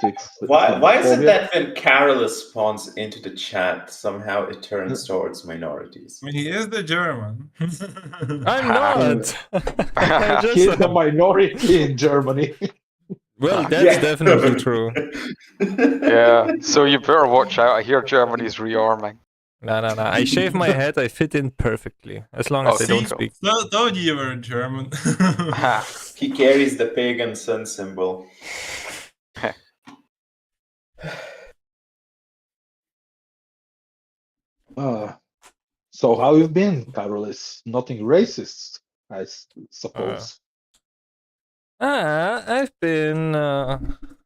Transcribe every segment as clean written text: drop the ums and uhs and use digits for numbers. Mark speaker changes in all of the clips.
Speaker 1: politics.
Speaker 2: Why is it
Speaker 1: Islamophobia.
Speaker 2: that when Carolus spawns into the chat, somehow it turns towards minorities?
Speaker 3: I mean, he is the German.
Speaker 4: I'm not. I
Speaker 1: He's
Speaker 4: just,
Speaker 1: the minority in Germany.
Speaker 4: well, that's definitely true.
Speaker 5: Yeah, so you better watch out. I hear Germany's rearming.
Speaker 4: No. I shave my head. I fit in perfectly, as long as I don't
Speaker 5: see?
Speaker 4: speak.
Speaker 3: Told you were German.
Speaker 2: He carries the pagan sun symbol.
Speaker 1: So how you been, Carolus? Nothing racist, I suppose.
Speaker 4: I've been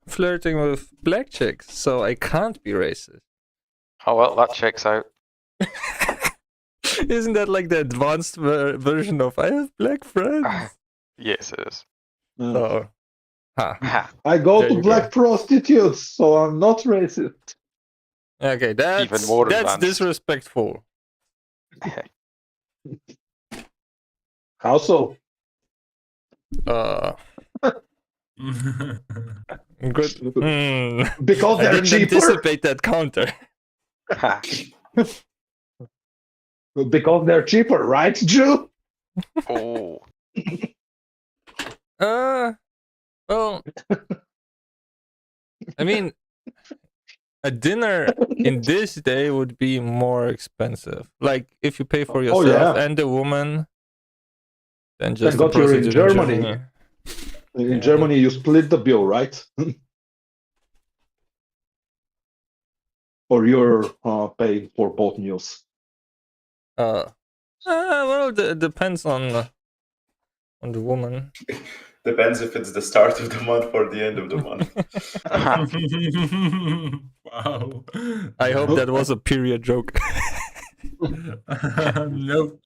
Speaker 4: flirting with black chicks, so I can't be racist.
Speaker 5: Oh well, that checks out.
Speaker 4: Isn't that like the advanced version of I have black friends?
Speaker 5: Yes, it is.
Speaker 4: So,
Speaker 1: I go
Speaker 4: There
Speaker 1: to
Speaker 4: you
Speaker 1: black prostitutes, so I'm not racist.
Speaker 4: okay,
Speaker 5: Even more
Speaker 4: that's
Speaker 5: advanced.
Speaker 4: disrespectful.
Speaker 1: How so?
Speaker 4: Good.
Speaker 1: Because
Speaker 4: I
Speaker 1: they're
Speaker 4: didn't
Speaker 1: cheaper.
Speaker 4: anticipate that counter.
Speaker 1: Because they're cheaper, right, Jew?
Speaker 5: Oh,
Speaker 4: Well, I mean, a dinner in this day would be more expensive. Like if you pay for yourself and the woman, then just
Speaker 1: Thank
Speaker 4: the
Speaker 1: God you're in
Speaker 4: prostitute
Speaker 1: Germany. In Germany, you split the bill, right? Or you're paying for both meals.
Speaker 4: Well, it depends on the woman.
Speaker 2: Depends if it's the start of the month or the end of the month.
Speaker 3: Wow.
Speaker 4: I hope that was a period joke.
Speaker 3: Nope.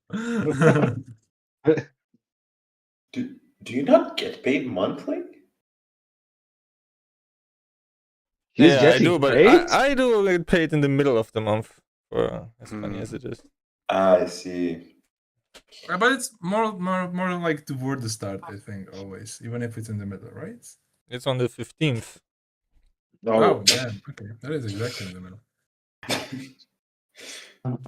Speaker 2: Do you not get paid monthly?
Speaker 1: He's
Speaker 4: I
Speaker 1: getting
Speaker 4: do, but
Speaker 1: paid?
Speaker 4: I do get paid in the middle of the month, for as funny as it is.
Speaker 2: I see.
Speaker 3: But it's more like toward the start, I think, always, even if it's in the middle, right?
Speaker 4: It's on the 15th.
Speaker 3: Oh, damn. Okay, that is exactly in the middle.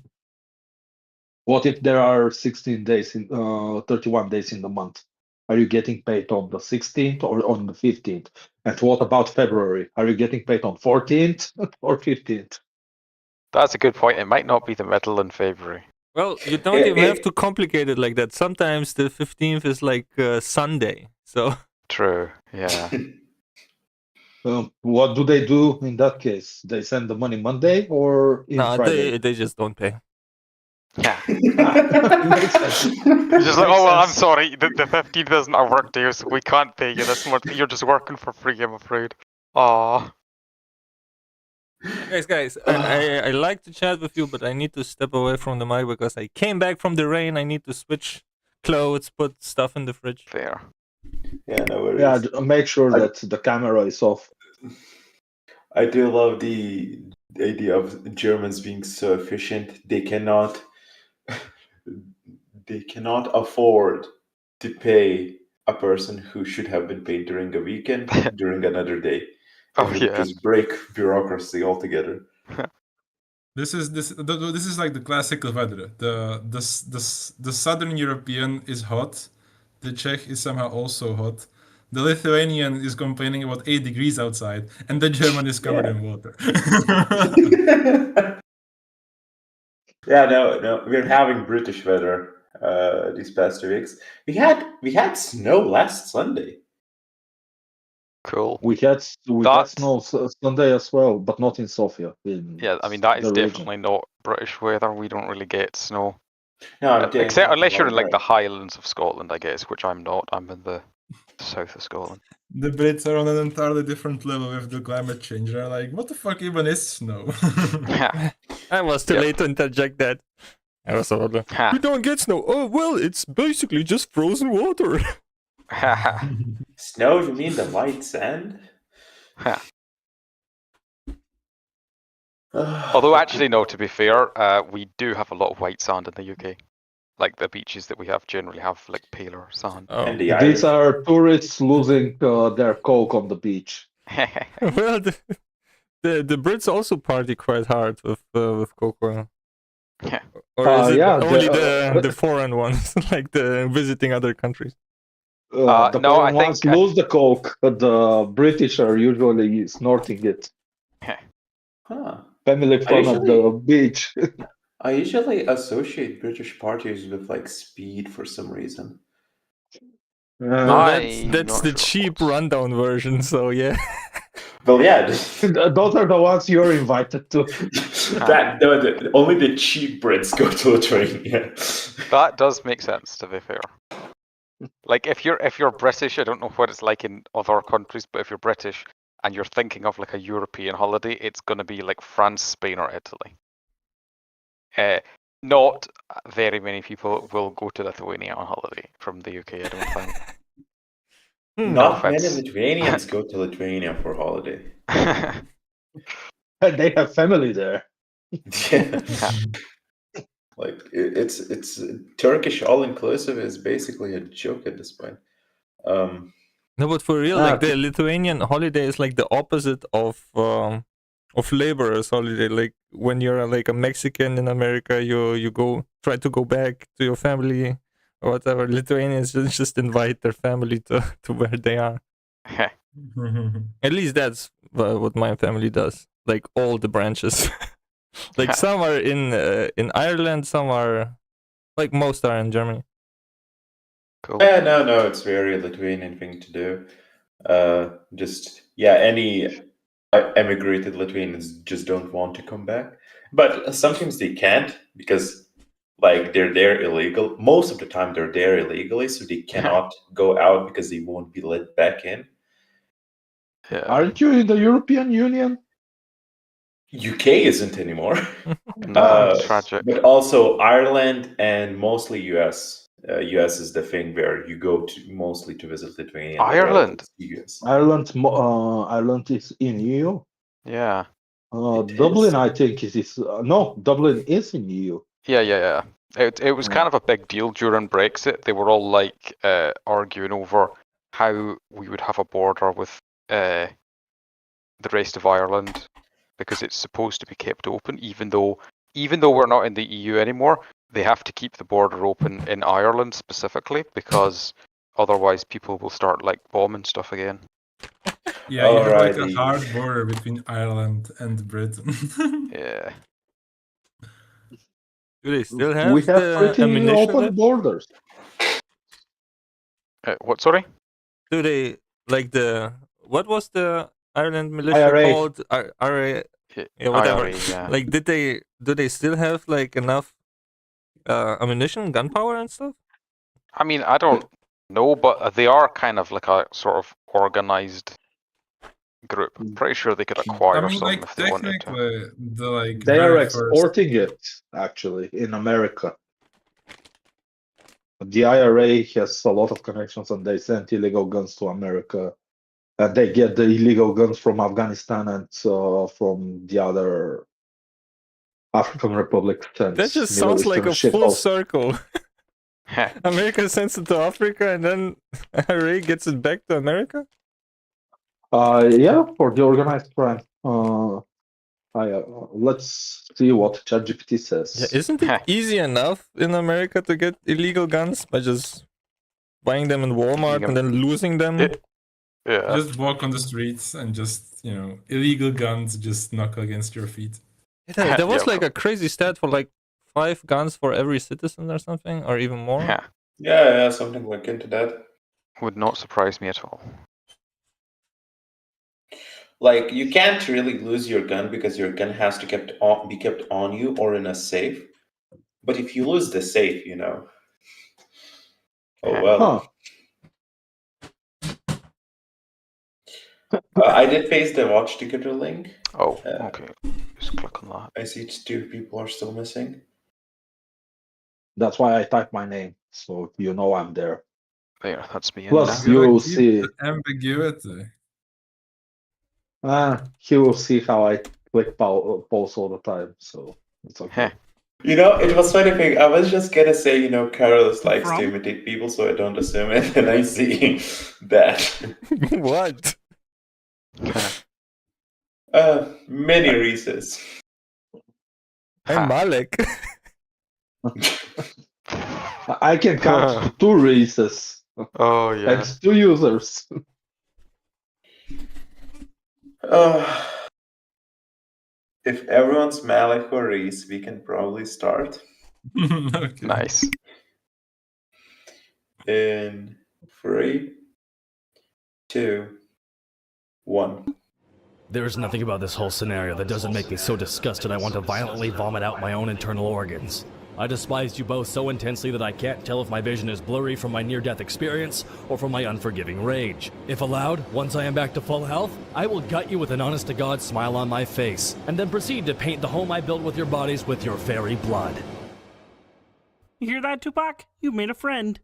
Speaker 1: What if there are 16 days 31 days in the month? Are you getting paid on the 16th or on the 15th? And what about February? Are you getting paid on 14th or 15th?
Speaker 5: that's a good point. It might not be the middle in February.
Speaker 4: Well, you don't even have to complicate it like that. Sometimes the 15th is like Sunday. So
Speaker 5: True. Yeah.
Speaker 1: What do they do in that case? They send the money Monday or Friday?
Speaker 4: they just don't pay.
Speaker 5: Yeah.
Speaker 1: Makes sense.
Speaker 5: You're just like, oh well, I'm sorry. The 15th isn't our work day, so we can't pay you this month. You're just working for free, I'm afraid. Aw.
Speaker 4: Guys, I like to chat with you, but I need to step away from the mic because I came back from the rain. I need to switch clothes, put stuff in the fridge.
Speaker 5: There.
Speaker 2: Yeah, no worries.
Speaker 1: Yeah, make sure that the camera is off.
Speaker 2: I do love the idea of Germans being so efficient. They cannot afford to pay a person who should have been paid during a weekend during another day.
Speaker 5: Oh,
Speaker 2: They would
Speaker 5: yeah.
Speaker 2: just break bureaucracy altogether.
Speaker 3: This is like the classical weather. The Southern European is hot. The Czech is somehow also hot. The Lithuanian is complaining about 8 degrees outside, and the German is covered in water.
Speaker 2: Yeah, no, we're having British weather these past 2 weeks. We had snow last Sunday.
Speaker 5: Cool.
Speaker 1: We had snow Sunday as well, but not in Sofia.
Speaker 5: Yeah, I mean, that is definitely not British weather. We don't really get snow.
Speaker 2: No,
Speaker 5: Except unless you're in like the Highlands of Scotland, I guess, which I'm not. I'm in the south of Scotland.
Speaker 3: The Brits are on an entirely different level with the climate change. They're like, what the fuck even is snow?
Speaker 4: I was too late to interject that. I was sort of, we don't get snow. Oh, well, it's basically just frozen water.
Speaker 2: Snow? You mean the white sand?
Speaker 5: Although, actually, no, to be fair, we do have a lot of white sand in the UK. Like the beaches that we have generally have like paler sand.
Speaker 4: Oh.
Speaker 2: And the
Speaker 1: These are tourists losing their coke on the beach.
Speaker 4: Well, the Brits also party quite hard with cocoa. Or is it only the foreign ones, like the visiting other countries?
Speaker 1: The foreign ones lose the coke, but the British are usually snorting it. Family fun at the beach.
Speaker 2: I usually associate British parties with like speed for some reason.
Speaker 4: Well, that's the cheap rundown version, so yeah.
Speaker 2: Well, yeah.
Speaker 1: Those are the ones you're invited to.
Speaker 2: Only the cheap Brits go to Lithuania.
Speaker 5: That does make sense, to be fair. Like if you're British, I don't know what it's like in other countries, but if you're British and you're thinking of like a European holiday, it's going to be like France, Spain, or Italy. Not very many people will go to Lithuania on holiday from the UK, I don't think.
Speaker 2: Not many Lithuanians go to Lithuania for holiday.
Speaker 1: They have family there.
Speaker 2: Yeah. Like it's Turkish all-inclusive is basically a joke at this point.
Speaker 4: No, but for real, like the Lithuanian holiday is like the opposite of laborers holiday. Like when you're like a Mexican in America, you try to go back to your family or whatever. Lithuanians just invite their family to where they are. At least that's what my family does. Like all the branches. Like some are in Ireland, some are like most are in Germany.
Speaker 5: Cool.
Speaker 2: Yeah, no, it's very Lithuanian thing to do. Any emigrated Lithuanians just don't want to come back. But sometimes they can't because like they're there illegal. Most of the time they're there illegally, so they cannot go out because they won't be let back in.
Speaker 5: Yeah.
Speaker 1: Aren't you in the European Union?
Speaker 2: UK isn't anymore.
Speaker 5: No, tragic.
Speaker 2: But also Ireland and mostly US. US is the thing where you go to mostly to visit Lithuania.
Speaker 5: Ireland.
Speaker 1: Ireland is in EU.
Speaker 5: Yeah.
Speaker 1: Dublin, I think it is. No, Dublin is in EU.
Speaker 5: Yeah. It was kind of a big deal during Brexit. They were all like arguing over how we would have a border with the rest of Ireland because it's supposed to be kept open, even though we're not in the EU anymore. They have to keep the border open in Ireland specifically because otherwise people will start like bombing stuff again.
Speaker 3: Yeah, you have like a hard border between Ireland and Britain.
Speaker 5: Yeah.
Speaker 4: Do they still have
Speaker 1: we have pretty
Speaker 4: ammunition
Speaker 1: open
Speaker 4: left?
Speaker 1: borders.
Speaker 5: What? Sorry.
Speaker 4: Do they like what was the Ireland militia
Speaker 1: IRA.
Speaker 4: called? IRA. Yeah, whatever.
Speaker 5: IRA, yeah.
Speaker 4: Like, do they still have like enough ammunition, gunpowder, and stuff?
Speaker 5: I mean, I don't know, but they are kind of like a sort of organized group. I'm pretty sure they could acquire some
Speaker 3: like,
Speaker 5: if they wanted to.
Speaker 1: They are exporting it actually in America. The IRA has a lot of connections, and they send illegal guns to America, and they get the illegal guns from Afghanistan and from the other African republics.
Speaker 4: That just sounds like a full circle. America sends it to Africa, and then IRA gets it back to America.
Speaker 1: Yeah, for the organized crime. Let's see what ChatGPT says.
Speaker 4: Yeah, isn't it easy enough in America to get illegal guns by just buying them in Walmart and then losing them?
Speaker 5: Yeah.
Speaker 3: Just walk on the streets and just, illegal guns just knock against your feet.
Speaker 4: There was like a crazy stat for like 5 guns for every citizen or something, or even more.
Speaker 2: Yeah, something like into that.
Speaker 5: Would not surprise me at all.
Speaker 2: Like, you can't really lose your gun because your gun has to be kept on you or in a safe. But if you lose the safe, oh well. I did paste the watch ticker link.
Speaker 5: Oh, okay. Just click on that.
Speaker 2: I see 2 people are still missing.
Speaker 1: That's why I type my name, so you know I'm there.
Speaker 5: There, that's me.
Speaker 1: Plus, you will see
Speaker 3: ambiguity.
Speaker 1: He will see how I click pause all the time, so it's okay.
Speaker 2: It was funny thing. I was just gonna say, Carlos likes to imitate people, so I don't assume it, and I see that.
Speaker 4: What?
Speaker 2: Many Reese's.
Speaker 4: And Malik.
Speaker 1: I can count 2 Reese's
Speaker 5: Oh yeah.
Speaker 1: and 2 users.
Speaker 2: If everyone's Malik or Reese, we can probably start.
Speaker 3: Okay.
Speaker 5: Nice.
Speaker 2: In 3, 2, 1.
Speaker 6: There is nothing about this whole scenario that doesn't make me so disgusted I want to violently vomit out my own internal organs. I despised you both so intensely that I can't tell if my vision is blurry from my near-death experience or from my unforgiving rage. If allowed, once I am back to full health, I will gut you with an honest-to-God smile on my face, and then proceed to paint the home I built with your bodies with your fairy blood.
Speaker 7: You hear that, Tupac? You've made a friend.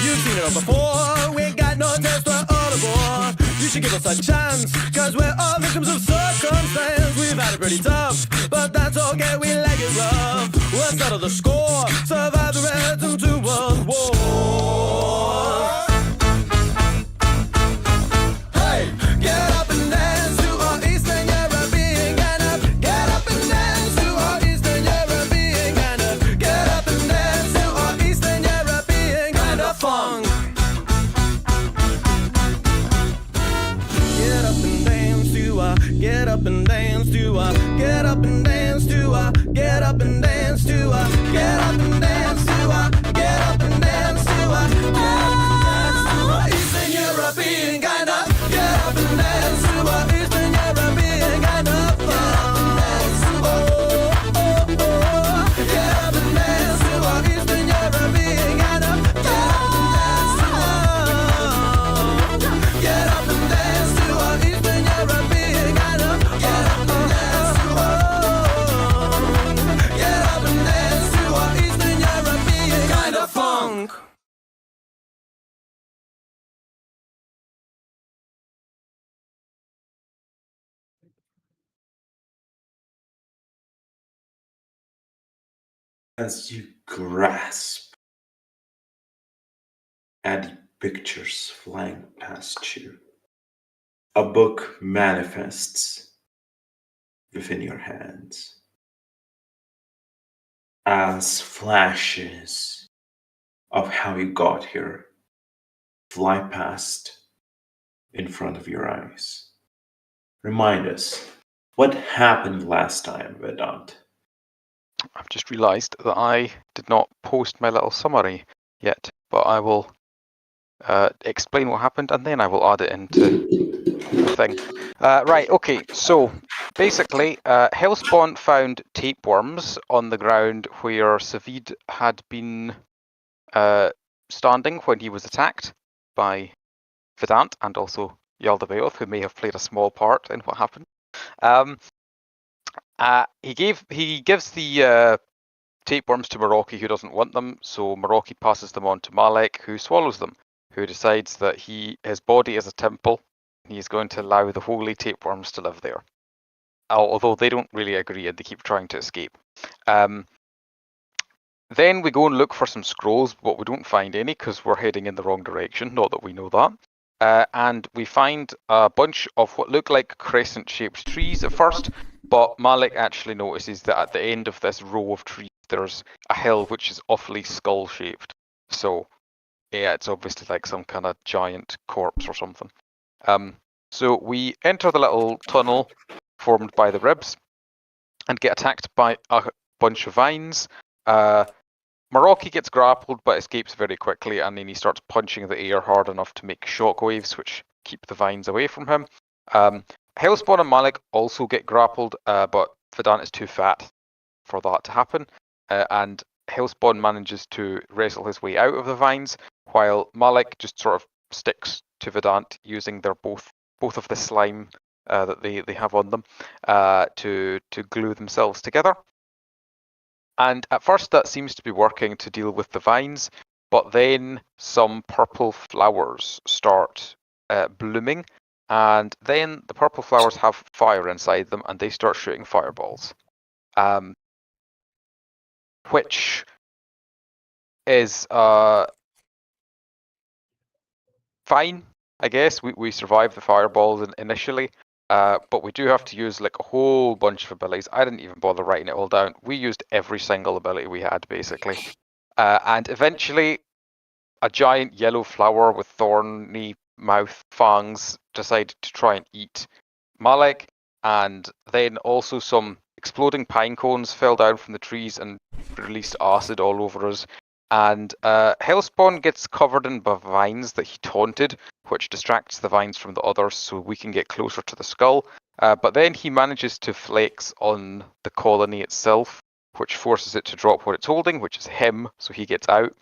Speaker 8: You've seen it all before, we ain't got no test for audible. You should give us a chance, cause we're all victims of circumstance. We've had it pretty tough, but that's okay, we like it rough. We'll settle the score, survive the rest of 2 world wars. Hey, get up and dance to our Eastern European kind of. Get up and dance to our Eastern European kind of. Get up and dance to our Eastern European kind of funk. Get up and dance to our, get up and dance to our, get up and dance to our, get up and dance to our, get up and dance to our, get up and dance to our, get up and dance to our Eastern European kind of. Get up and dance to our Eastern European kind of fun. Oh, oh, oh. Get up and dance to our Eastern European kind of. Get up and dance to our Eastern European kind of. Get up and dance to get up and dance to our Eastern European kind of funk.
Speaker 2: As you grasp at the pictures flying past you, a book manifests within your hands as flashes of how you got here fly past in front of your eyes. Remind us, what happened last time, Vedant?
Speaker 5: I've just realised that I did not post my little summary yet, but I will explain what happened and then I will add it into the thing. Right, okay, so basically, Hellspawn found tapeworms on the ground where Savid had been standing when he was attacked by Vedant and also Yaldabaoth, who may have played a small part in what happened. He gives the tapeworms to Meraki, who doesn't want them, so Meraki passes them on to Malek, who swallows them, who decides that his body is a temple. He is going to allow the holy tapeworms to live there. Although they don't really agree and they keep trying to escape. Then we go and look for some scrolls, but we don't find any because we're heading in the wrong direction, not that we know that. And we find a bunch of what look like crescent-shaped trees at first, but Malik actually notices that at the end of this row of trees, there's a hill which is awfully skull-shaped. So, yeah, it's obviously like some kind of giant corpse or something. So we enter the little tunnel formed by the ribs and get attacked by a bunch of vines. Meraki gets grappled but escapes very quickly, and then he starts punching the air hard enough to make shockwaves which keep the vines away from him. Hellspawn and Malik also get grappled, but Vedant is too fat for that to happen, and Hellspawn manages to wrestle his way out of the vines, while Malik just sort of sticks to Vedant using their both of the slime that they have on them to glue themselves together. And at first that seems to be working to deal with the vines, but then some purple flowers start blooming, and then the purple flowers have fire inside them, and they start shooting fireballs, which is fine, I guess. We survived the fireballs initially, but we do have to use like a whole bunch of abilities. I didn't even bother writing it all down. We used every single ability we had, basically. And eventually, a giant yellow flower with thorny mouth fangs decided to try and eat Malek, and then also some exploding pine cones fell down from the trees and released acid all over us. And Hellspawn gets covered in vines that he taunted, which distracts the vines from the others so we can get closer to the skull. But then he manages to flex on the colony itself, which forces it to drop what it's holding, which is him, so he gets out.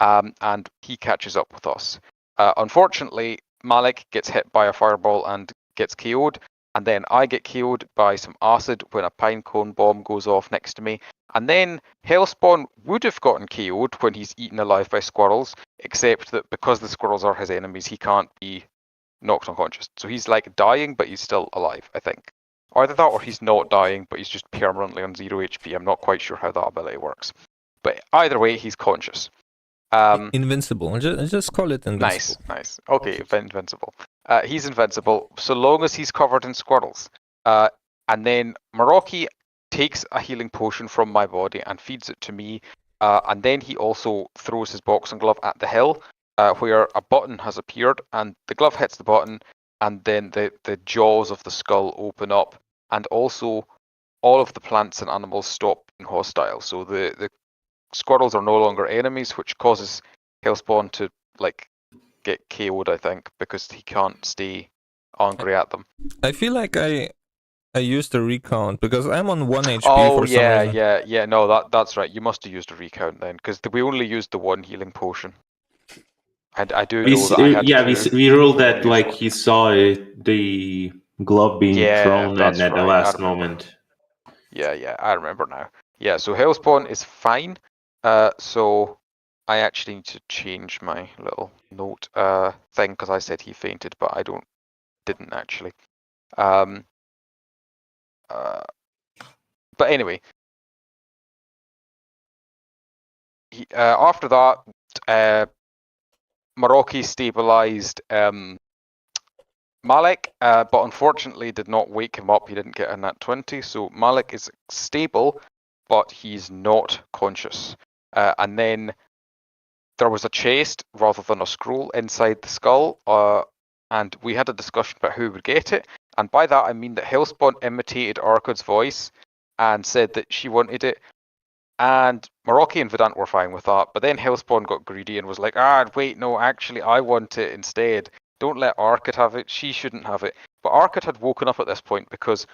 Speaker 5: And he catches up with us. Unfortunately, Malik gets hit by a fireball and gets KO'd, and then I get KO'd by some acid when a pine cone bomb goes off next to me. And then Hellspawn would have gotten KO'd when he's eaten alive by squirrels, except that because the squirrels are his enemies, he can't be knocked unconscious. So he's like dying, but he's still alive, I think. Either that or he's not dying, but he's just permanently on 0 HP. I'm not quite sure how that ability works. But either way, he's conscious.
Speaker 4: Invincible. Just call it invincible.
Speaker 5: Nice. Okay, invincible. He's invincible so long as he's covered in squirrels. And then Maroki takes a healing potion from my body and feeds it to me. And then he also throws his boxing glove at the hill, where a button has appeared, and the glove hits the button, and then the jaws of the skull open up, and also all of the plants and animals stop being hostile. So the squirrels are no longer enemies, which causes Hellspawn to like get KO'd, I think, because he can't stay angry at them.
Speaker 4: I feel like I used a recount because I'm on 1 HP
Speaker 5: Oh
Speaker 4: for some reason.
Speaker 5: yeah. No, that's right. You must have used a recount then, because we only used the one healing potion. And I do know that I had
Speaker 2: we ruled that
Speaker 5: use
Speaker 2: like
Speaker 5: one.
Speaker 2: he saw the glove being thrown
Speaker 5: that's
Speaker 2: at the
Speaker 5: right.
Speaker 2: last moment.
Speaker 5: Yeah, I remember now. Yeah, so Hellspawn is fine. So I actually need to change my little note thing because I said he fainted, but I didn't actually. But anyway, after that, Maroki stabilized Malik, but unfortunately did not wake him up. He didn't get a nat 20, so Malik is stable, but he's not conscious. And then there was a chest rather than a scroll inside the skull, and we had a discussion about who would get it. And by that I mean that Hellspawn imitated Arkad's voice and said that she wanted it. And Maroki and Vedant were fine with that, but then Hellspawn got greedy and was like, wait, no, actually I want it instead. Don't let Arkad have it, she shouldn't have it. But Arkad had woken up at this point because,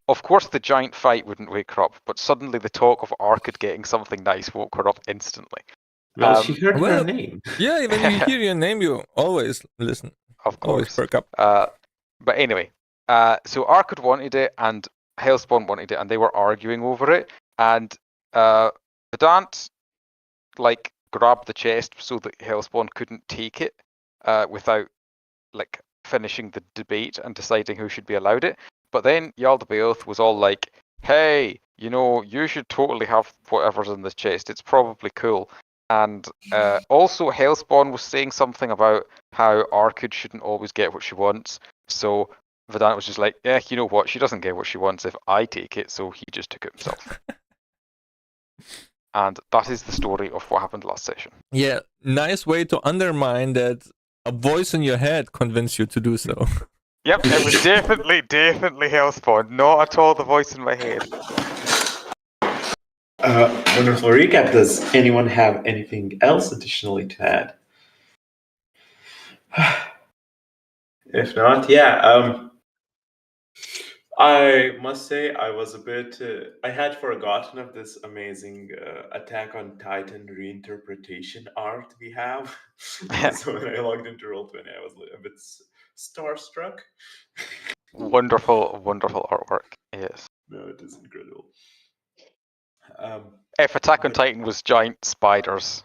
Speaker 5: of course, the giant fight wouldn't wake her up, but suddenly the talk of Arkad getting something nice woke her up instantly.
Speaker 2: Well, she heard her
Speaker 4: well,
Speaker 2: name.
Speaker 4: Yeah, when you hear your name, you always listen.
Speaker 5: Of
Speaker 4: Always
Speaker 5: course.
Speaker 4: perk up.
Speaker 5: But anyway, so Arkad wanted it and Hellspawn wanted it, and they were arguing over it. And Vedant like grabbed the chest so that Hellspawn couldn't take it without like finishing the debate and deciding who should be allowed it. But then Yaldabaoth was all like, hey, you should totally have whatever's in this chest. It's probably cool. And also Hellspawn was saying something about how Arkad shouldn't always get what she wants. So Vedant was just like, yeah, you know what? She doesn't get what she wants if I take it, so he just took it himself. And that is the story of what happened last session.
Speaker 4: Yeah, nice way to undermine that a voice in your head convinced you to do so.
Speaker 5: Yep, it was definitely Hellspawn, not at all the voice in my head.
Speaker 2: Wonderful recap. Does anyone have anything else additionally to add? If not, yeah. I must say I was a bit. I had forgotten of this amazing Attack on Titan reinterpretation art we have. So when I logged into Roll20, I was a bit starstruck.
Speaker 5: Wonderful artwork. Yes.
Speaker 2: No, it is incredible.
Speaker 5: If Attack on Titan was giant spiders.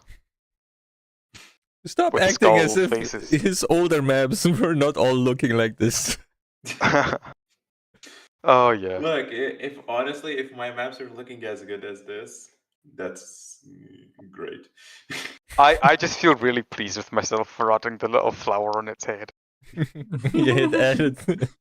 Speaker 4: Stop
Speaker 5: With
Speaker 4: acting as
Speaker 5: skull
Speaker 4: if
Speaker 5: faces.
Speaker 4: his older maps were not all looking like this.
Speaker 5: Oh yeah.
Speaker 2: Look, if honestly, if my maps are looking as good as this, that's great.
Speaker 5: I just feel really pleased with myself for adding the little flower on its head.
Speaker 4: Yeah,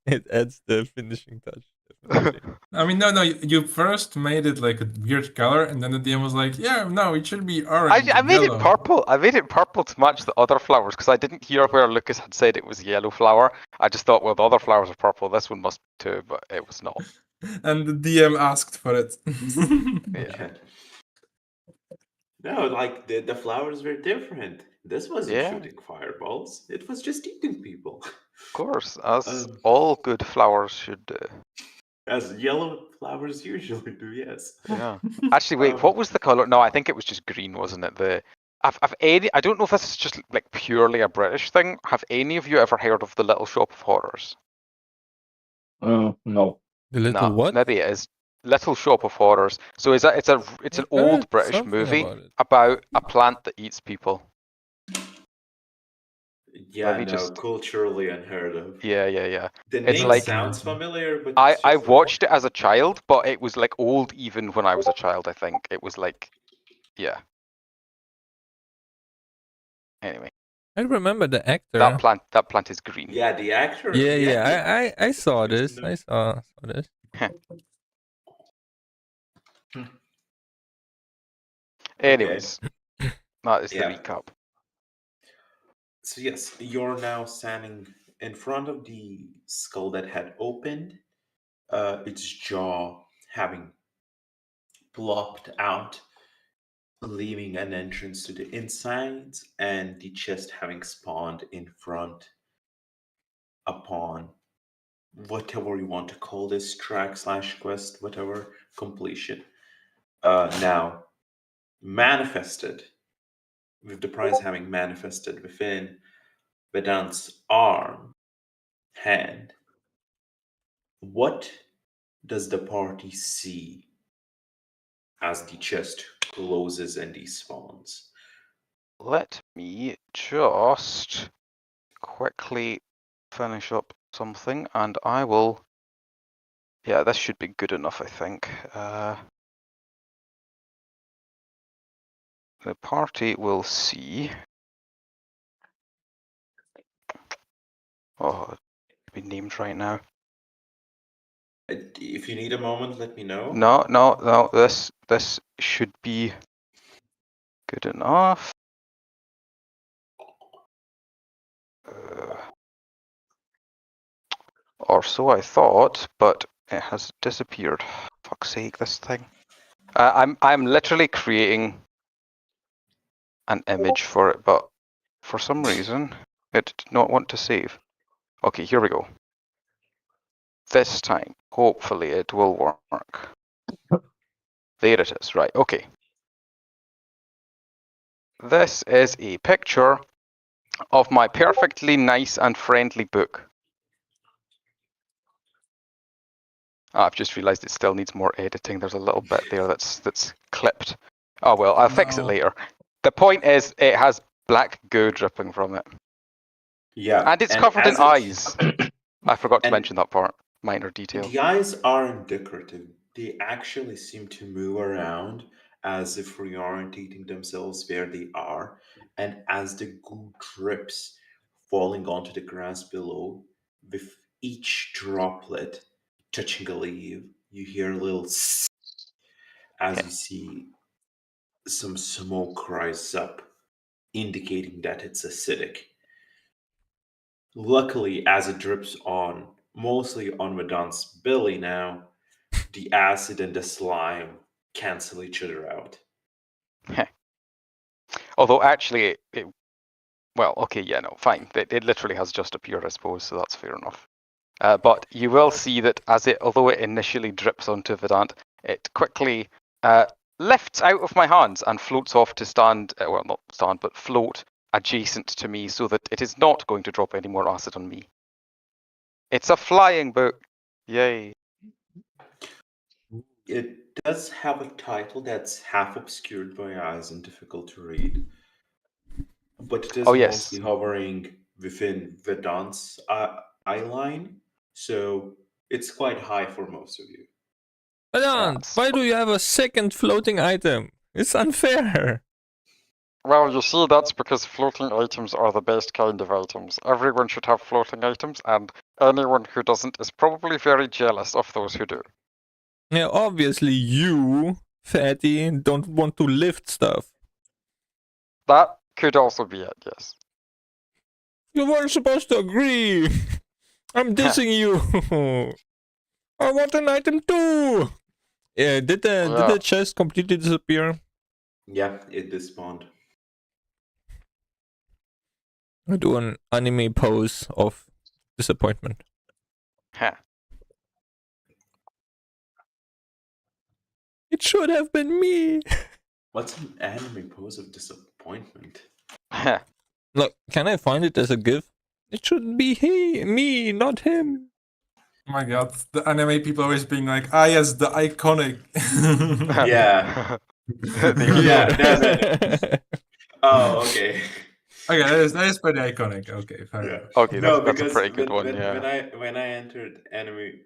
Speaker 4: it adds the finishing touch. Definitely.
Speaker 3: I mean, no, you first made it like a weird color, and then the DM was like, "Yeah, no, it should be orange."
Speaker 5: I made
Speaker 3: yellow.
Speaker 5: it purple. I made it purple to match the other flowers because I didn't hear where Lucas had said it was yellow flower. I just thought, well, the other flowers are purple. This one must be too, but it was not.
Speaker 3: And the DM asked for it.
Speaker 5: Yeah.
Speaker 2: No, like the flowers were different. This wasn't
Speaker 5: Yeah.
Speaker 2: shooting fireballs. It was just eating people.
Speaker 5: Of course, as all good flowers should do.
Speaker 2: As yellow flowers usually do, yes.
Speaker 5: Yeah. Actually, wait, what was the color? No, I think it was just green, wasn't it? I don't know if this is just like purely a British thing. Have any of you ever heard of the Little Shop of Horrors?
Speaker 1: No.
Speaker 4: The little
Speaker 5: No,
Speaker 4: what?
Speaker 5: maybe it is. Little Shop of Horrors. So it's an
Speaker 4: I've
Speaker 5: old
Speaker 4: heard
Speaker 5: British
Speaker 4: something
Speaker 5: movie
Speaker 4: about it.
Speaker 5: about a plant that eats people.
Speaker 2: Yeah,
Speaker 5: me
Speaker 2: no,
Speaker 5: just-
Speaker 2: culturally unheard of.
Speaker 5: Yeah.
Speaker 2: The
Speaker 5: It's
Speaker 2: name
Speaker 5: like-
Speaker 2: sounds familiar, but
Speaker 5: I watched it as a child, but it was like old even when I was a child, I think. It was like, yeah. Anyway,
Speaker 4: I remember the actor.
Speaker 5: that plant is green.
Speaker 2: Yeah, the actor.
Speaker 4: Yeah. I saw
Speaker 2: Yes,
Speaker 4: this.
Speaker 2: no.
Speaker 4: I saw this.
Speaker 5: Anyways, that is
Speaker 2: Yeah.
Speaker 5: the recap.
Speaker 2: So yes, you're now standing in front of the skull that had opened, its jaw having plopped out, leaving an entrance to the insides, and the chest having spawned in front upon whatever you want to call this track / quest, whatever completion. Now manifested, with the prize having manifested within Vedant's arm, hand, what does the party see as the chest closes and despawns?
Speaker 5: Let me just quickly finish up something and I will. Yeah, this should be good enough, I think. The party will see. Oh, to be named right now.
Speaker 2: If you need a moment, let me know.
Speaker 5: No. This should be good enough. Or so I thought, but it has disappeared. Fuck's sake, this thing. I'm literally creating an image for it, but for some reason it did not want to save. Okay, here we go. This time, hopefully it will work. There it is, right, okay. This is a picture of my perfectly nice and friendly book. I've just realised it still needs more editing. There's a little bit there that's clipped. Oh well, I'll fix it
Speaker 3: No.
Speaker 5: later. The point is, it has black goo dripping from it.
Speaker 2: Yeah.
Speaker 5: And it's covered in
Speaker 2: as
Speaker 5: eyes. I forgot to
Speaker 2: and-
Speaker 5: mention that part. Minor detail.
Speaker 2: The eyes aren't decorative. They actually seem to move around as if reorientating themselves where they are. And as the goo drips, falling onto the grass below, with each droplet touching a leaf, you hear a little as you see some smoke rise up, indicating that it's acidic. Luckily, as it drips on, mostly on Vedant's belly now, the acid and the slime cancel each other out.
Speaker 5: Although actually, well, okay, yeah, no, fine. It literally has just appeared, I suppose, so that's fair enough. But you will see that although it initially drips onto Vedant, it quickly lifts out of my hands and floats off to stand, well, not stand, but float adjacent to me so that it is not going to drop any more acid on me. It's a flying book. Yay.
Speaker 2: It does have a title that's half obscured by eyes and difficult to read, but it is
Speaker 5: Oh, yes.
Speaker 2: mostly hovering within Vedant's eye line, so it's quite high for most of you.
Speaker 4: Vedant,
Speaker 5: Yes.
Speaker 4: why do you have a second floating item? It's unfair.
Speaker 5: Well, you see, that's because floating items are the best kind of items. Everyone should have floating items, and anyone who doesn't is probably very jealous of those who do.
Speaker 4: Yeah, obviously you, fatty, don't want to lift stuff.
Speaker 5: That could also be it, yes.
Speaker 4: You weren't supposed to agree. I'm dissing you. I want an item too. Yeah, did the chest completely disappear?
Speaker 2: Yeah, it despawned.
Speaker 4: I do an anime pose of disappointment.
Speaker 5: Huh.
Speaker 4: It should have been me.
Speaker 2: What's an anime pose of disappointment?
Speaker 5: Huh.
Speaker 4: Look, can I find it as a GIF? It should be me, not him.
Speaker 3: Oh my god, the anime people always being like, ah yes, the iconic.
Speaker 2: Yeah.
Speaker 5: The-
Speaker 2: Yeah, no. Oh, okay.
Speaker 3: Okay, that is pretty iconic. Okay, fair
Speaker 2: Yeah.
Speaker 3: enough.
Speaker 5: Okay,
Speaker 2: No,
Speaker 5: that's a
Speaker 2: because
Speaker 5: pretty good one,
Speaker 2: when,
Speaker 5: yeah.
Speaker 2: when I entered anime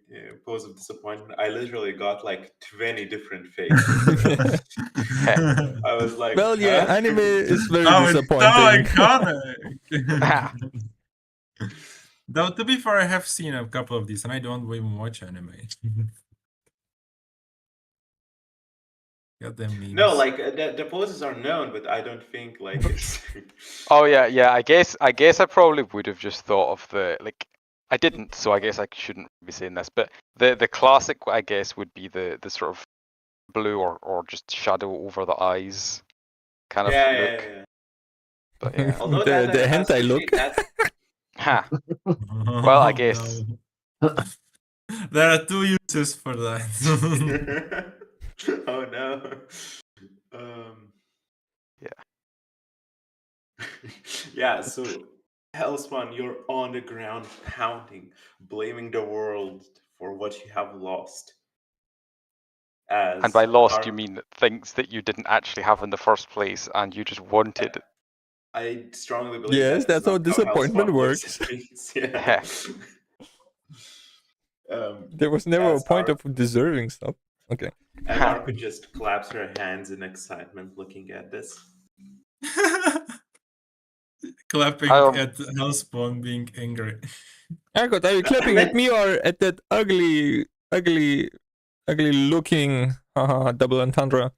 Speaker 2: pose of disappointment, I literally got like 20 different faces. I was like,
Speaker 4: Well, yeah,
Speaker 2: huh?
Speaker 4: anime is very
Speaker 3: Oh, it's so
Speaker 4: disappointing.
Speaker 3: iconic. Though, to be fair, I have seen a couple of these, and I don't even watch anime. Goddamn memes.
Speaker 2: No, like the poses are known, but I don't think like it's.
Speaker 5: Oh yeah. I guess I probably would have just thought of the like. I didn't, so I guess I shouldn't be saying this. But the classic, I guess, would be the sort of blue or just shadow over the eyes kind of
Speaker 2: Yeah,
Speaker 5: look.
Speaker 2: yeah.
Speaker 5: But yeah.
Speaker 2: Although
Speaker 4: the
Speaker 2: that
Speaker 4: hentai look.
Speaker 5: Ha. Well, I guess.
Speaker 3: No. There are two uses for that.
Speaker 2: Oh no.
Speaker 5: Yeah.
Speaker 2: Yeah, so Hellspawn, you're on the ground pounding, blaming the world for what you have lost.
Speaker 5: And by lost, you mean things that you didn't actually have in the first place, and you just wanted.
Speaker 2: I strongly believe
Speaker 4: Yes, that's how disappointment
Speaker 2: Hellspawn looks
Speaker 4: works.
Speaker 2: at things. Yeah.
Speaker 4: There was never a
Speaker 2: as
Speaker 4: point of deserving stuff. Okay.
Speaker 2: And Arco just claps her hands in excitement looking at this.
Speaker 3: Clapping at Hellspawn being angry.
Speaker 4: Arco, are you clapping at me or at that ugly looking double entendre?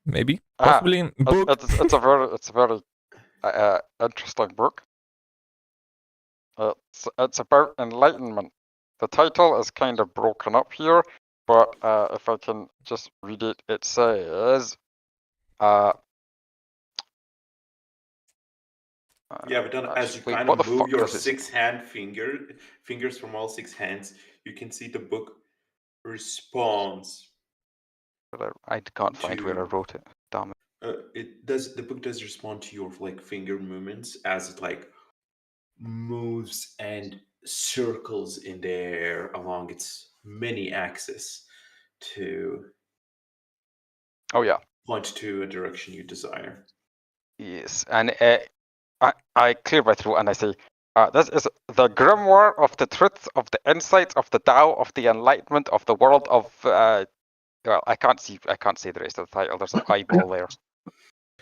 Speaker 4: Maybe, possibly book.
Speaker 5: It's a very interesting book. It's about enlightenment. The title is kind of broken up here, but if I can just read it, it says,
Speaker 2: yeah, but then as you kind of move your fingers from all 6 hands, you can see the book responds.
Speaker 5: I can't find where I wrote it. Damn
Speaker 2: it. The book does respond to your like finger movements as it like moves and circles in the air along its many axes to point to a direction you desire.
Speaker 5: Yes, and I clear my throat and I say, this is the grimoire of the truths, of the insights, of the Tao, of the enlightenment, of the world of. Well, I can't say the rest of the title. There's an eyeball there.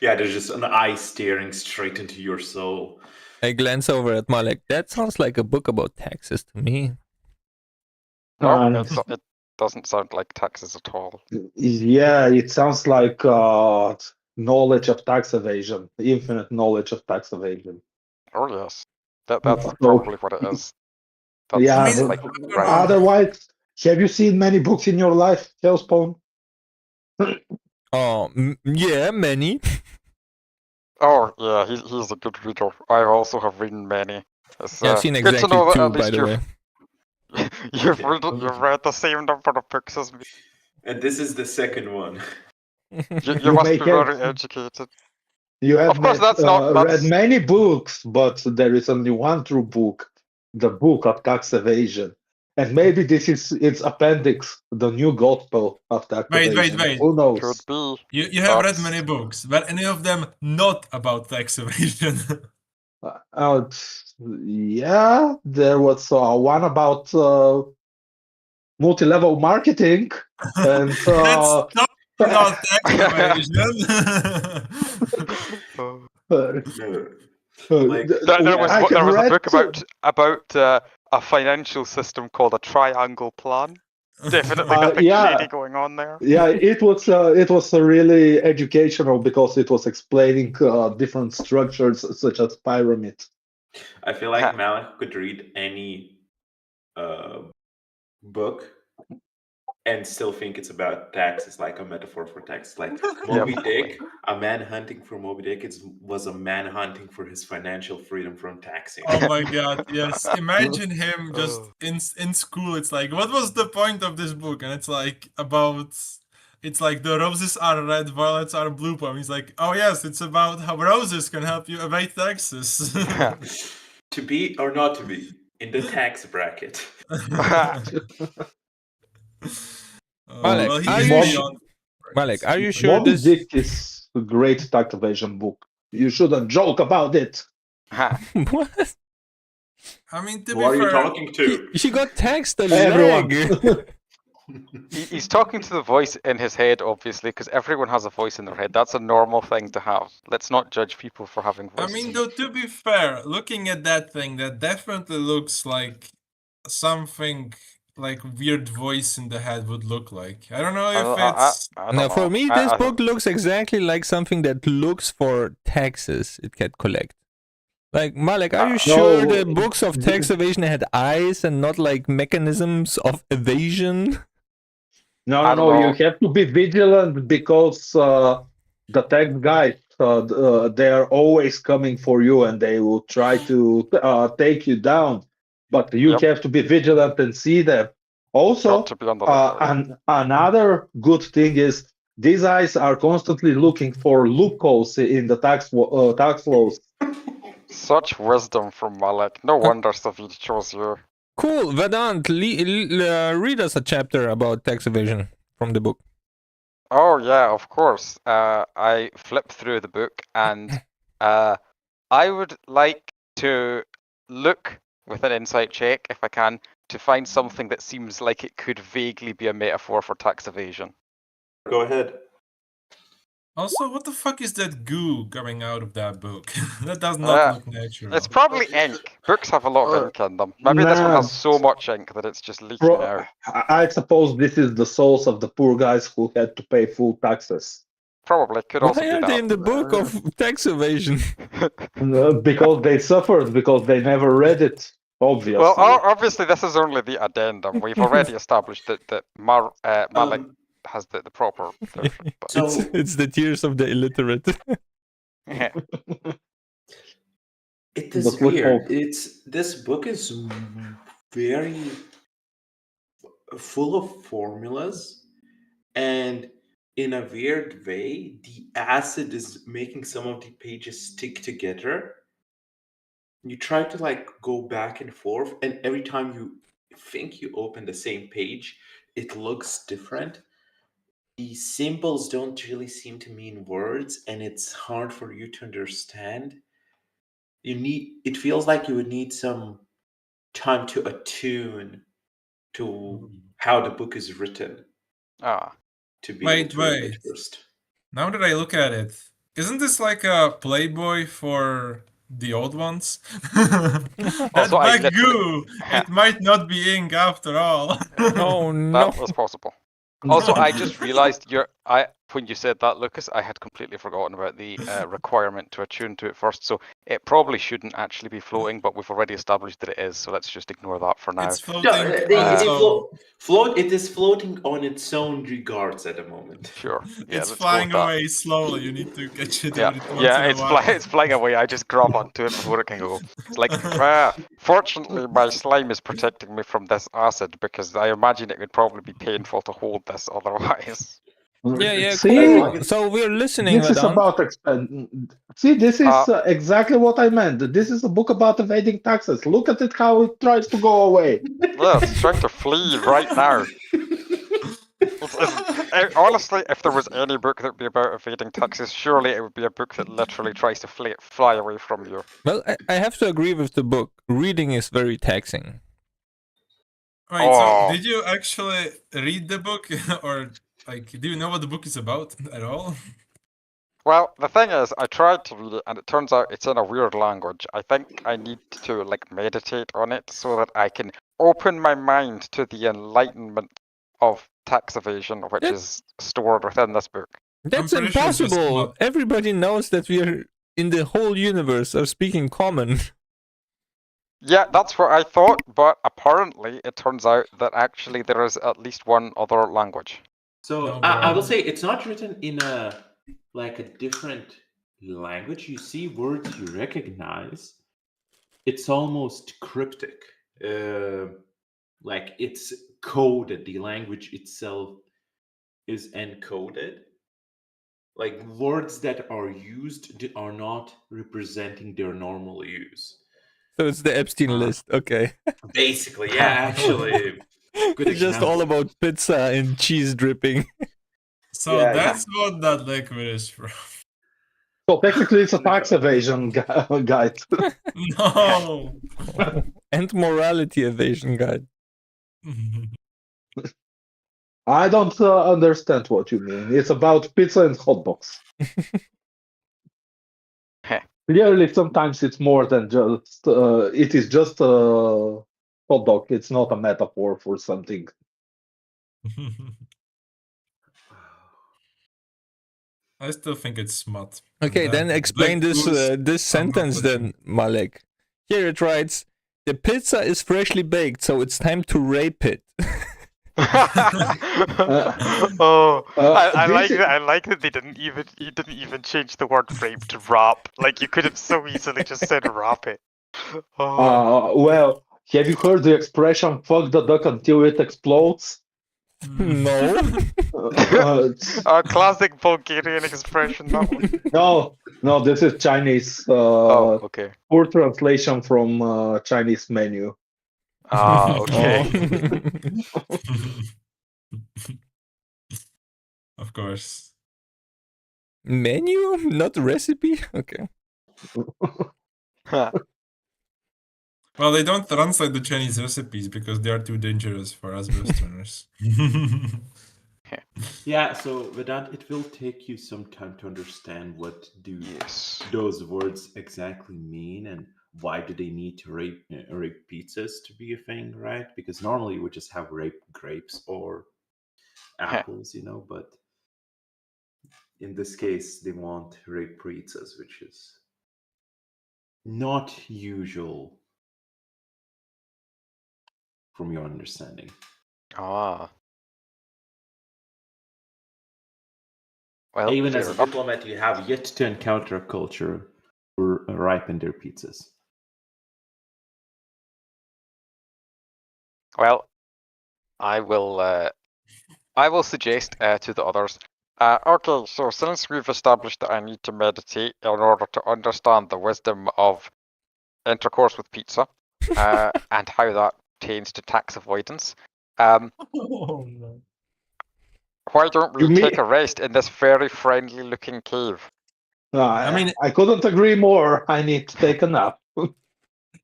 Speaker 2: Yeah, there's just an eye staring straight into your soul.
Speaker 4: I glance over at Malek. That sounds like a book about taxes to me.
Speaker 5: No, it doesn't sound like taxes at all.
Speaker 1: Yeah, it sounds like knowledge of tax evasion, infinite knowledge of tax evasion.
Speaker 5: Oh yes, that's probably what it is. That's
Speaker 1: yeah,
Speaker 5: like, right.
Speaker 1: Otherwise, have you seen many books in your life, Hellspawn?
Speaker 4: Yeah, many.
Speaker 5: Oh yeah, he's a good reader. I also have read many.
Speaker 4: I've seen exactly 2, by the way.
Speaker 5: You've read the same number of books as me.
Speaker 2: And this is the second one.
Speaker 5: You must be very educated.
Speaker 1: You have
Speaker 5: of course,
Speaker 1: read many books, but there is only one true book, the book of tax evasion. And maybe this is its appendix, the new gospel of the activation.
Speaker 3: Wait.
Speaker 1: Who knows?
Speaker 5: Could be.
Speaker 3: You have read
Speaker 5: That's-
Speaker 3: many books, but any of them not about tax evasion?
Speaker 1: Yeah, there was one about multi-level marketing, and
Speaker 3: Let's talk about tax evasion.
Speaker 2: Like-
Speaker 5: There was
Speaker 1: I
Speaker 5: there
Speaker 1: have
Speaker 5: was a
Speaker 1: read
Speaker 5: book about a financial system called a triangle plan. Definitely nothing
Speaker 1: yeah.
Speaker 5: shady going on there.
Speaker 1: Yeah, it was really educational because it was explaining different structures such as pyramid.
Speaker 2: I feel like Malik could read any book and still think it's about tax. It's like a metaphor for tax. Like Moby Dick, a man hunting for Moby Dick was a man hunting for his financial freedom from taxing.
Speaker 3: Oh my god, yes. Imagine him just in school. It's like, what was the point of this book? And it's like the roses are red, violets are blue poem. He's like, oh yes, it's about how roses can help you evade taxes.
Speaker 2: To be or not to be in the tax bracket.
Speaker 4: Malik,
Speaker 3: he
Speaker 4: are
Speaker 3: is
Speaker 4: you
Speaker 3: beyond-
Speaker 4: Malik, are you sure
Speaker 1: Moby
Speaker 4: this?
Speaker 1: Dick is a great tax evasion book. You shouldn't joke about it.
Speaker 4: What?
Speaker 3: I mean, to
Speaker 2: Who
Speaker 3: be
Speaker 2: are you
Speaker 3: fair,
Speaker 2: talking to?
Speaker 4: She got taxed a
Speaker 1: Everyone.
Speaker 4: leg.
Speaker 5: He's talking to the voice in his head, obviously, because everyone has a voice in their head. That's a normal thing to have. Let's not judge people for having
Speaker 3: I
Speaker 5: voices.
Speaker 3: mean, though, to be fair, looking at that thing, that definitely looks like something like weird voice in the head would look like. I don't know if it's.
Speaker 5: I don't
Speaker 4: Now,
Speaker 5: know.
Speaker 4: for me,
Speaker 5: I
Speaker 4: this
Speaker 5: don't-
Speaker 4: book looks exactly like something that looks for taxes it can collect. Like, Malik, are you sure
Speaker 1: No,
Speaker 4: the books of tax evasion had eyes and not like mechanisms of evasion?
Speaker 5: I don't
Speaker 1: No,
Speaker 5: know.
Speaker 1: you have to be vigilant because the tax guys, they are always coming for you and they will try to take you down. But you
Speaker 5: Yep.
Speaker 1: have to be vigilant and see them. Also,
Speaker 5: Got to be on the lookout.
Speaker 1: another good thing is these eyes are constantly looking for loopholes in the tax laws.
Speaker 5: Such wisdom from Malik. No wonder Savid chose you.
Speaker 4: Cool, Vedant, read us a chapter about tax evasion from the book.
Speaker 5: Oh yeah, of course. I flipped through the book and I would like to look with an insight check, if I can, to find something that seems like it could vaguely be a metaphor for tax evasion.
Speaker 2: Go ahead.
Speaker 3: Also, what the fuck is that goo coming out of that book? That does not look natural.
Speaker 5: It's probably ink. Books have a lot of ink in them. Maybe this one
Speaker 1: Nah.
Speaker 5: has so much ink that it's just leaking out.
Speaker 1: I suppose this is the souls of the poor guys who had to pay full taxes.
Speaker 5: Probably could also
Speaker 4: Why
Speaker 5: be
Speaker 4: are they
Speaker 5: that.
Speaker 4: in the book of tax evasion?
Speaker 1: Because they suffered, because they never read it, obviously.
Speaker 5: Well, obviously this is only the addendum. We've already established that Malik has the proper version. But...
Speaker 2: So
Speaker 4: It's the tears of the illiterate.
Speaker 2: it is
Speaker 1: But with
Speaker 2: weird.
Speaker 1: hope.
Speaker 2: This book is very full of formulas, and in a weird way, the acid is making some of the pages stick together. You try to like go back and forth, and every time you think you open the same page, it looks different. The symbols don't really seem to mean words, and it's hard for you to understand. It feels like you would need some time to attune to how the book is written to be able to read it first.
Speaker 3: Now that I look at it, isn't this like a Playboy for the old ones? That
Speaker 5: Also, I
Speaker 3: black goo, it might not be ink after all.
Speaker 4: Oh no.
Speaker 5: That was possible. Also, I just realized when you said that, Lucas, I had completely forgotten about the requirement to attune to it first. So it probably shouldn't actually be floating, but we've already established that it is. So let's just ignore that for now.
Speaker 3: It's floating.
Speaker 2: It is floating on its own regards at the moment.
Speaker 5: Sure. Yeah,
Speaker 3: It's
Speaker 5: let's go
Speaker 3: flying
Speaker 5: with that.
Speaker 3: away slowly. You need to catch it.
Speaker 5: Yeah,
Speaker 3: every once in a while.
Speaker 5: it's flying away. I just grab onto it before it can go. It's like, fortunately, my slime is protecting me from this acid because I imagine it would probably be painful to hold this otherwise.
Speaker 4: Yeah,
Speaker 1: See,
Speaker 4: cool. So we're listening,
Speaker 1: this is
Speaker 4: Vedant.
Speaker 1: about See, this is
Speaker 5: Uh,
Speaker 1: exactly what I meant. This is a book about evading taxes. Look at it, how it tries to go away.
Speaker 5: Yeah, it's trying to flee right now. Honestly, if there was any book that would be about evading taxes, surely it would be a book that literally tries to fly away from you.
Speaker 4: Well, I have to agree with the book. Reading is very taxing.
Speaker 3: Right,
Speaker 5: Oh.
Speaker 3: so did you actually read the book? Or, like, do you know what the book is about at all?
Speaker 5: Well, the thing is, I tried to read it, and it turns out it's in a weird language. I think I need to, like, meditate on it so that I can open my mind to the enlightenment of tax evasion, which
Speaker 4: That-
Speaker 5: is stored within this book.
Speaker 4: That's
Speaker 3: pretty sure it's just
Speaker 4: impossible.
Speaker 3: not-
Speaker 4: Everybody knows that we are in the whole universe are speaking common.
Speaker 5: Yeah, that's what I thought, but apparently it turns out that actually there is at least one other language.
Speaker 9: So
Speaker 3: No,
Speaker 9: I will
Speaker 3: bro.
Speaker 9: say it's not written in a different language. You see words you recognize. It's almost cryptic. Like it's coded. The language itself is encoded. Like words that are used are not representing their normal use.
Speaker 4: So it's the Epstein list. Okay.
Speaker 9: Basically, yeah, actually. Good
Speaker 4: It's just all
Speaker 9: example.
Speaker 4: about pizza and cheese dripping.
Speaker 3: So
Speaker 9: Yeah,
Speaker 3: that's what that liquid is from.
Speaker 1: So technically, it's a tax evasion guide.
Speaker 3: No!
Speaker 4: And morality evasion guide.
Speaker 1: I don't understand what you mean. It's about pizza and hot dogs. Clearly, sometimes it's more than just. It is just a hot dog. It's not a metaphor for something.
Speaker 3: I still think it's smut.
Speaker 4: Okay,
Speaker 3: That
Speaker 4: then explain
Speaker 3: black
Speaker 4: this
Speaker 3: goose,
Speaker 4: this
Speaker 3: I'm not
Speaker 4: sentence then, Malek. Here it writes, the pizza is freshly baked, so it's time to rape it.
Speaker 5: Oh, I
Speaker 1: this
Speaker 5: like
Speaker 1: is-
Speaker 5: that. I like that he didn't even change the word rape to rap. Like you could have so easily just said rap it. Oh.
Speaker 1: Well, have you heard the expression "fuck the duck until it explodes"?
Speaker 4: No.
Speaker 5: A classic Bulgarian expression. That one.
Speaker 1: No, this is Chinese.
Speaker 5: Oh, okay.
Speaker 1: Poor translation from Chinese menu.
Speaker 5: Ah, okay.
Speaker 3: Of course.
Speaker 4: Menu, not recipe? Okay.
Speaker 3: Well, they don't translate the Chinese recipes because they are too dangerous for us Westerners.
Speaker 9: Yeah, so with that, it will take you some time to understand what do
Speaker 5: Yes.
Speaker 9: those words exactly mean and why do they need to rape pizzas to be a thing, right? Because normally you would just have rape grapes or apples, you know, but in this case they want rape pizzas, which is not usual from your understanding.
Speaker 5: Ah. Well,
Speaker 9: Even
Speaker 5: fair
Speaker 9: as a
Speaker 5: enough.
Speaker 9: diplomat, you have yet to encounter a culture who ripen their pizzas.
Speaker 5: Well, I will suggest to the others. Okay, so since we've established that I need to meditate in order to understand the wisdom of intercourse with pizza, and how that pertains to tax avoidance,
Speaker 3: Oh, no.
Speaker 5: why don't we
Speaker 1: You mean-
Speaker 5: take a rest in this very friendly-looking cave?
Speaker 3: I mean-
Speaker 1: I couldn't agree more. I need to take a nap.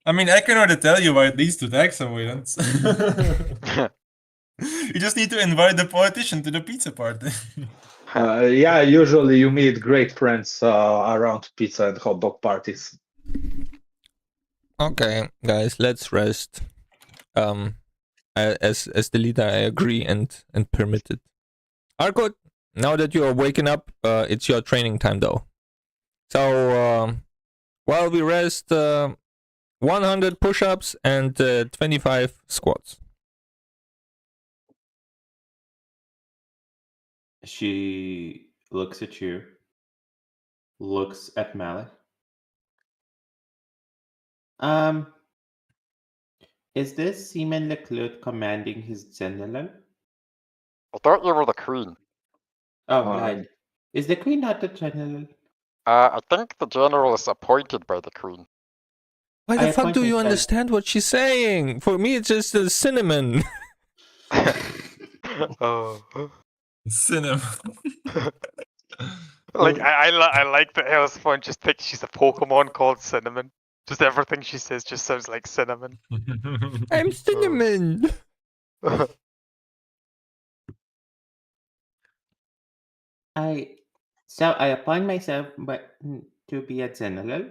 Speaker 3: I mean, I can already tell you why it leads to tax avoidance. You just need to invite the politician to the pizza party.
Speaker 1: Yeah, usually you meet great friends around pizza and hot dog parties.
Speaker 4: Okay, guys, let's rest. As the leader, I agree and permit it. Arkot, now that you are waking up, it's your training time though. So while we rest, 100 push-ups and 25 squats.
Speaker 9: She looks at you, looks at Malik. Is this Seaman Leclerc commanding his general?
Speaker 5: I thought you were the queen.
Speaker 9: Oh,
Speaker 1: Uh,
Speaker 9: right. Is the queen not the general?
Speaker 5: I think the general is appointed by the queen.
Speaker 4: Why
Speaker 9: I
Speaker 4: the fuck
Speaker 9: appoint
Speaker 4: do you
Speaker 9: myself.
Speaker 4: understand what she's saying? For me, it's just a cinnamon.
Speaker 5: Oh.
Speaker 3: Cinema.
Speaker 5: Like I like that Hellspawn just thinks she's a Pokemon called Cinnamon. Just everything she says just sounds like cinnamon.
Speaker 4: I'm cinnamon.
Speaker 9: I appoint myself to be a general.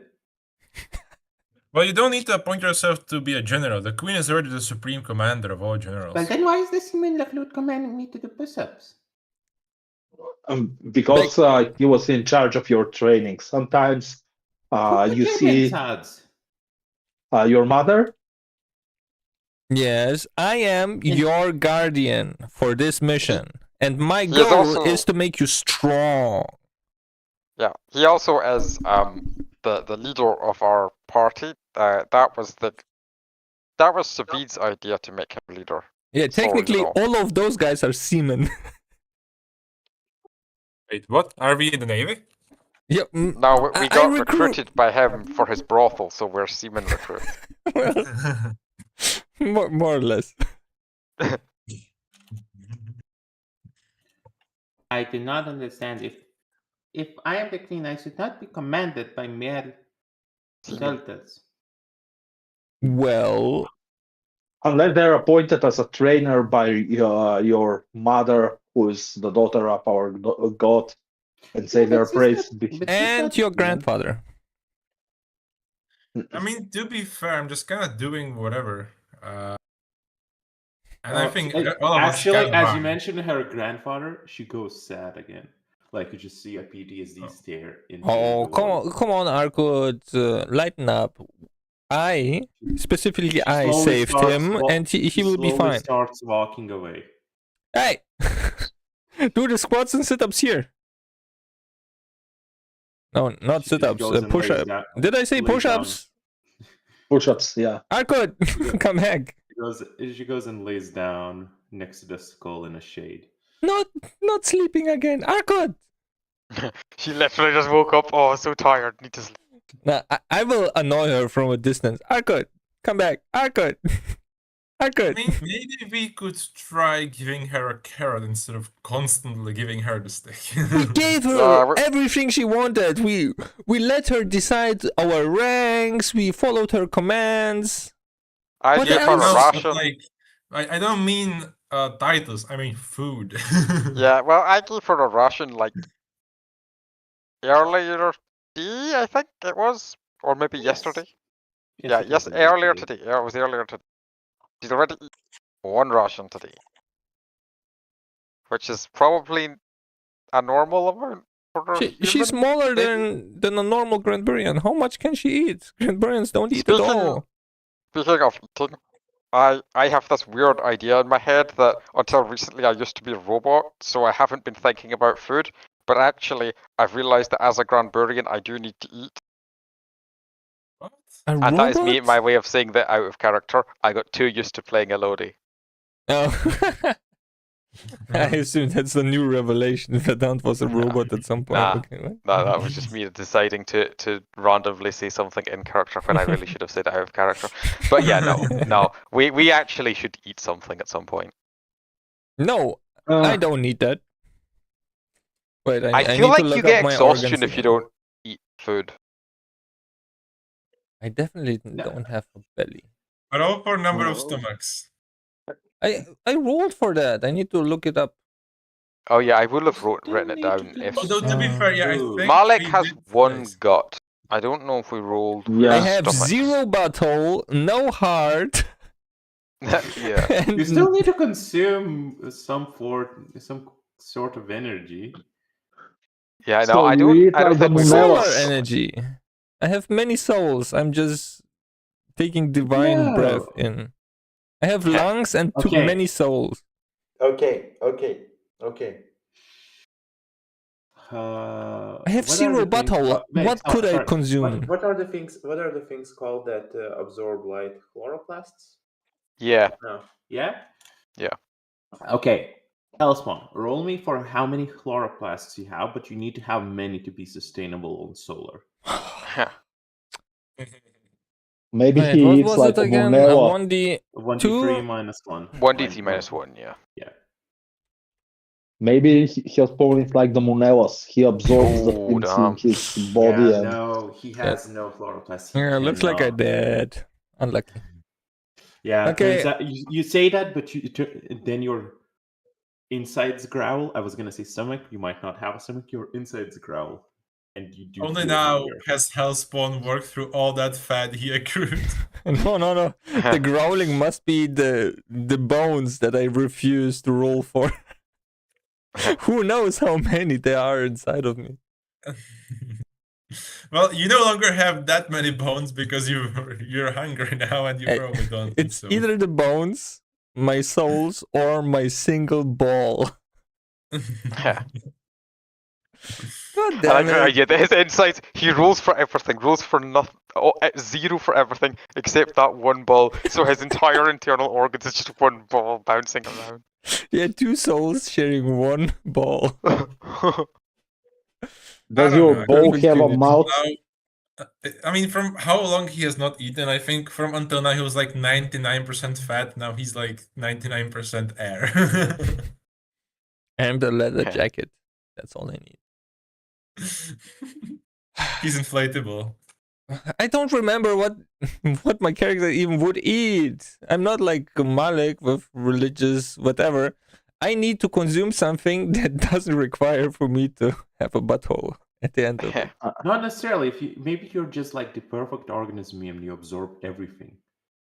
Speaker 3: Well, you don't need to appoint yourself to be a general. The queen is already the supreme commander of all generals.
Speaker 9: Well, then why is the Simon Laflute commanding me to do push-ups?
Speaker 1: Because he was in charge of your training. Sometimes you see your mother.
Speaker 4: Yes, I am your guardian for this mission. And my
Speaker 5: He is
Speaker 4: goal
Speaker 5: also-
Speaker 4: is to make you strong.
Speaker 5: Yeah, he also is the leader of our party. That was Savid's idea to make him leader.
Speaker 4: Yeah,
Speaker 5: So, you
Speaker 4: technically,
Speaker 5: know.
Speaker 4: all of those guys are seamen.
Speaker 3: Wait, what? Are we in the Navy?
Speaker 4: Yeah,
Speaker 5: No, we
Speaker 4: I
Speaker 5: got
Speaker 4: recruit-
Speaker 5: recruited by him for his brothel, so we're seaman recruits.
Speaker 4: Well, more or less.
Speaker 9: I do not understand. If I am the queen, I should not be commanded by mere soldiers.
Speaker 4: Well,
Speaker 1: Unless they're appointed as a trainer by your mother, who is the daughter of our god, and say their praise.
Speaker 4: and your grandfather.
Speaker 3: I mean, to be fair, I'm just kind of doing whatever. And I think all of us
Speaker 9: Actually,
Speaker 3: kind
Speaker 9: as
Speaker 3: of
Speaker 9: you mentioned her grandfather, she goes sad again. Like you just see a PTSD stare into
Speaker 4: Oh,
Speaker 9: the
Speaker 4: come
Speaker 9: void.
Speaker 4: on, come on, Arkut, lighten up. Specifically, I
Speaker 9: slowly
Speaker 4: saved
Speaker 9: starts
Speaker 4: him,
Speaker 9: wa-
Speaker 4: and he will be
Speaker 9: slowly
Speaker 4: fine.
Speaker 9: starts walking away.
Speaker 4: Hey, do the squats and sit-ups here. No, not
Speaker 9: She
Speaker 4: sit-ups,
Speaker 9: goes and lays
Speaker 4: push-up.
Speaker 9: down-
Speaker 4: Did I say
Speaker 9: lays
Speaker 4: push-ups?
Speaker 1: Push-ups, yeah.
Speaker 4: Arkut, come back.
Speaker 9: She goes and lays down next to the skull in a shade.
Speaker 4: Not sleeping again. Arkut.
Speaker 5: She literally just woke up. Oh, so tired. Need to sleep.
Speaker 4: Nah, I will annoy her from a distance. Arkut, come back. Arkut.
Speaker 3: I
Speaker 4: Arkut.
Speaker 3: mean, maybe we could try giving her a carrot instead of constantly giving her the stick.
Speaker 4: We gave her everything she wanted. We let her decide our ranks. We followed her commands.
Speaker 5: I
Speaker 4: What
Speaker 5: gave her a
Speaker 4: else?
Speaker 5: ration.
Speaker 3: Like, I don't mean titles. I mean food.
Speaker 5: Yeah, well, I gave her a ration like earlier today, I think it was, or maybe yesterday. Yeah,
Speaker 9: it
Speaker 5: yes,
Speaker 9: was
Speaker 5: earlier
Speaker 9: yesterday.
Speaker 5: today. Yeah, it was earlier today. She's already eaten one ration today, which is probably a normal amount for a
Speaker 4: She's
Speaker 5: human,
Speaker 4: smaller
Speaker 5: maybe?
Speaker 4: than a normal Grandburian. How much can she eat? Grandburians don't eat at all.
Speaker 5: Speaking of eating, I have this weird idea in my head that until recently I used to be a robot, so I haven't been thinking about food. But actually, I've realized that as a Grandburian, I do need to eat.
Speaker 3: What?
Speaker 4: A
Speaker 5: And that is me,
Speaker 4: robot?
Speaker 5: my way of saying that out of character. I got too used to playing a Lodi.
Speaker 4: Oh. I assume that's a new revelation. Vedant was a robot at some point.
Speaker 5: Nah,
Speaker 4: Okay, what?
Speaker 5: no, that was just me deciding to randomly say something in character when I really should have said it out of character. But yeah, no, we actually should eat something at some point.
Speaker 4: No, I don't need that. Wait, I
Speaker 5: I feel
Speaker 4: need to
Speaker 5: like
Speaker 4: look
Speaker 5: you get
Speaker 4: up my
Speaker 5: exhaustion
Speaker 4: organs
Speaker 5: if you
Speaker 4: again.
Speaker 5: don't eat food.
Speaker 4: I definitely don't have a belly.
Speaker 3: But all for number of
Speaker 1: Oh.
Speaker 3: stomachs.
Speaker 4: I rolled for that. I need to look it up.
Speaker 5: Oh yeah, I would have written it down if
Speaker 3: Although to be fair, yeah, I think
Speaker 5: Malik
Speaker 3: we
Speaker 5: has
Speaker 3: did
Speaker 5: one
Speaker 3: place.
Speaker 5: gut. I don't know if we rolled.
Speaker 1: Yeah.
Speaker 4: I
Speaker 5: for
Speaker 4: have
Speaker 5: stomachs.
Speaker 4: 0 butthole, no heart.
Speaker 5: Yeah.
Speaker 4: and
Speaker 9: You still need to consume some sort of energy.
Speaker 5: Yeah, I know.
Speaker 1: So
Speaker 5: I
Speaker 1: you
Speaker 5: don't.
Speaker 1: eat
Speaker 5: I don't
Speaker 1: like the
Speaker 5: think we
Speaker 4: solar
Speaker 5: rolled.
Speaker 1: Monelas.
Speaker 4: energy. I have many souls. I'm just taking divine
Speaker 9: No.
Speaker 4: breath in. I have lungs and too
Speaker 9: Okay.
Speaker 4: many souls.
Speaker 2: Okay.
Speaker 4: I have 0 butthole. What could I consume?
Speaker 2: What are the things? What are the things called that absorb light? Chloroplasts?
Speaker 5: Yeah.
Speaker 2: No.
Speaker 9: Yeah?
Speaker 5: Yeah.
Speaker 9: Okay. Hellspawn, roll me for how many chloroplasts you have, but you need to have many to be sustainable on solar.
Speaker 1: Maybe
Speaker 4: Wait, what
Speaker 1: he eats
Speaker 4: was
Speaker 1: like
Speaker 4: it
Speaker 1: a
Speaker 4: again?
Speaker 1: Monella.
Speaker 4: 1d
Speaker 9: 1d3
Speaker 4: 2?
Speaker 9: minus 1.
Speaker 5: 1d3 minus 1, yeah.
Speaker 9: Yeah.
Speaker 1: Maybe his spawn is like the Monellas. He absorbs the
Speaker 5: Oh,
Speaker 1: things in
Speaker 5: damn.
Speaker 1: his body
Speaker 9: Yeah,
Speaker 1: and
Speaker 9: no, he has no chloroplasts. He
Speaker 4: Yeah, looks like I
Speaker 9: cannot.
Speaker 4: did. Unlucky.
Speaker 9: Yeah,
Speaker 4: Okay.
Speaker 9: turns out you say that, but then your insides growl. I was gonna say stomach. You might not have a stomach. Your insides growl, and you do
Speaker 3: Only
Speaker 9: feel
Speaker 3: now
Speaker 9: hunger.
Speaker 3: has Hellspawn worked through all that fat he accrued.
Speaker 4: No. The growling must be the bones that I refuse to roll for. Who knows how many there are inside of me?
Speaker 3: Well, you no longer have that many bones because you're hungry now and you probably don't.
Speaker 4: It's
Speaker 3: So.
Speaker 4: either the bones, my souls, or my single ball. God
Speaker 5: I
Speaker 4: damn
Speaker 5: like
Speaker 4: it.
Speaker 5: his insights. He rolls for everything, rolls for nothing, 0 for everything except that one ball. So his entire internal organs is just one ball bouncing around.
Speaker 4: Yeah, 2 souls sharing 1 ball.
Speaker 1: does
Speaker 3: don't
Speaker 1: your
Speaker 3: know.
Speaker 1: ball
Speaker 4: Perfect
Speaker 1: have a
Speaker 4: unit.
Speaker 1: mouth?
Speaker 3: I mean, from how long he has not eaten, I think from until now he was like 99% fat. Now he's like 99% air.
Speaker 4: And the leather jacket. That's all I need.
Speaker 3: He's inflatable.
Speaker 4: I don't remember what my character even would eat. I'm not like Malik with religious whatever. I need to consume something that doesn't require for me to have a butthole at the end of it.
Speaker 9: Not necessarily. Maybe you're just like the perfect organism and you absorb everything.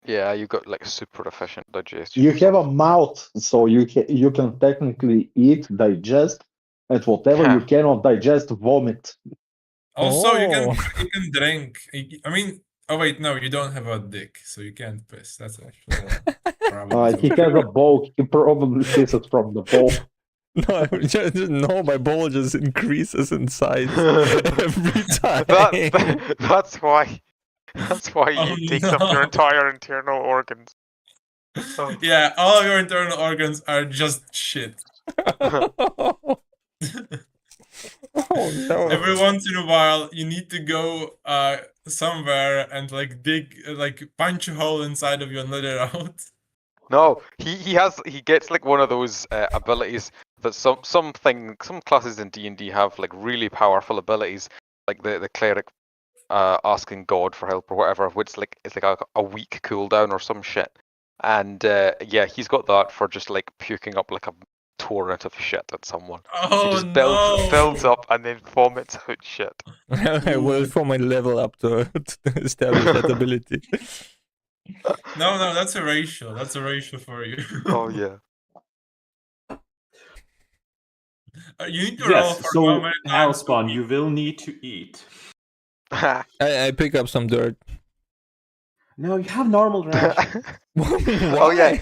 Speaker 5: Yeah, you got like super efficient digestion.
Speaker 1: You have a mouth, so you can technically eat, digest, and whatever you cannot digest, vomit.
Speaker 3: Also, you can drink. I mean, oh wait, no, you don't have a dick, so you can't piss. That's actually probably
Speaker 1: He has a bowl. He probably pisses from the bowl.
Speaker 4: No, my ball just increases in size every time.
Speaker 5: That's why. That's why it takes up your entire internal organs.
Speaker 3: Yeah, all of your internal organs are just shit.
Speaker 4: Oh no.
Speaker 3: Every once in a while, you need to go somewhere and like dig, like punch a hole inside of you and let it out.
Speaker 5: No, he gets like one of those abilities that some classes in D&D have, like really powerful abilities, like the cleric asking God for help or whatever, which it's like a weak cooldown or some shit. And yeah, he's got that for just like puking up like a torrent of shit at someone.
Speaker 3: Oh,
Speaker 5: he just
Speaker 3: no.
Speaker 5: builds up and then vomits out shit.
Speaker 4: I will for my level up to establish that ability.
Speaker 3: No, that's a ratio. That's a ratio for you.
Speaker 5: Oh yeah.
Speaker 3: You need to roll for
Speaker 9: so
Speaker 3: how many times.
Speaker 9: Hellspawn, you will need to eat.
Speaker 4: I pick up some dirt.
Speaker 9: No, you have normal ration.
Speaker 5: Oh yeah.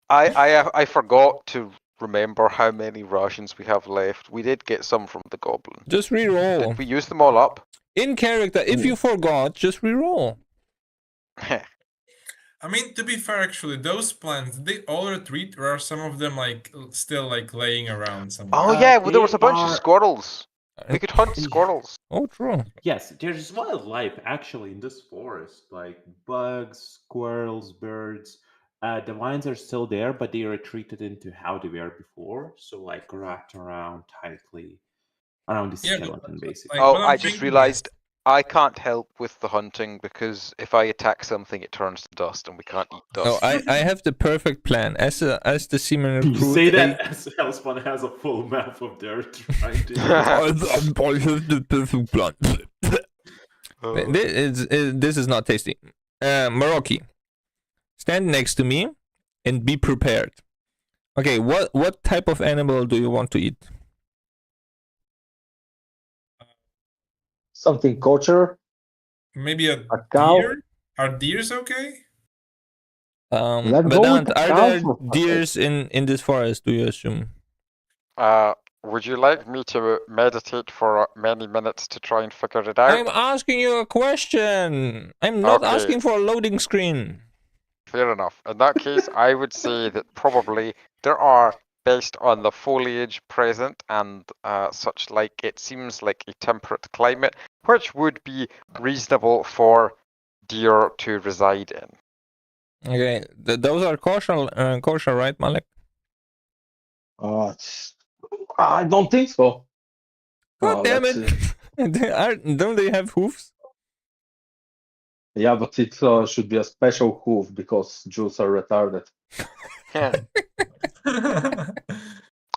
Speaker 5: I forgot to remember how many rations we have left. We did get some from the goblin.
Speaker 4: Just reroll.
Speaker 5: Did we use them all up?
Speaker 4: In character, if you forgot, just reroll.
Speaker 3: I mean, to be fair, actually, those plants, they all retreat, or are some of them like still like laying around somewhere?
Speaker 5: Oh yeah, well, there was a bunch of squirrels. We could hunt squirrels.
Speaker 4: Oh, true.
Speaker 9: Yes, there's wildlife actually in this forest, like bugs, squirrels, birds. The vines are still there, but they retreated into how they were before. So like wrapped around tightly around the skeleton, basically.
Speaker 5: Oh, I just realized I can't help with the hunting because if I attack something, it turns to dust, and we can't eat dust.
Speaker 4: No, I have the perfect plan. As the seaman recruit,
Speaker 9: You say that as Hellspawn has a full map of dirt trying to.
Speaker 4: I have the perfect plan. This is not tasty. Maroki, stand next to me and be prepared. Okay, what type of animal do you want to eat?
Speaker 1: Something kosher.
Speaker 3: Maybe a
Speaker 1: cow.
Speaker 3: deer? Are deers okay?
Speaker 1: Let's go
Speaker 4: Vedant,
Speaker 1: with the
Speaker 4: are
Speaker 1: cow
Speaker 4: there
Speaker 1: for-
Speaker 4: deers in this forest, do you assume?
Speaker 5: Would you like me to meditate for many minutes to try and figure it out?
Speaker 4: I'm asking you a question. I'm not
Speaker 5: Okay.
Speaker 4: asking for a loading screen.
Speaker 5: Fair enough. In that case, I would say that probably there are based on the foliage present and such like. It seems like a temperate climate, which would be reasonable for deer to reside in.
Speaker 4: Okay, those are kosher, right, Malik?
Speaker 1: I don't think so.
Speaker 4: God damn
Speaker 1: Let's
Speaker 4: it!
Speaker 1: see.
Speaker 4: Don't they have hoofs?
Speaker 1: Yeah, but it should be a special hoof because Jews are retarded.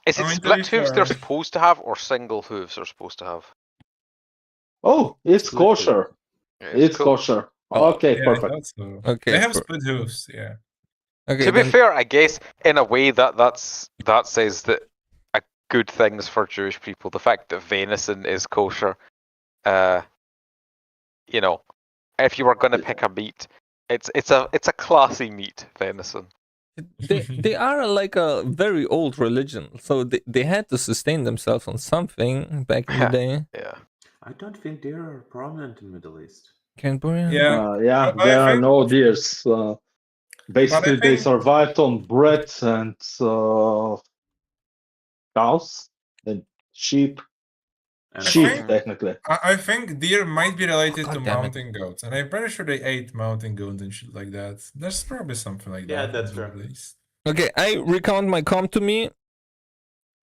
Speaker 5: Is
Speaker 3: I
Speaker 5: it
Speaker 3: mean, to
Speaker 5: split
Speaker 3: be
Speaker 5: hooves they're
Speaker 3: fair-
Speaker 5: supposed to have, or single hooves they're supposed to have?
Speaker 1: Oh, it's
Speaker 9: Split hoof.
Speaker 1: kosher.
Speaker 5: Yeah,
Speaker 1: It's
Speaker 5: cool.
Speaker 1: kosher.
Speaker 4: Oh,
Speaker 1: Okay,
Speaker 3: Yeah, I
Speaker 1: perfect.
Speaker 3: thought so.
Speaker 4: Okay,
Speaker 3: They have
Speaker 4: for-
Speaker 3: split hooves, yeah.
Speaker 4: Okay,
Speaker 5: To be
Speaker 4: then
Speaker 5: fair, I guess in a way that says that a good things for Jewish people. The fact that venison is kosher, you know, if you were going to pick a meat, it's a classy meat, venison.
Speaker 4: they are like a very old religion, so they had to sustain themselves on something back in the day.
Speaker 5: Yeah.
Speaker 9: I don't think they are prominent in Middle East.
Speaker 4: Cambodia.
Speaker 3: Yeah,
Speaker 1: Yeah,
Speaker 3: but
Speaker 1: there
Speaker 3: I
Speaker 1: are
Speaker 3: think-
Speaker 1: no deers. Basically, they
Speaker 3: think-
Speaker 1: survived on bread and cows and sheep.
Speaker 9: And
Speaker 1: Sheep,
Speaker 3: think-
Speaker 1: technically.
Speaker 3: I think deer might be related
Speaker 4: God
Speaker 3: to
Speaker 4: damn it.
Speaker 3: mountain goats, and I'm pretty sure they ate mountain goats and shit like that. There's probably something like
Speaker 9: Yeah,
Speaker 3: that.
Speaker 9: that's
Speaker 3: in the
Speaker 9: fair.
Speaker 3: Middle East.
Speaker 4: Okay, I recount my comp to me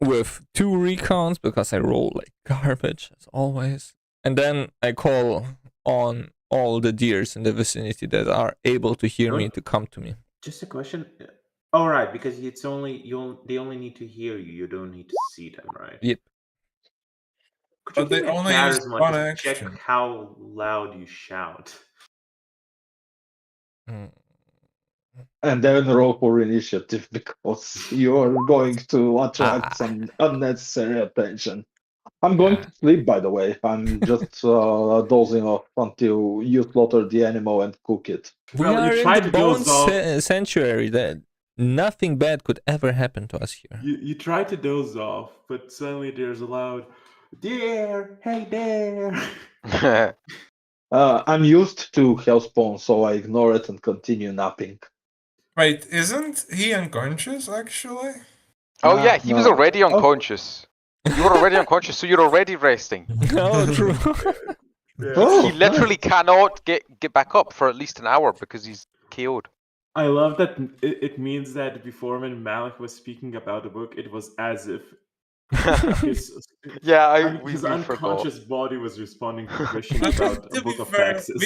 Speaker 4: with 2 recounts because I roll like garbage as always, and then I call on all the deers in the vicinity that are able to hear me to come to me.
Speaker 9: Just a question. All right, because it's only they only need to hear you. You don't need to see them, right?
Speaker 4: Yep.
Speaker 9: Could you
Speaker 3: But they
Speaker 9: give me a
Speaker 3: only use
Speaker 9: charisma
Speaker 3: one
Speaker 9: just to check
Speaker 3: action.
Speaker 9: how loud you shout?
Speaker 4: Mm.
Speaker 1: And then roll for initiative because you're going to attract some unnecessary attention. I'm going to sleep, by the way. I'm just dozing off until you slaughter the animal and cook it.
Speaker 4: We
Speaker 9: Well, you
Speaker 4: are in
Speaker 9: try
Speaker 4: the
Speaker 9: to doze
Speaker 4: Bones
Speaker 9: off.
Speaker 4: Sanctuary. That nothing bad could ever happen to us here.
Speaker 9: You try to doze off, but suddenly there's a loud "Deer, hey there!"
Speaker 1: I'm used to hellspawn, so I ignore it and continue napping.
Speaker 3: Wait, isn't he unconscious actually?
Speaker 5: Oh
Speaker 1: Nah,
Speaker 5: yeah, he was
Speaker 1: no.
Speaker 5: already
Speaker 1: Oh.
Speaker 5: unconscious. You were already unconscious, so you're already resting.
Speaker 4: Oh, true.
Speaker 1: Oh,
Speaker 5: He literally cannot get back up for at least an hour because he's KO'd.
Speaker 9: I love that it means that before when Malik was speaking about the book, it was as if his,
Speaker 5: Yeah,
Speaker 9: his
Speaker 5: we
Speaker 9: unconscious body was responding to questions
Speaker 3: But
Speaker 9: about a
Speaker 3: to be
Speaker 9: book of
Speaker 3: fair,
Speaker 9: taxes.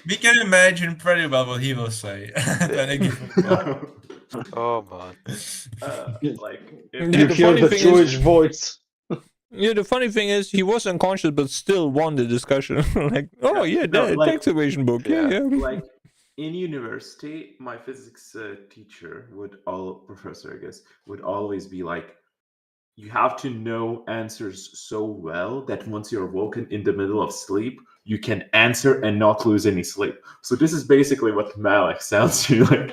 Speaker 3: we can imagine pretty well what he will say at any given point.
Speaker 5: Oh man.
Speaker 9: Like
Speaker 4: Yeah,
Speaker 1: you
Speaker 4: the
Speaker 1: hear
Speaker 4: funny
Speaker 1: the
Speaker 4: thing is-
Speaker 1: Jewish voice.
Speaker 4: Yeah, the funny thing is, he was unconscious but still won the discussion. Like, oh yeah,
Speaker 9: No,
Speaker 4: that
Speaker 9: like-
Speaker 4: tax evasion book. Yeah,
Speaker 5: Yeah.
Speaker 4: yeah.
Speaker 9: like in university, my physics teacher professor, I guess, would always be like, you have to know answers so well that once you're woken in the middle of sleep, you can answer and not lose any sleep. So this is basically what Malik sounds to you like.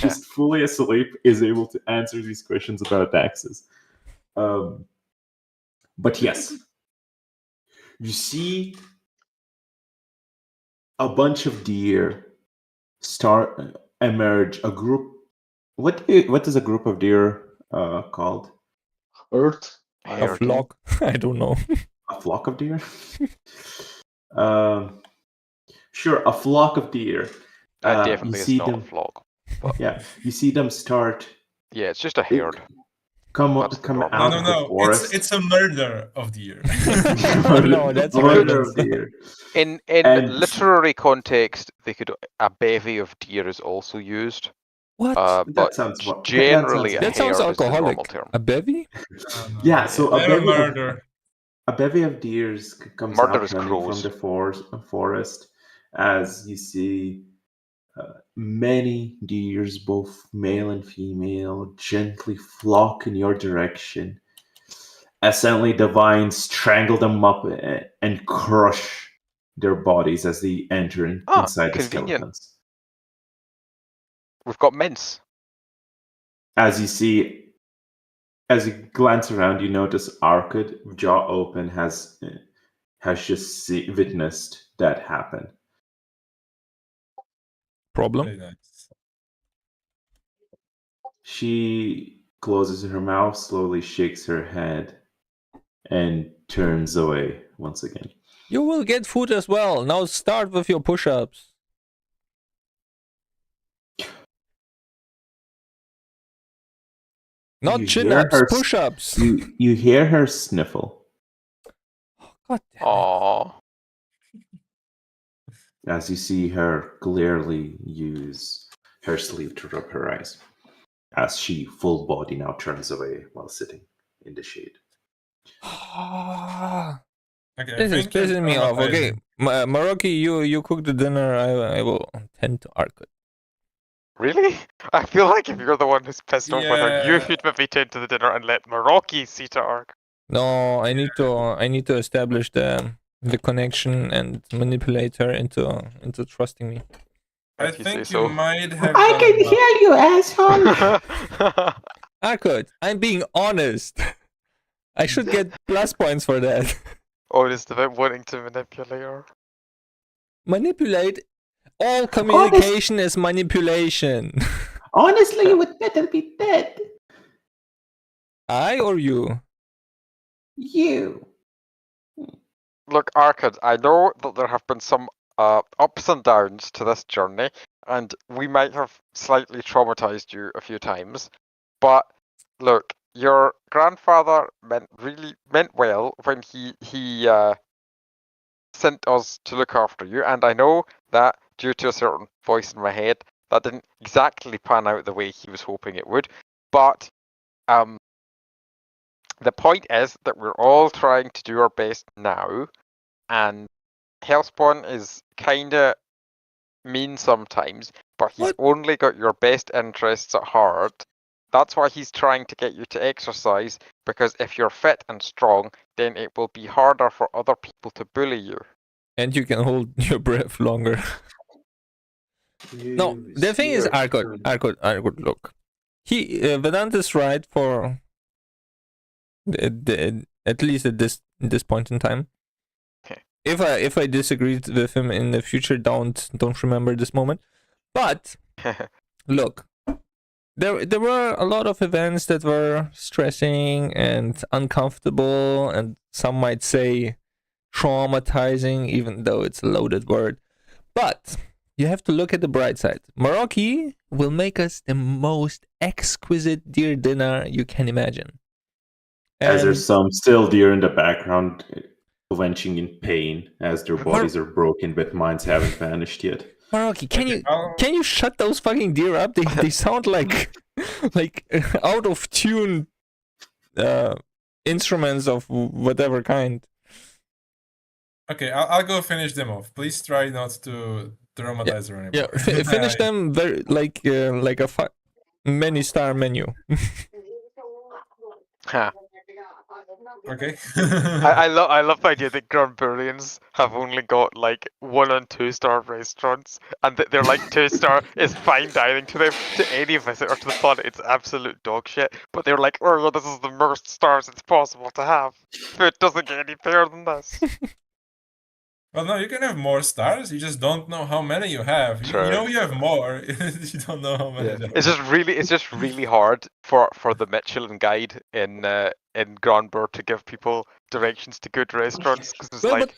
Speaker 9: Just fully asleep is able to answer these questions about taxes. But yes, you see a bunch of deer emerge. A group. What is a group of deer called?
Speaker 1: Hurt.
Speaker 4: A
Speaker 5: Herd.
Speaker 4: flock. I don't know.
Speaker 9: A flock of deer. Sure, a flock of deer.
Speaker 5: That
Speaker 9: You
Speaker 5: definitely is
Speaker 9: see
Speaker 5: not a
Speaker 9: them.
Speaker 5: flock.
Speaker 9: Yeah, you see them start
Speaker 5: Yeah, it's just a herd.
Speaker 9: come
Speaker 5: That's the
Speaker 9: come
Speaker 5: problem.
Speaker 9: out
Speaker 3: No,
Speaker 9: of the
Speaker 3: no,
Speaker 9: forest.
Speaker 3: it's a murder of deer.
Speaker 4: No, that's
Speaker 9: murder
Speaker 4: violence.
Speaker 9: of deer.
Speaker 5: In
Speaker 9: And-
Speaker 5: literary context, a bevy of deer is also used.
Speaker 4: What?
Speaker 5: But
Speaker 9: sounds what- that
Speaker 5: generally,
Speaker 9: sounds-
Speaker 5: a
Speaker 4: That sounds
Speaker 5: herd is the normal
Speaker 4: alcoholic.
Speaker 5: term.
Speaker 4: A bevy?
Speaker 9: Yeah, so a
Speaker 3: They're a
Speaker 9: bevy of
Speaker 3: murder.
Speaker 9: a bevy of deers comes
Speaker 5: Murder
Speaker 9: out
Speaker 5: is
Speaker 9: running
Speaker 5: crows.
Speaker 9: from the forest as you see many deers, both male and female, gently flock in your direction. As suddenly the vines strangle them up and crush their bodies as they enter inside the
Speaker 5: convenient.
Speaker 9: skeletons.
Speaker 5: We've got mince.
Speaker 9: As you glance around, you notice Arkad, jaw open, has just witnessed that happen.
Speaker 4: Problem?
Speaker 3: Very nice.
Speaker 9: She closes her mouth, slowly shakes her head, and turns away once again.
Speaker 4: You will get food as well. Now start with your push-ups. Not
Speaker 9: You
Speaker 4: chin
Speaker 9: hear
Speaker 4: ups,
Speaker 9: her
Speaker 4: push ups.
Speaker 9: You hear her sniffle
Speaker 4: God damn it.
Speaker 5: Aww.
Speaker 9: as you see her clearly use her sleeve to rub her eyes, as she full body now turns away while sitting in the shade.
Speaker 3: Okay, I
Speaker 4: This is
Speaker 3: think you're
Speaker 4: pissing me off. Okay,
Speaker 3: traumatizing.
Speaker 4: Maroki, you cook the dinner. I will tend to arc it.
Speaker 5: Really? I feel like if you're the one who's pissed off with her, you
Speaker 3: Yeah.
Speaker 5: should maybe tend to the dinner and let Maroki see to arc.
Speaker 4: No, I need to establish the connection and manipulate her into trusting me.
Speaker 3: I
Speaker 5: If you say
Speaker 3: think
Speaker 5: so.
Speaker 3: you might have
Speaker 9: I
Speaker 3: done
Speaker 9: can
Speaker 3: enough.
Speaker 9: hear you, asshole.
Speaker 4: Arcot, I'm being honest. I should get plus points for that.
Speaker 5: Oh, it is about wanting to manipulate her.
Speaker 4: Manipulate. All communication is manipulation.
Speaker 9: Honestly, you would better be dead.
Speaker 4: I or you?
Speaker 9: You.
Speaker 5: Look, Arkad, I know that there have been some ups and downs to this journey, and we might have slightly traumatized you a few times, but look, your grandfather meant well when he sent us to look after you, and I know that due to a certain voice in my head, that didn't exactly pan out the way he was hoping it would, but the point is that we're all trying to do our best now, and Hellspawn is kinda mean sometimes, but he's
Speaker 4: What?
Speaker 5: only got your best interests at heart. That's why he's trying to get you to exercise, because if you're fit and strong, then it will be harder for other people to bully you.
Speaker 4: And you can hold your breath longer. No, the thing is, Arcot, look. Vedant is right for at least at this point in time.
Speaker 5: Okay.
Speaker 4: If I disagreed with him in the future, don't remember this moment. But look, there were a lot of events that were stressing and uncomfortable, and some might say traumatizing, even though it's a loaded word. But you have to look at the bright side. Maroki will make us the most exquisite deer dinner you can imagine.
Speaker 9: As
Speaker 4: And
Speaker 9: there's some still deer in the background, clenching in pain as their bodies are broken, but minds haven't vanished yet.
Speaker 4: Maroki,
Speaker 3: Okay,
Speaker 4: can you shut those fucking deer up? They sound like out of tune instruments of whatever kind.
Speaker 3: Okay, I'll go finish them off. Please try not to traumatize her
Speaker 4: Yeah,
Speaker 3: anymore.
Speaker 4: finish them very like a many star menu.
Speaker 5: Huh.
Speaker 3: Okay.
Speaker 5: I love the idea that Granburians have only got like 1 and 2 star restaurants, and that they're like 2-star is fine dining to them. To any visitor to the planet, it's absolute dog shit. But they're like, oh, this is the most stars it's possible to have. Food doesn't get any better than this.
Speaker 3: Well, no, you can have more stars. You just don't know how many you have. You know
Speaker 5: True.
Speaker 3: you have more. You don't know how many.
Speaker 1: Yeah.
Speaker 3: there
Speaker 5: It's
Speaker 3: are.
Speaker 5: just really hard for the Michelin guide in Granbur to give people directions to good restaurants, because it's
Speaker 4: Well,
Speaker 5: like,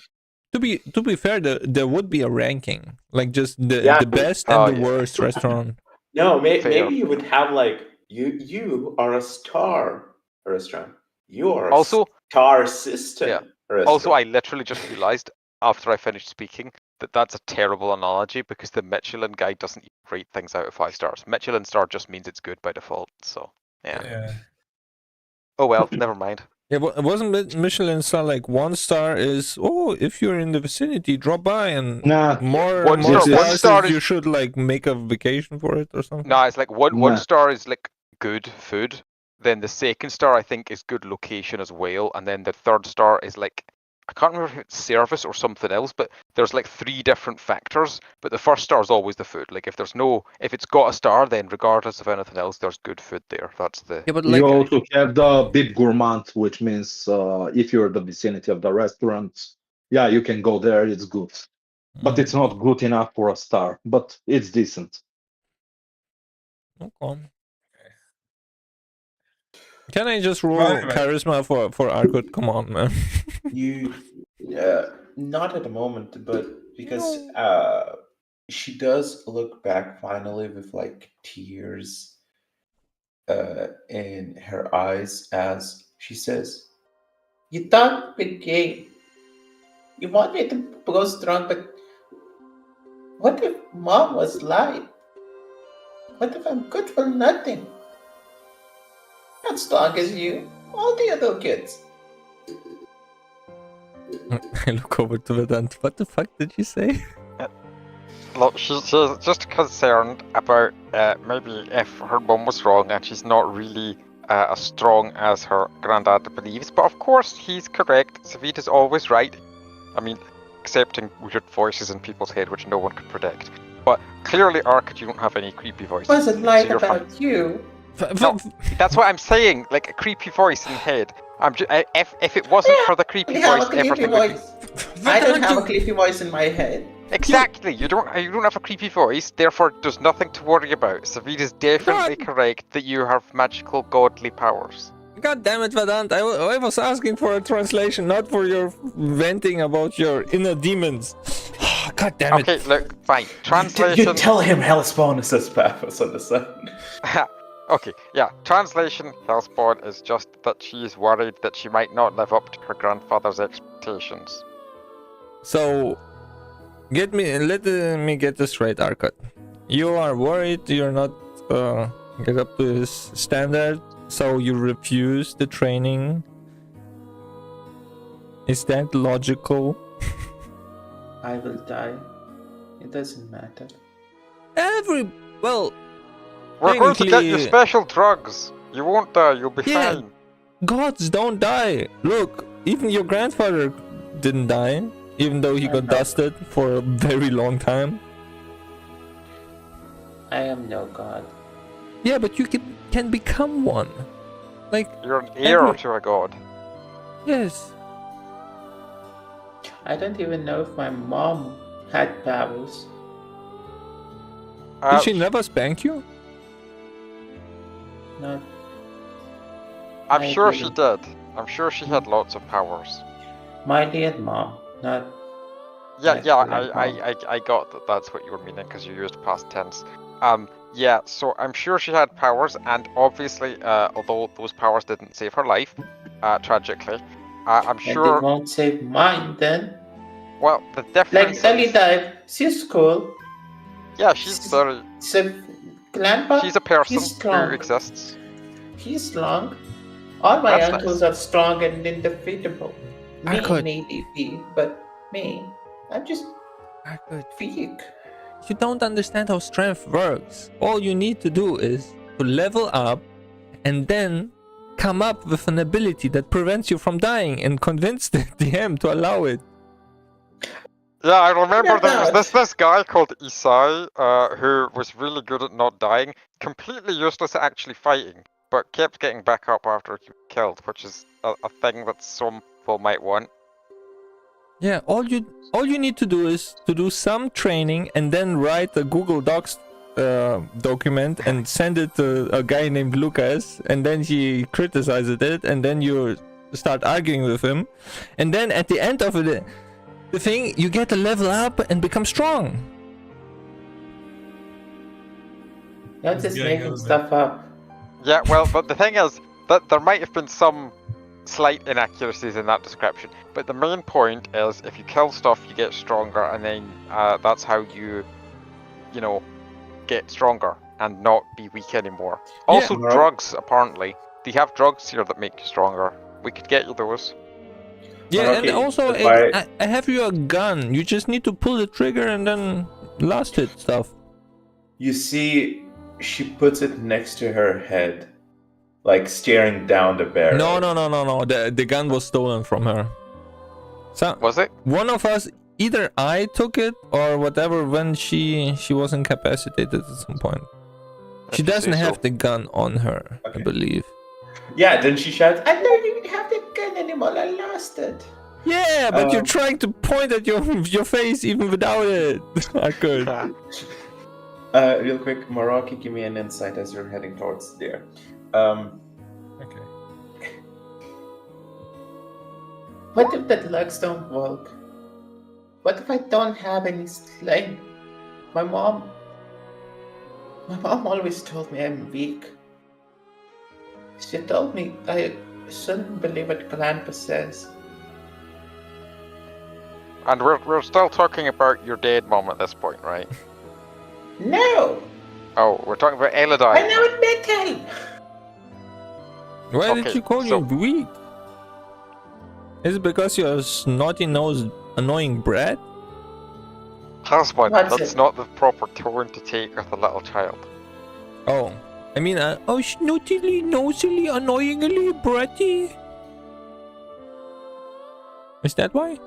Speaker 4: but to be fair, there would be a ranking, like just
Speaker 9: Yeah.
Speaker 4: the best
Speaker 5: Oh,
Speaker 4: and the
Speaker 5: yeah.
Speaker 4: worst restaurant.
Speaker 9: No,
Speaker 5: Fair.
Speaker 9: maybe you would have like you are a star restaurant. You are a
Speaker 5: Also-
Speaker 9: star system
Speaker 5: Yeah.
Speaker 9: restaurant.
Speaker 5: Also, I literally just realised after I finished speaking that that's a terrible analogy, because the Michelin guide doesn't even rate things out of 5 stars. Michelin star just means it's good by default. So yeah.
Speaker 3: Yeah.
Speaker 5: Oh well, never mind.
Speaker 4: Yeah, wasn't Michelin star like 1 star is if you're in the vicinity, drop by, and
Speaker 1: Nah,
Speaker 4: more
Speaker 5: One
Speaker 1: star-
Speaker 4: stars
Speaker 1: one
Speaker 5: star
Speaker 4: is you
Speaker 5: is-
Speaker 4: should like make a vacation for it or something.
Speaker 5: No, it's like one
Speaker 1: Nah.
Speaker 5: star is like good food. Then the second star I think is good location as well, and then the third star is like, I can't remember if it's service or something else, but there's like 3 different factors. But the first star is always the food. Like if it's got a star, then regardless of anything else, there's good food there. That's the
Speaker 4: Yeah, but
Speaker 1: You
Speaker 4: like
Speaker 1: also have the bib gourmand, which means if you're in the vicinity of the restaurant, yeah, you can go there. It's good, but it's not good enough for a star, but it's decent.
Speaker 4: okay. Can I just roll
Speaker 3: Right.
Speaker 4: charisma for Arkut? Come on, man.
Speaker 9: You, not at the moment, but because she does look back finally with like tears in her eyes as she says, "You thought big game. You want me to go strong, but what if Mom was lying? What if I'm good for nothing? Not strong as you, all the other kids."
Speaker 4: I look over to Vedant. What the fuck did you say?
Speaker 5: Look, she's just concerned about maybe if her mum was wrong and she's not really as strong as her granddad believes. But of course, he's correct. Savita's always right. I mean, excepting weird voices in people's head, which no one could predict. But clearly, Arkad, you don't have any creepy voices.
Speaker 9: Wasn't like
Speaker 5: so you're fine.
Speaker 9: about you.
Speaker 5: No, that's what I'm saying. Like a creepy voice in the head. If it wasn't for the creepy
Speaker 9: I have
Speaker 5: voice,
Speaker 9: a creepy
Speaker 5: everything would be...
Speaker 9: voice. I don't have a creepy voice in my head.
Speaker 5: Exactly. You don't have a creepy voice. Therefore, there's nothing to worry about. Savita's definitely correct that you have magical, godly powers.
Speaker 4: God damn it, Vedant. I was asking for a translation, not for your venting about your inner demons. God damn it.
Speaker 5: Okay, look, fine. Translation.
Speaker 2: You tell him Hellspawn is his Paphos on the sun.
Speaker 5: Okay, yeah. Translation, Hellspawn is just that she is worried that she might not live up to her grandfather's expectations.
Speaker 4: So, let me get this straight, Arkad. You are worried you're not get up to his standard, so you refuse the training. Is that logical?
Speaker 9: I will die. It doesn't matter.
Speaker 4: Well,
Speaker 5: we're going to get you
Speaker 4: technically-
Speaker 5: special drugs. You won't die. You'll be
Speaker 4: Yeah.
Speaker 5: fine.
Speaker 4: Gods don't die. Look, even your grandfather didn't die, even though he got dusted for a very long time.
Speaker 9: I am no god.
Speaker 4: Yeah, but you can become one. Like,
Speaker 5: You're an heir
Speaker 4: Every-
Speaker 5: to a god.
Speaker 4: yes.
Speaker 9: I don't even know if my mom had powers.
Speaker 4: Did she never spank you?
Speaker 9: Not.
Speaker 5: I'm
Speaker 9: I
Speaker 5: sure she
Speaker 9: didn't.
Speaker 5: did. I'm sure she had lots of powers.
Speaker 9: My dear mom, not.
Speaker 5: Yeah,
Speaker 9: Like,
Speaker 5: yeah,
Speaker 9: like
Speaker 5: I got that. That's what you were meaning because you used past tense. Yeah. So I'm sure she had powers, and obviously, although those powers didn't save her life, tragically, I'm
Speaker 9: And
Speaker 5: sure.
Speaker 9: it won't save mine then.
Speaker 5: Well, the
Speaker 9: Like
Speaker 5: difference.
Speaker 9: Sally
Speaker 5: is,
Speaker 9: died. She's cool.
Speaker 5: yeah, she's very.
Speaker 9: So, Grandpa,
Speaker 5: She's a person
Speaker 9: he's strong.
Speaker 5: who exists.
Speaker 9: He's strong. All my
Speaker 5: That's
Speaker 9: uncles
Speaker 5: nice.
Speaker 9: are strong and indefeatable. Me
Speaker 4: Arkad.
Speaker 9: maybe, but me, I'm just
Speaker 4: Arkad,
Speaker 9: weak.
Speaker 4: you don't understand how strength works. All you need to do is to level up and then come up with an ability that prevents you from dying and convince the DM to allow it.
Speaker 5: Yeah, I remember
Speaker 9: Yeah,
Speaker 5: there was
Speaker 9: no.
Speaker 5: this guy called Isai, who was really good at not dying, completely useless at actually fighting, but kept getting back up after he was killed, which is a thing that some people might want.
Speaker 4: Yeah, all you need to do is to do some training and then write a Google Docs document and send it to a guy named Lucas, and then he criticizes it, and then you start arguing with him, and then at the end of the thing, you get a level up and become strong.
Speaker 9: You're just
Speaker 3: Yeah,
Speaker 9: making
Speaker 3: yeah,
Speaker 9: stuff up.
Speaker 5: Yeah, well, but the thing is that there might have been some slight inaccuracies in that description, but the main point is if you kill stuff, you get stronger, and then that's how you get stronger and not be weak anymore. Also,
Speaker 9: Yeah.
Speaker 5: drugs, apparently. They have drugs here that make you stronger. We could get you those.
Speaker 4: Yeah,
Speaker 2: Okay,
Speaker 4: and also
Speaker 2: but why-
Speaker 4: I have you a gun. You just need to pull the trigger and then last hit stuff.
Speaker 2: You see, she puts it next to her head, like staring down the barrel.
Speaker 4: No. The gun was stolen from her. So
Speaker 5: Was it?
Speaker 4: one of us, either I took it or whatever, when she was incapacitated at some point. She
Speaker 5: If you
Speaker 4: doesn't
Speaker 5: say
Speaker 4: have
Speaker 5: so.
Speaker 4: the gun on her, I
Speaker 2: Okay.
Speaker 4: believe.
Speaker 2: Yeah, then she shouts,
Speaker 9: I don't even have the gun anymore. I lost it.
Speaker 4: Yeah, but you're
Speaker 2: Um,
Speaker 4: trying to point at your face even without it. I could.
Speaker 2: real quick, Maraki, give me an insight as you're heading towards there.
Speaker 3: Okay.
Speaker 10: What if the legs don't work? What if I don't have any sling? My mom always told me I'm weak. She told me I shouldn't believe what Grandpa says.
Speaker 5: And we're still talking about your dead mom at this point, right?
Speaker 10: No!
Speaker 5: Oh, we're talking about
Speaker 10: I
Speaker 5: Elodie.
Speaker 10: never met him!
Speaker 4: Why did
Speaker 5: Okay,
Speaker 4: you call
Speaker 5: so-
Speaker 4: him weak? Is it because you're a snotty-nosed, annoying brat?
Speaker 5: Husband,
Speaker 10: That's
Speaker 5: that's
Speaker 10: it.
Speaker 5: not the proper tone to take with a little child.
Speaker 4: Oh, I mean, oh, snootily, nosily, annoyingly, bratty. Is that why?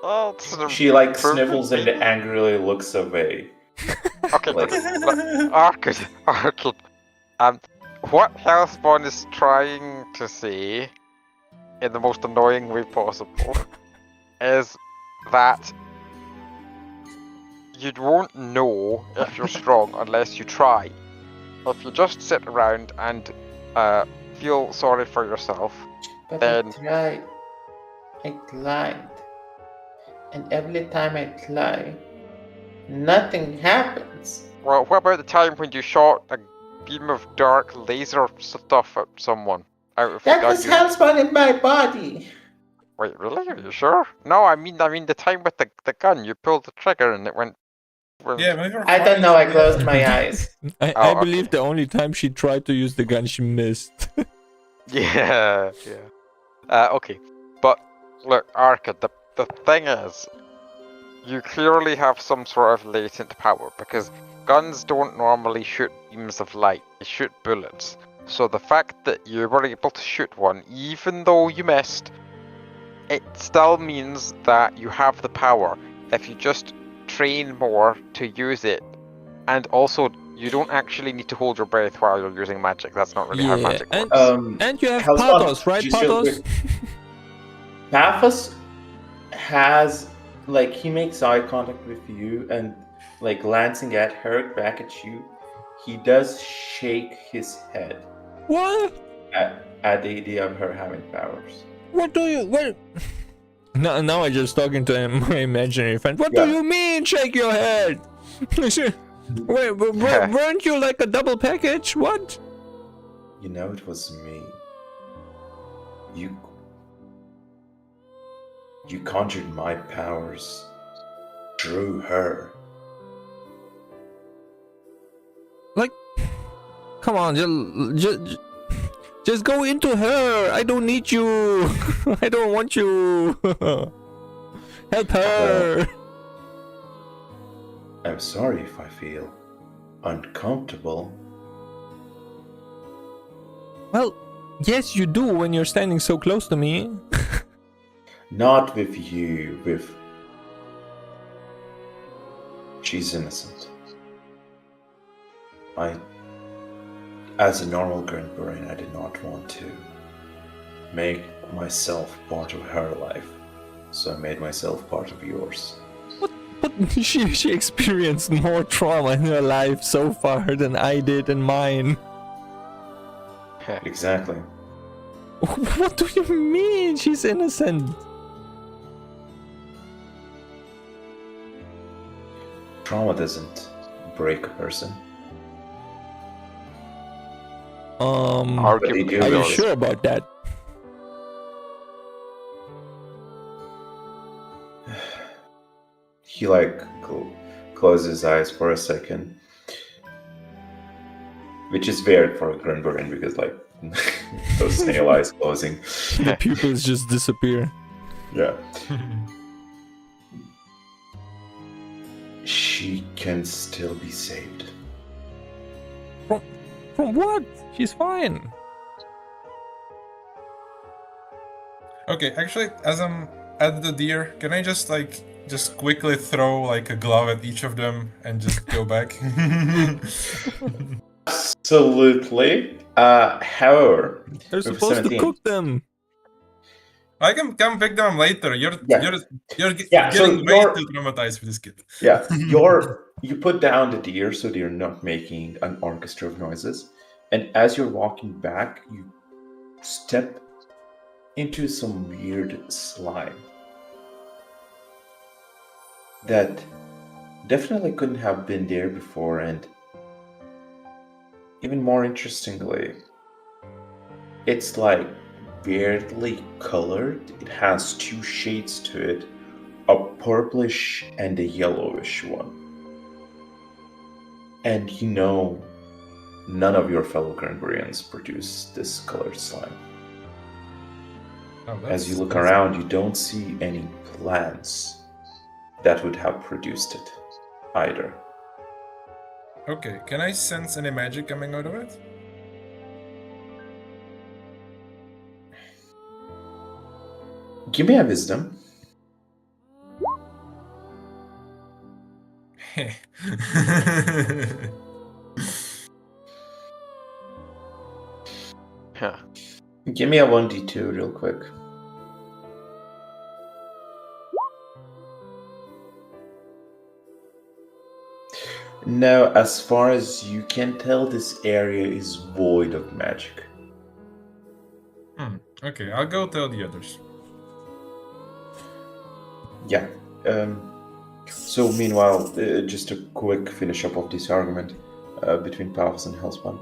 Speaker 5: Oh, it's an
Speaker 2: She like
Speaker 5: improvement,
Speaker 2: sniffles and
Speaker 5: maybe?
Speaker 2: angrily looks away.
Speaker 5: Okay,
Speaker 2: Like-
Speaker 5: Arcade. What Hellspawn is trying to say, in the most annoying way possible, is that you won't know if you're strong unless you try. If you just sit around and feel sorry for yourself,
Speaker 10: But
Speaker 5: Then-
Speaker 10: I tried. I climbed. And every time I climb, nothing happens.
Speaker 5: well, what about the time when you shot a beam of dark laser stuff at someone out of the
Speaker 10: That
Speaker 5: gun?
Speaker 10: was hellspawn in my body.
Speaker 5: Wait, really? Are you sure? No, I mean the time with the gun. You pulled the trigger and it went.
Speaker 3: Yeah, when you're
Speaker 10: I don't know, I closed my
Speaker 3: Yeah.
Speaker 10: eyes.
Speaker 4: I
Speaker 5: Oh,
Speaker 4: believe
Speaker 5: okay.
Speaker 4: the only time she tried to use the gun, she missed.
Speaker 5: Yeah, yeah. Okay, but look, Arca, the thing is, you clearly have some sort of latent power because guns don't normally shoot beams of light; they shoot bullets. So the fact that you were able to shoot one, even though you missed, it still means that you have the power if you just train more to use it. And also, you don't actually need to hold your breath while you're using magic. That's not really how
Speaker 4: Yeah,
Speaker 5: magic
Speaker 4: and-
Speaker 5: works.
Speaker 4: And you have
Speaker 2: Hellspawn,
Speaker 4: Pathos, right,
Speaker 2: just real
Speaker 4: Pathos?
Speaker 2: quick.
Speaker 9: Paphos has, like, he makes eye contact with you and, like, glancing at her, back at you, he does shake his head
Speaker 4: What?
Speaker 9: at the idea of her having powers.
Speaker 4: What do you... What? Now I'm just talking to my imaginary friend. What
Speaker 9: Yeah.
Speaker 4: do you mean, shake your head? Wait, weren't you like a double package? What?
Speaker 9: You know, it was me. You conjured my powers through her.
Speaker 4: Like, come on, just go into her. I don't need you. I don't want you. Help her.
Speaker 9: I'm sorry if I feel uncomfortable.
Speaker 4: Well, yes, you do when you're standing so close to me.
Speaker 9: Not with you, with... She's innocent. As a normal Grandparent, I did not want to make myself part of her life, so I made myself part of yours.
Speaker 4: But she experienced more trauma in her life so far than I did in mine.
Speaker 9: Exactly.
Speaker 4: What do you mean she's innocent?
Speaker 9: Trauma doesn't break a person.
Speaker 4: Are
Speaker 9: But they do
Speaker 4: you
Speaker 9: though.
Speaker 4: sure about that?
Speaker 9: He like closes his eyes for a second, which is weird for a Grandparent because like those snail eyes closing.
Speaker 4: The pupils just disappear.
Speaker 9: Yeah. She can still be saved.
Speaker 4: From what? She's fine.
Speaker 3: Okay, actually, as I'm at the deer, can I just quickly throw like a glove at each of them and just go back?
Speaker 9: Absolutely. However,
Speaker 4: They're
Speaker 9: with
Speaker 4: supposed to
Speaker 9: 17
Speaker 4: cook them.
Speaker 3: I can come pick them later. You're
Speaker 9: Yeah, so
Speaker 3: getting way
Speaker 9: you're-
Speaker 3: too traumatized with this kid.
Speaker 9: Yeah, you put down the deer so they're not making an orchestra of noises, and as you're walking back, you step
Speaker 2: into some weird slime that definitely couldn't have been there before, and even more interestingly, it's like weirdly colored. It has two shades to it, a purplish and a yellowish one. And you know, none of your fellow Granburians produce this colored slime.
Speaker 3: Oh,
Speaker 2: As you look around, you don't see any plants that would have produced it either.
Speaker 3: Okay, can I sense any magic coming out of it?
Speaker 2: Give me a wisdom.
Speaker 5: Yeah.
Speaker 2: Give me a 1d2 real quick. No, as far as you can tell, this area is void of magic.
Speaker 3: Okay, I'll go tell the others.
Speaker 2: Yeah. So meanwhile, just a quick finish up of this argument between Pavos and Hellspawn.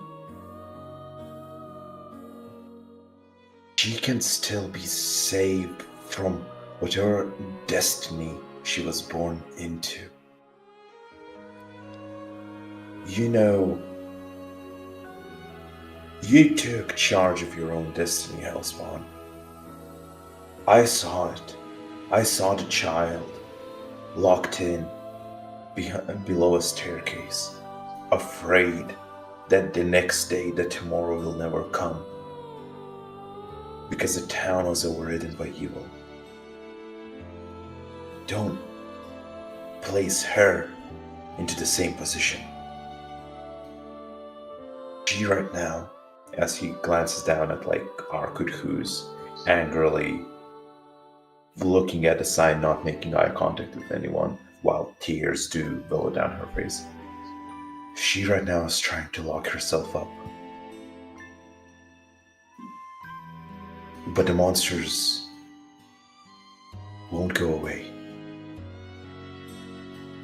Speaker 2: She can still be saved from whatever destiny she was born into. You know, you took charge of your own destiny, Hellspawn. I saw it. I saw the child locked in below a staircase, afraid that the next day, that tomorrow will never come, because the town was overridden by evil. Don't place her into the same position. She right now, as he glances down at Arkut, who's angrily looking at the sign, not making eye contact with anyone, while tears do flow down her face. She right now is trying to lock herself up. But the monsters won't go away.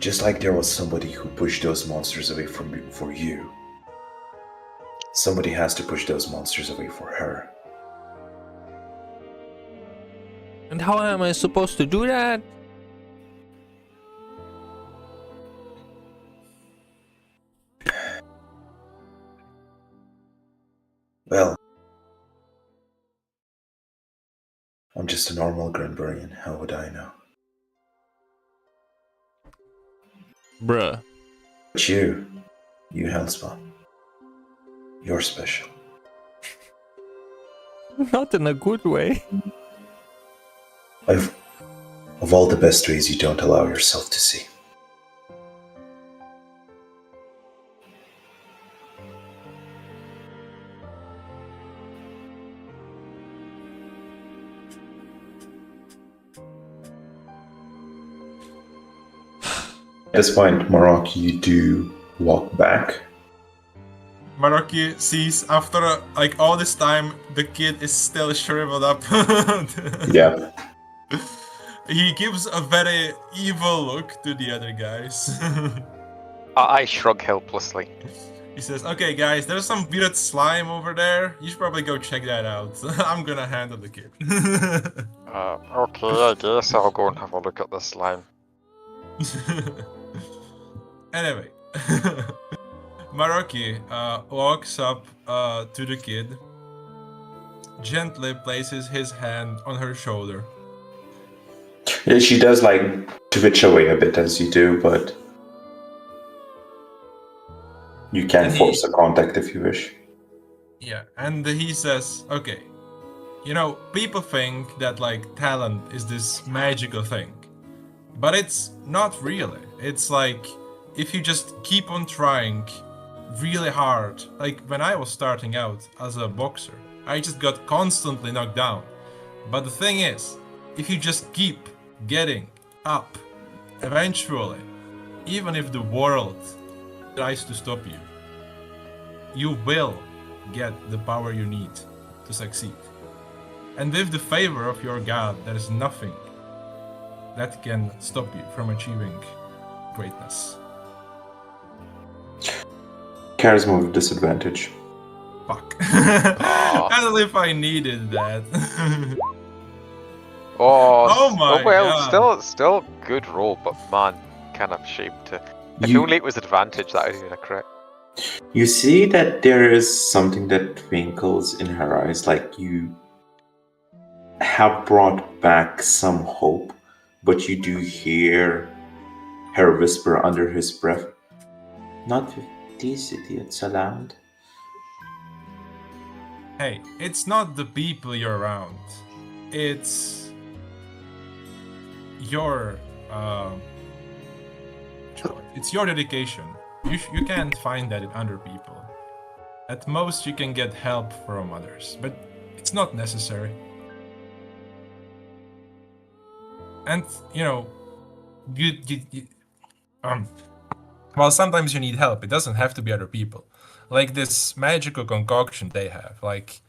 Speaker 2: Just like there was somebody who pushed those monsters away for you. Somebody has to push those monsters away for her.
Speaker 4: And how am I supposed to do that?
Speaker 2: Well, I'm just a normal Granburian. How would I know?
Speaker 4: Bruh.
Speaker 2: But you Hellspawn, you're special.
Speaker 4: Not in a good way.
Speaker 2: Of all the best ways you don't allow yourself to see. At this point, Marok, you do walk back.
Speaker 3: Maroki sees after all this time, the kid is still shriveled up.
Speaker 2: Yeah.
Speaker 3: He gives a very evil look to the other guys.
Speaker 5: I shrug helplessly.
Speaker 3: He says, "Okay, guys, there's some weird slime over there. You should probably go check that out. I'm gonna handle the kid."
Speaker 5: Okay, I guess I'll go and have a look at this slime.
Speaker 3: Anyway, Maroki walks up to the kid, gently places his hand on her shoulder.
Speaker 2: Yeah, she does twitch away a bit as you do, but you can force a contact if you wish.
Speaker 3: Yeah, and he says, "Okay, people think that talent is this magical thing, but it's not really. It's if you just keep on trying really hard. When I was starting out as a boxer, I just got constantly knocked down. But the thing is, if you just keep getting up, eventually, even if the world tries to stop you, you will get the power you need to succeed." And with the favor of your god, there is nothing that can stop you from achieving greatness.
Speaker 2: Charisma with disadvantage.
Speaker 3: Fuck.
Speaker 5: Aw.
Speaker 3: As if I needed that.
Speaker 5: Oh
Speaker 3: my
Speaker 5: well,
Speaker 3: god.
Speaker 5: still good roll, but man, kind of shame to. If
Speaker 2: You-
Speaker 5: only it was advantage, that would have been a crit.
Speaker 2: You see that there is something that twinkles in her eyes, like you have brought back some hope, but you do hear her whisper under his breath, "Not with these idiots around."
Speaker 3: Hey, it's not the people you're around. It's your it's your dedication. You can't find that in other people. At most, you can get help from others, but it's not necessary. And well, sometimes you need help. It doesn't have to be other people. Like this magical concoction they have. Like,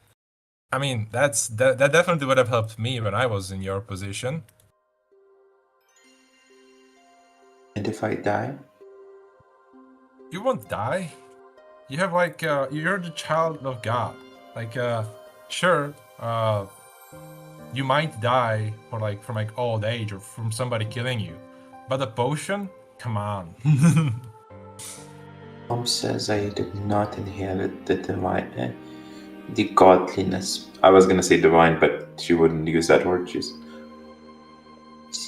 Speaker 3: I mean, that definitely would have helped me when I was in your position.
Speaker 2: And if I die?
Speaker 3: You won't die. You have you're the child of God. Like, sure, you might die from old age or from somebody killing you, but a potion, come on.
Speaker 2: Mom says I did not inherit the divine, the godliness. I was gonna say divine, but she wouldn't use that word. She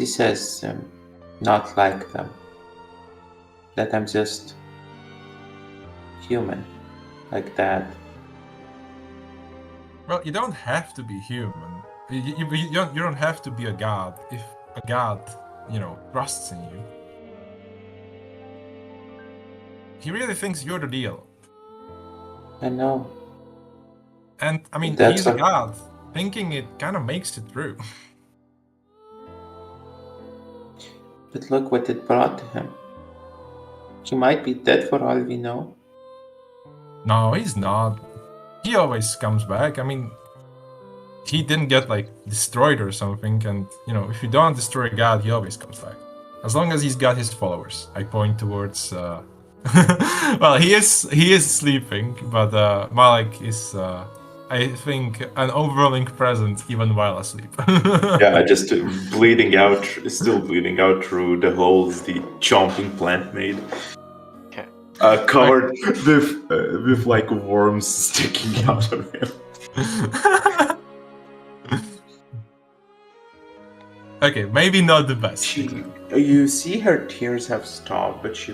Speaker 2: says, not like them. That I'm just human, like that.
Speaker 3: Well, you don't have to be human. You don't have to be a god if a god, trusts in you. He really thinks you're the deal.
Speaker 2: I know.
Speaker 3: And, I mean,
Speaker 2: That's
Speaker 3: he's a
Speaker 2: a-
Speaker 3: god. Thinking it kind of makes it true.
Speaker 2: But look what it brought to him. He might be dead for all we know.
Speaker 3: No, he's not. He always comes back. I mean, he didn't get, destroyed or something. And, if you don't destroy a god, he always comes back. As long as he's got his followers. I point towards... well, he is sleeping, but Malik is, I think, an overwhelming presence even while asleep.
Speaker 2: Yeah, just bleeding out, still bleeding out through the holes the chomping plant made.
Speaker 5: Okay.
Speaker 2: Covered with like worms sticking out of him.
Speaker 3: Okay, maybe not the best.
Speaker 2: You see her tears have stopped, but she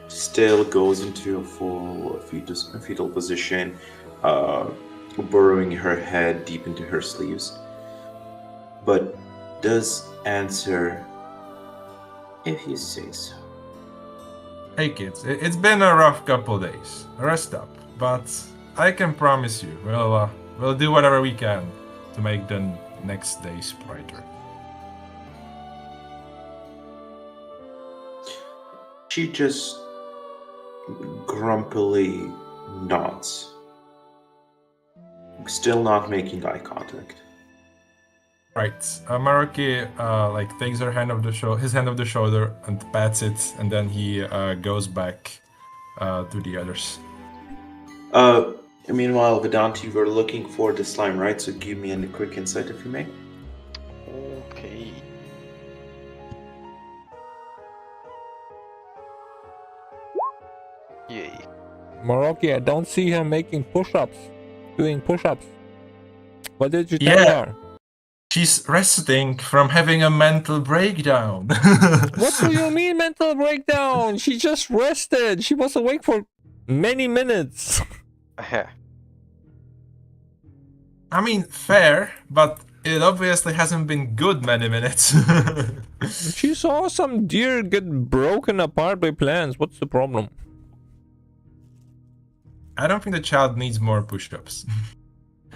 Speaker 2: still goes into a full fetal position, burrowing her head deep into her sleeves. But does answer, if you say so.
Speaker 3: Hey kids, it's been a rough couple days. Rest up, but I can promise you, we'll do whatever we can to make the next days brighter.
Speaker 2: She just grumpily nods, still not making eye contact.
Speaker 3: Right, Maroki takes her his hand off the shoulder and pats it, and then he goes back to the others.
Speaker 2: Meanwhile, Vedanti, you were looking for the slime, right? So give me a quick insight if you may.
Speaker 5: Okay. Yay.
Speaker 4: Maroki, I don't see her doing push-ups. What did you tell her?
Speaker 3: She's resting from having a mental breakdown.
Speaker 4: What do you mean mental breakdown? She just rested. She was awake for many minutes.
Speaker 3: I mean, fair, but it obviously hasn't been good many minutes.
Speaker 4: She saw some deer get broken apart by plants. What's the problem?
Speaker 3: I don't think the child needs more push-ups.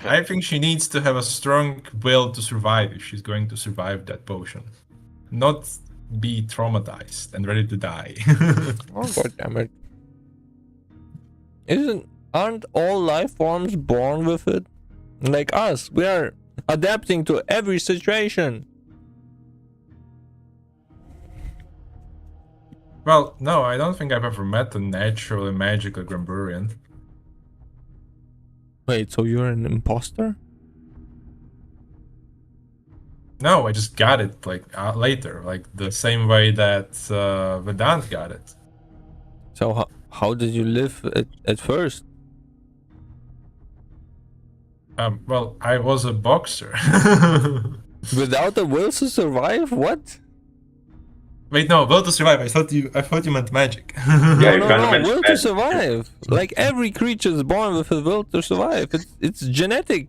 Speaker 3: I think she needs to have a strong will to survive if she's going to survive that potion. Not be traumatized and ready to die.
Speaker 4: Oh, god damn it. Aren't all life forms born with it? Like us, we are adapting to every situation.
Speaker 3: Well, no, I don't think I've ever met a naturally magical Gramburian.
Speaker 4: Wait, so you're an imposter?
Speaker 3: No, I just got it like later, like the same way that Vedant got it.
Speaker 4: So how did you live at first?
Speaker 3: Well, I was a boxer.
Speaker 4: Without the will to survive? What?
Speaker 3: Wait, no, will to survive. I thought you meant magic.
Speaker 2: Yeah, you
Speaker 4: No,
Speaker 2: kind of mentioned
Speaker 4: will to
Speaker 2: magic.
Speaker 4: survive. Like every creature is born with a will to survive. It's genetic.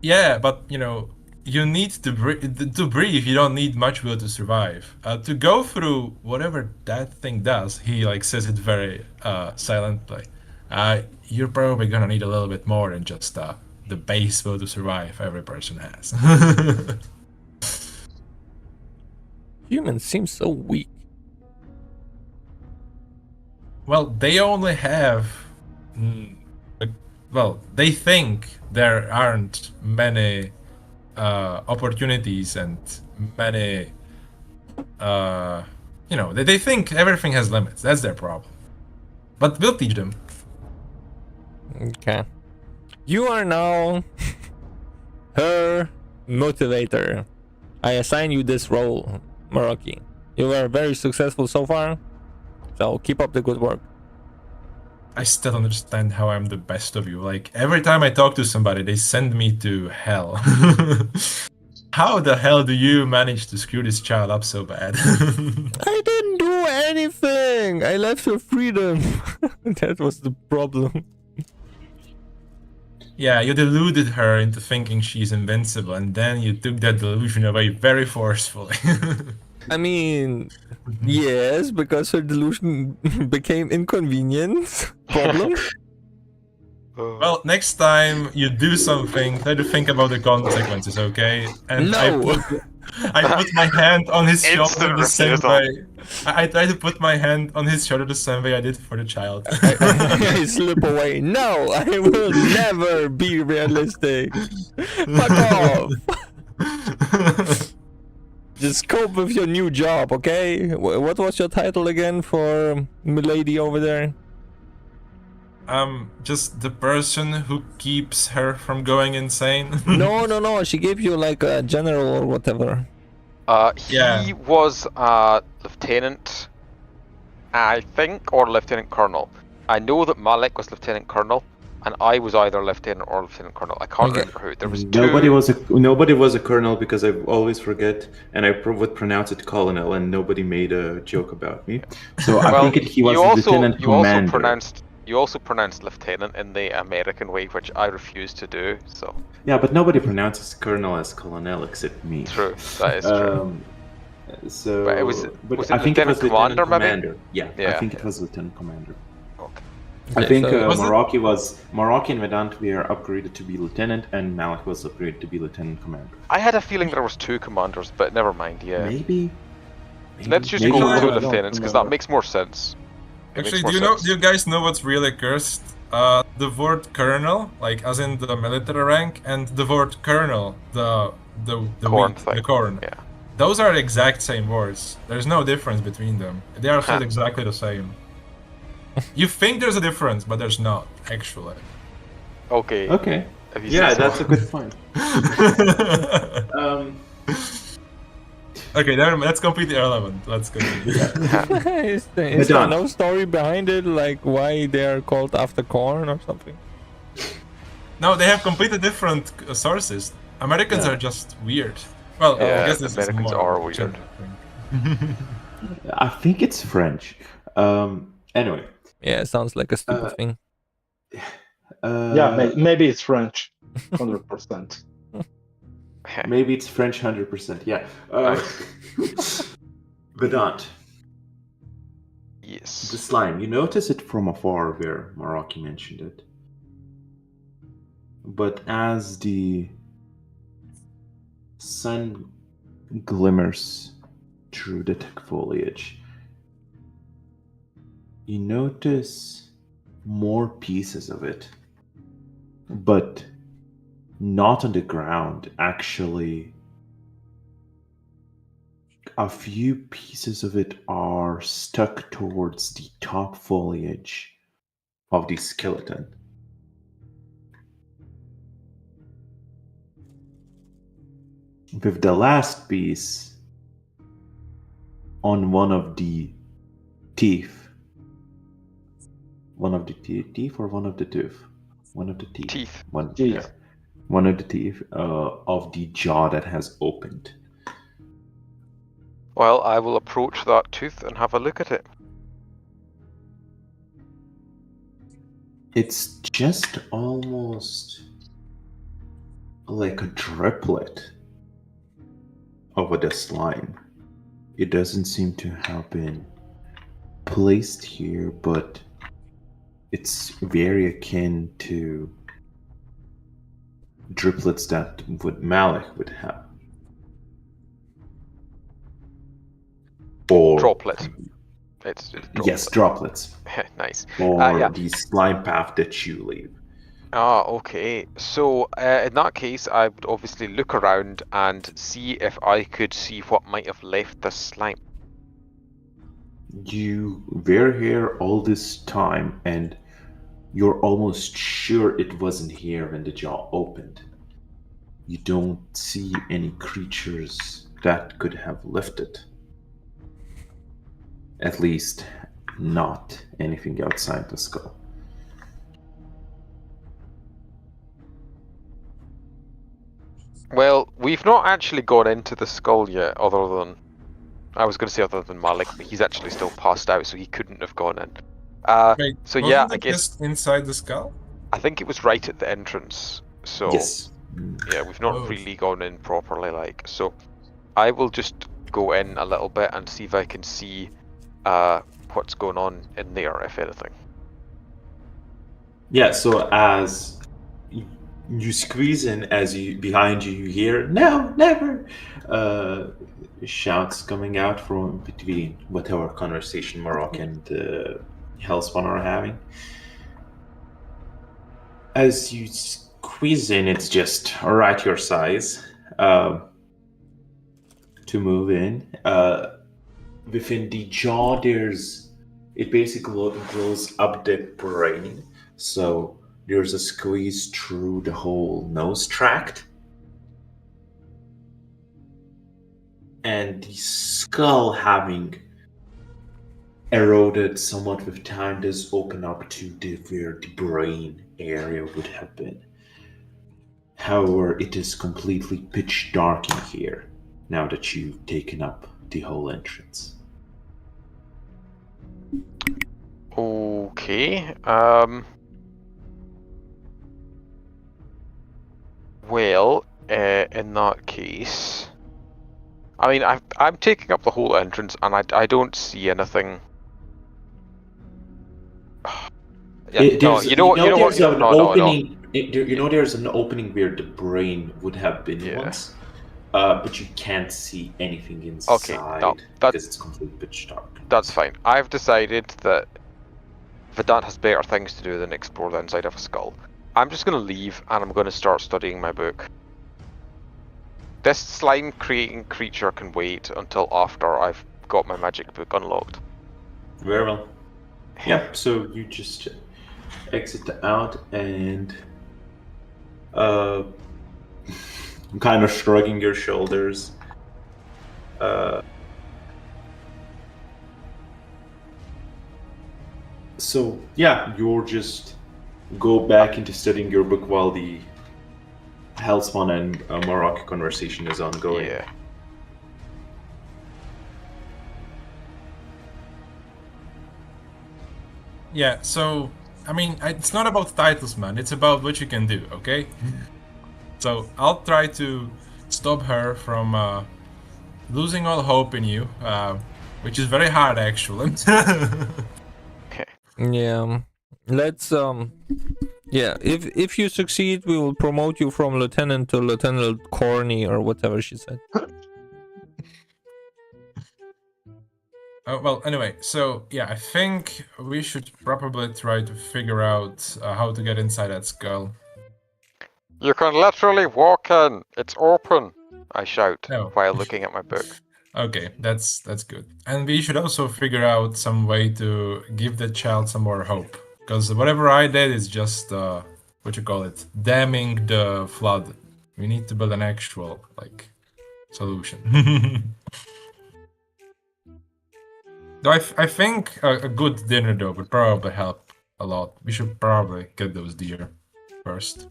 Speaker 3: Yeah, but you know, you need to breathe. You don't need much will to survive. To go through whatever that thing does, he like says it very silently. You're probably gonna need a little bit more than just the base will to survive every person has.
Speaker 4: Humans seem so weak.
Speaker 3: Well, they only have. Well, they think there aren't many opportunities and many. You know, they think everything has limits. That's their problem. But we'll teach them.
Speaker 4: Okay. You are now her motivator. I assign you this role, Maroki. You are very successful so far, so keep up the good work.
Speaker 3: I still don't understand how I'm the best of you. Like, every time I talk to somebody, they send me to hell. How the hell do you manage to screw this child up so bad?
Speaker 4: I didn't do anything! I left her freedom. That was the problem.
Speaker 3: Yeah, you deluded her into thinking she's invincible, and then you took that delusion away very forcefully.
Speaker 4: I mean, yes, because her delusion became inconvenient. Problem?
Speaker 3: Well, next time you do something, try to think about the consequences, okay? And
Speaker 4: No!
Speaker 3: I put my hand on his shoulder
Speaker 5: Instant
Speaker 3: the same
Speaker 5: refusal.
Speaker 3: way. I try to put my hand on his shoulder the same way I did for the child.
Speaker 4: I slip away. No, I will never be realistic. Fuck off. Just cope with your new job, okay? What was your title again for Milady over there?
Speaker 3: Just the person who keeps her from going insane.
Speaker 4: No. She gave you like a general or whatever.
Speaker 5: He
Speaker 3: Yeah.
Speaker 5: was a lieutenant, I think, or lieutenant colonel. I know that Malik was lieutenant colonel, and I was either lieutenant or lieutenant colonel. I can't
Speaker 4: Okay.
Speaker 5: remember who. There was
Speaker 9: Nobody
Speaker 5: two.
Speaker 9: was a colonel because I always forget, and I would pronounce it colonel, and nobody made a joke about me. So I
Speaker 5: Well,
Speaker 9: think he was
Speaker 5: you also
Speaker 9: lieutenant
Speaker 5: you
Speaker 9: commander.
Speaker 5: also pronounced lieutenant in the American way, which I refuse to do. So
Speaker 9: Yeah, but nobody pronounces colonel as colonel except me.
Speaker 5: true, that is true.
Speaker 9: So,
Speaker 5: But it was
Speaker 9: I
Speaker 5: it
Speaker 9: think it was
Speaker 5: lieutenant
Speaker 9: lieutenant
Speaker 5: commander, maybe?
Speaker 9: commander. Yeah, I
Speaker 5: Yeah.
Speaker 9: think it was lieutenant commander.
Speaker 5: Okay.
Speaker 9: I think
Speaker 4: so-
Speaker 3: Was it-
Speaker 9: Maraki and Vedant were upgraded to be lieutenant, and Malik was upgraded to be lieutenant commander.
Speaker 5: I had a feeling there was two commanders, but never mind. Yeah.
Speaker 9: Maybe.
Speaker 5: Let's just
Speaker 9: Maybe
Speaker 5: go
Speaker 9: not.
Speaker 5: with two
Speaker 3: I don't
Speaker 5: lieutenants because that makes more sense. It
Speaker 3: Actually,
Speaker 5: makes
Speaker 3: do
Speaker 5: more
Speaker 3: you
Speaker 5: sense.
Speaker 3: do you guys know what's really cursed? The word colonel, like as in the military rank, and the word kernel, the
Speaker 5: Corn
Speaker 3: wheat,
Speaker 5: thing.
Speaker 3: the corn.
Speaker 5: Yeah.
Speaker 3: Those are the exact same words. There's no difference between them. They are said
Speaker 5: Huh.
Speaker 3: exactly the same. You think there's a difference, but there's not actually.
Speaker 5: Okay.
Speaker 9: Okay.
Speaker 5: If you
Speaker 9: Yeah,
Speaker 5: say so.
Speaker 9: that's a good point.
Speaker 3: Okay, that's completely irrelevant. Let's continue.
Speaker 4: Is there
Speaker 9: Vedant.
Speaker 4: no story behind it, like why they are called after corn or something?
Speaker 3: No, they have completely different sources. Americans
Speaker 9: Yeah.
Speaker 3: are just weird. Well,
Speaker 5: Yeah,
Speaker 3: I guess this
Speaker 5: Americans
Speaker 3: is more
Speaker 5: are
Speaker 3: of a
Speaker 5: weird.
Speaker 3: gender thing.
Speaker 9: I think it's French. Anyway.
Speaker 4: Yeah, it sounds like a stupid thing.
Speaker 1: Yeah, maybe it's French, 100%.
Speaker 9: Maybe it's French 100%. Yeah. Vedant,
Speaker 5: Yes.
Speaker 9: the slime. You notice it from afar, where Maraki mentioned it. But as the sun glimmers through the thick foliage, you notice more pieces of it, but not on the ground, actually. A few pieces of it are stuck towards the top foliage of the skeleton. With the last piece on one of the teeth. One of the teeth or one of the tooth? One of the teeth.
Speaker 5: Teeth.
Speaker 9: One,
Speaker 1: Teeth.
Speaker 9: yeah. One of the teeth of the jaw that has opened.
Speaker 5: Well, I will approach that tooth and have a look at it.
Speaker 9: It's just almost like a driplet over the slime. It doesn't seem to have been placed here, but it's very akin to driplets that Malik would have. Or
Speaker 5: Droplet. It's droplet.
Speaker 9: yes, droplets.
Speaker 5: Nice.
Speaker 9: Or
Speaker 5: Yeah.
Speaker 9: the slime path that you leave.
Speaker 5: Ah, okay. So, in that case, I would obviously look around and see if I could see what might have left the slime.
Speaker 9: You were here all this time, and you're almost sure it wasn't here when the jaw opened. You don't see any creatures that could have left it. At least, not anything outside the skull.
Speaker 5: Well, we've not actually gone into the skull yet, other than... I was going to say other than Malik, but he's actually still passed out, so he couldn't have gone in.
Speaker 3: Wait,
Speaker 5: So
Speaker 3: wasn't
Speaker 5: yeah,
Speaker 3: it
Speaker 5: I guess...
Speaker 3: just inside the skull?
Speaker 5: I think it was right at the entrance, so...
Speaker 9: Yes.
Speaker 5: Yeah, we've not
Speaker 3: Oh.
Speaker 5: really gone in properly, like, so... I will just go in a little bit and see if I can see what's going on in there, if anything.
Speaker 9: Yeah, so as you squeeze in, as you behind you hear "No, never!" Shouts coming out from between whatever conversation Marok and Hellspawn are having. As you squeeze in, it's just right your size to move in. Within the jaw, it basically goes up the brain, so there's a squeeze through the whole nose tract. And the skull, having eroded somewhat with time, does open up to where the brain area would have been. However, it is completely pitch dark in here now that you've taken up the whole entrance.
Speaker 5: Okay, well, in that case... I mean, I'm taking up the whole entrance, and I don't see anything... Yeah, no, you know what?
Speaker 9: There's an
Speaker 5: No.
Speaker 9: opening. There's an opening where the brain would have been
Speaker 5: Yeah.
Speaker 9: once, but you can't see anything inside
Speaker 5: Okay, no,
Speaker 9: because it's completely pitch dark.
Speaker 5: That's fine. I've decided that Vedant has better things to do than explore the inside of a skull. I'm just going to leave, and I'm going to start studying my book. This slime-creating creature can wait until after I've got my magic book unlocked.
Speaker 9: Very well. Yep. So you just exit out and kind of shrugging your shoulders. So yeah, you'll just go back into studying your book while the Hellspawn and Marok conversation is ongoing.
Speaker 5: Yeah.
Speaker 3: Yeah, so, I mean, it's not about titles, man. It's about what you can do, okay? So, I'll try to stop her from losing all hope in you, which is very hard, actually.
Speaker 4: Yeah. Let's yeah, if you succeed, we will promote you from lieutenant to Lieutenant Corny or whatever she said.
Speaker 3: Well, anyway, so yeah, I think we should probably try to figure out how to get inside that skull.
Speaker 5: You can literally walk in. It's open. I shout
Speaker 3: Oh.
Speaker 5: while looking at my book.
Speaker 3: Okay, that's good. And we should also figure out some way to give the child some more hope. Because whatever I did is just what you call it, damming the flood. We need to build an actual solution. Though I think a good dinner though would probably help a lot. We should probably get those deer first.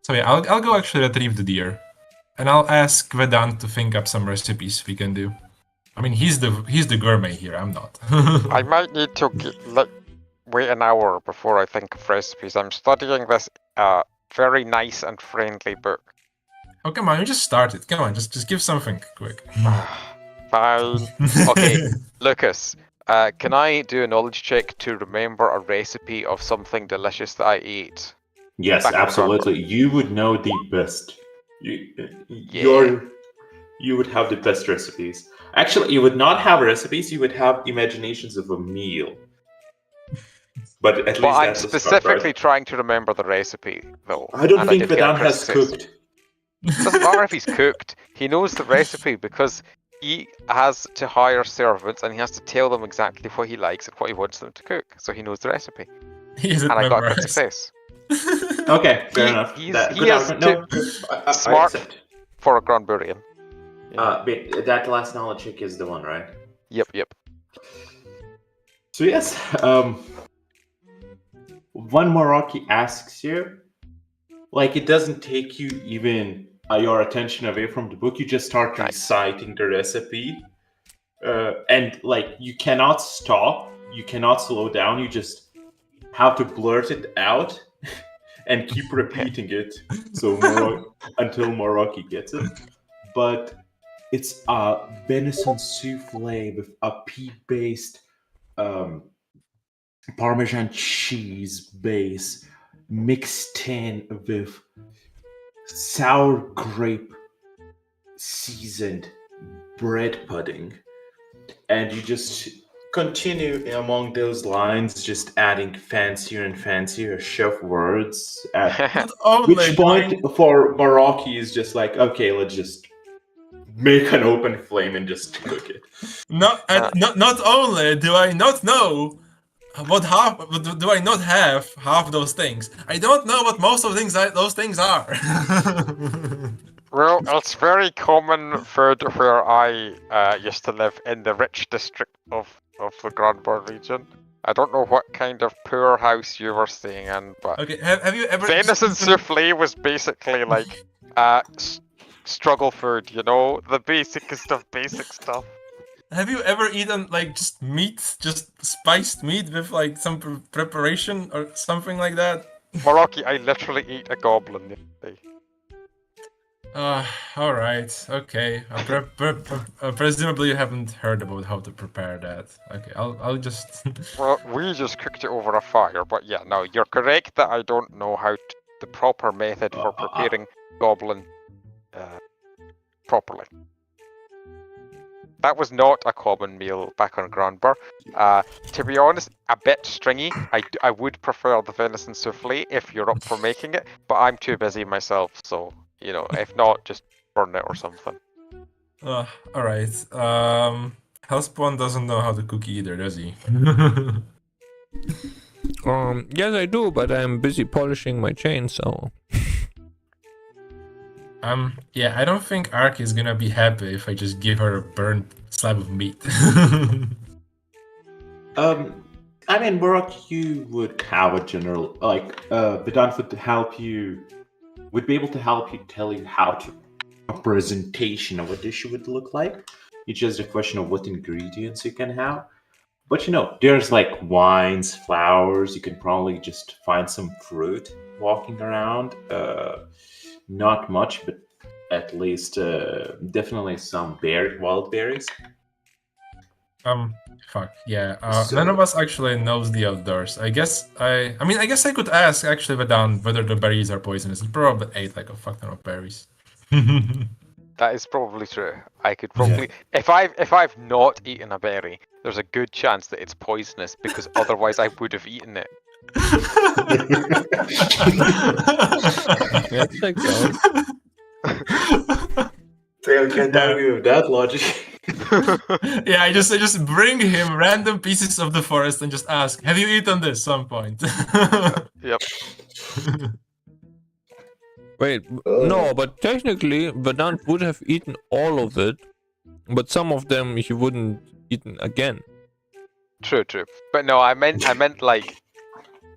Speaker 3: So yeah, I'll go actually retrieve the deer, and I'll ask Vedant to think up some recipes we can do. I mean, he's the gourmet here. I'm not.
Speaker 5: I might need to wait an hour before I think of recipes. I'm studying this very nice and friendly book.
Speaker 3: Oh come on, you just started. Come on, just give something quick.
Speaker 5: Fine. Okay, Lucas. Can I do a knowledge check to remember a recipe of something delicious that I ate?
Speaker 9: Yes,
Speaker 5: Back in
Speaker 9: absolutely. You would know the best. You would have the best recipes. Actually, you would not have recipes. You would have imaginations of a meal. But at least
Speaker 5: I'm
Speaker 9: that's
Speaker 5: specifically
Speaker 9: a start, right?
Speaker 5: trying to remember the recipe, though.
Speaker 9: I don't
Speaker 5: and
Speaker 9: think
Speaker 5: I did get a
Speaker 9: Vedant has
Speaker 5: success.
Speaker 9: cooked.
Speaker 5: Doesn't matter if he's cooked. He knows the recipe because he has to hire servants and he has to tell them exactly what he likes and what he wants them to cook. So he knows the recipe.
Speaker 3: And
Speaker 5: I got a crit success.
Speaker 9: Okay, fair enough.
Speaker 5: He
Speaker 9: Good
Speaker 5: is
Speaker 9: argument. No, I
Speaker 5: smart
Speaker 9: accept.
Speaker 5: for a Grandburian.
Speaker 9: But that last knowledge check is the one, right?
Speaker 5: Yep.
Speaker 9: So yes, when Moraki asks you, it doesn't take you even your attention away from the book. You just start reciting the recipe, and you cannot stop. You cannot slow down. You just have to blurt it out and keep repeating it until Moraki gets it. But it's a venison souffle with a pea-based Parmesan cheese base mixed in with sour grape seasoned bread pudding. And you just continue among those lines, just adding fancier and fancier chef words. At which point, for Baraki is just like, okay, let's just make an open flame and just cook it.
Speaker 3: Not only do I not know do I not have half those things, I don't know what most of those things are.
Speaker 5: Well, it's very common food where I used to live in the rich district of the Grandburg region. I don't know what kind of poor house you were staying in, but
Speaker 3: okay, have you ever
Speaker 5: venison souffle was basically struggle food, the basicest of basic stuff.
Speaker 3: Have you ever eaten just meat, just spiced meat with some preparation or something like that?
Speaker 5: Moraki, I literally ate a goblin the other day.
Speaker 3: All right, okay. Presumably you haven't heard about how to prepare that. Okay, I'll just.
Speaker 5: Well, we just cooked it over a fire, but yeah, no, you're correct that I don't know the proper method for preparing goblin properly. That was not a common meal back on Grandburg. To be honest, a bit stringy. I would prefer the venison souffle if you're up for making it, but I'm too busy myself, so, if not, just burn it or something.
Speaker 3: Alright. Hellspawn doesn't know how to cook either, does he?
Speaker 4: Yes, I do, but I'm busy polishing my chainsaw.
Speaker 3: Yeah, I don't think Ark is gonna be happy if I just give her a burnt slab of meat.
Speaker 9: I mean, Barak, you would have a general, Vedant would be able to help you tell you a presentation of a dish would look like. It's just a question of what ingredients you can have. But there's wines, flowers, you can probably just find some fruit walking around. Not much, but at least definitely some wild berries.
Speaker 3: Fuck, yeah. None of us actually knows the outdoors. I guess I could ask actually Vedant whether the berries are poisonous. He probably ate a fuck ton of berries.
Speaker 5: That is probably true. I could probably, if I've not eaten a berry, there's a good chance that it's poisonous because otherwise I would have eaten it.
Speaker 4: Yeah, checks out.
Speaker 2: I can't argue with that logic.
Speaker 3: Yeah, I just bring him random pieces of the forest and just ask, "Have you eaten this?" Some point.
Speaker 5: Yep.
Speaker 4: Wait, no, but technically, Vedant would have eaten all of it, but some of them he wouldn't eaten again.
Speaker 5: True. But no, I meant like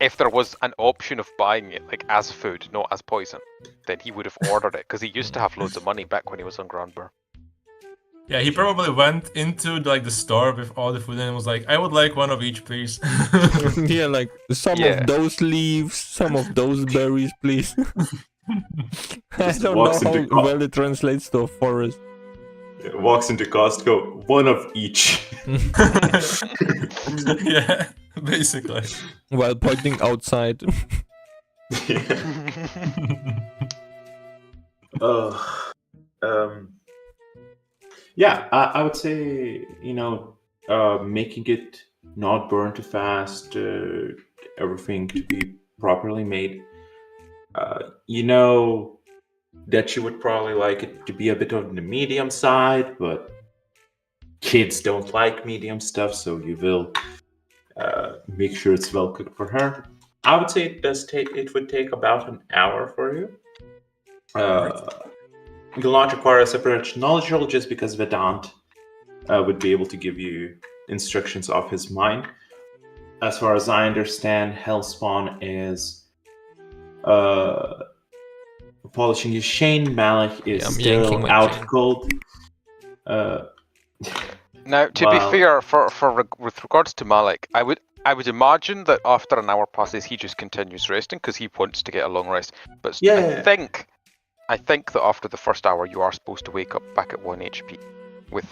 Speaker 5: if there was an option of buying it like as food, not as poison, then he would have ordered it because he used to have loads of money back when he was on Grandber.
Speaker 3: Yeah, he probably went into like the store with all the food and was like, "I would like one of each, please."
Speaker 4: Yeah, like some
Speaker 5: Yeah.
Speaker 4: of those leaves, some of those berries, please. I
Speaker 2: Just
Speaker 4: don't know
Speaker 2: walks
Speaker 4: how
Speaker 2: into
Speaker 4: well it translates to a forest.
Speaker 2: Walks into Costco, one of each.
Speaker 3: Yeah, basically.
Speaker 4: While pointing outside.
Speaker 9: Yeah, I would say, making it not burn too fast, everything to be properly made. That you would probably like it to be a bit on the medium side, but kids don't like medium stuff, so you will make sure it's well cooked for her. I would say it would take about an hour for you. You'll not require a separate knowledge roll just because Vedant would be able to give you instructions off his mind. As far as I understand, Hellspawn is polishing his chain. Malik is
Speaker 4: I'm yanking
Speaker 9: still
Speaker 4: my
Speaker 9: out
Speaker 4: chain.
Speaker 9: cold.
Speaker 5: Now, to be fair, with regards to Malik, I would imagine that after an hour passes, he just continues resting because he wants to get a long rest. But
Speaker 9: Yeah.
Speaker 5: I think that after the first hour, you are supposed to wake up back at 1 HP.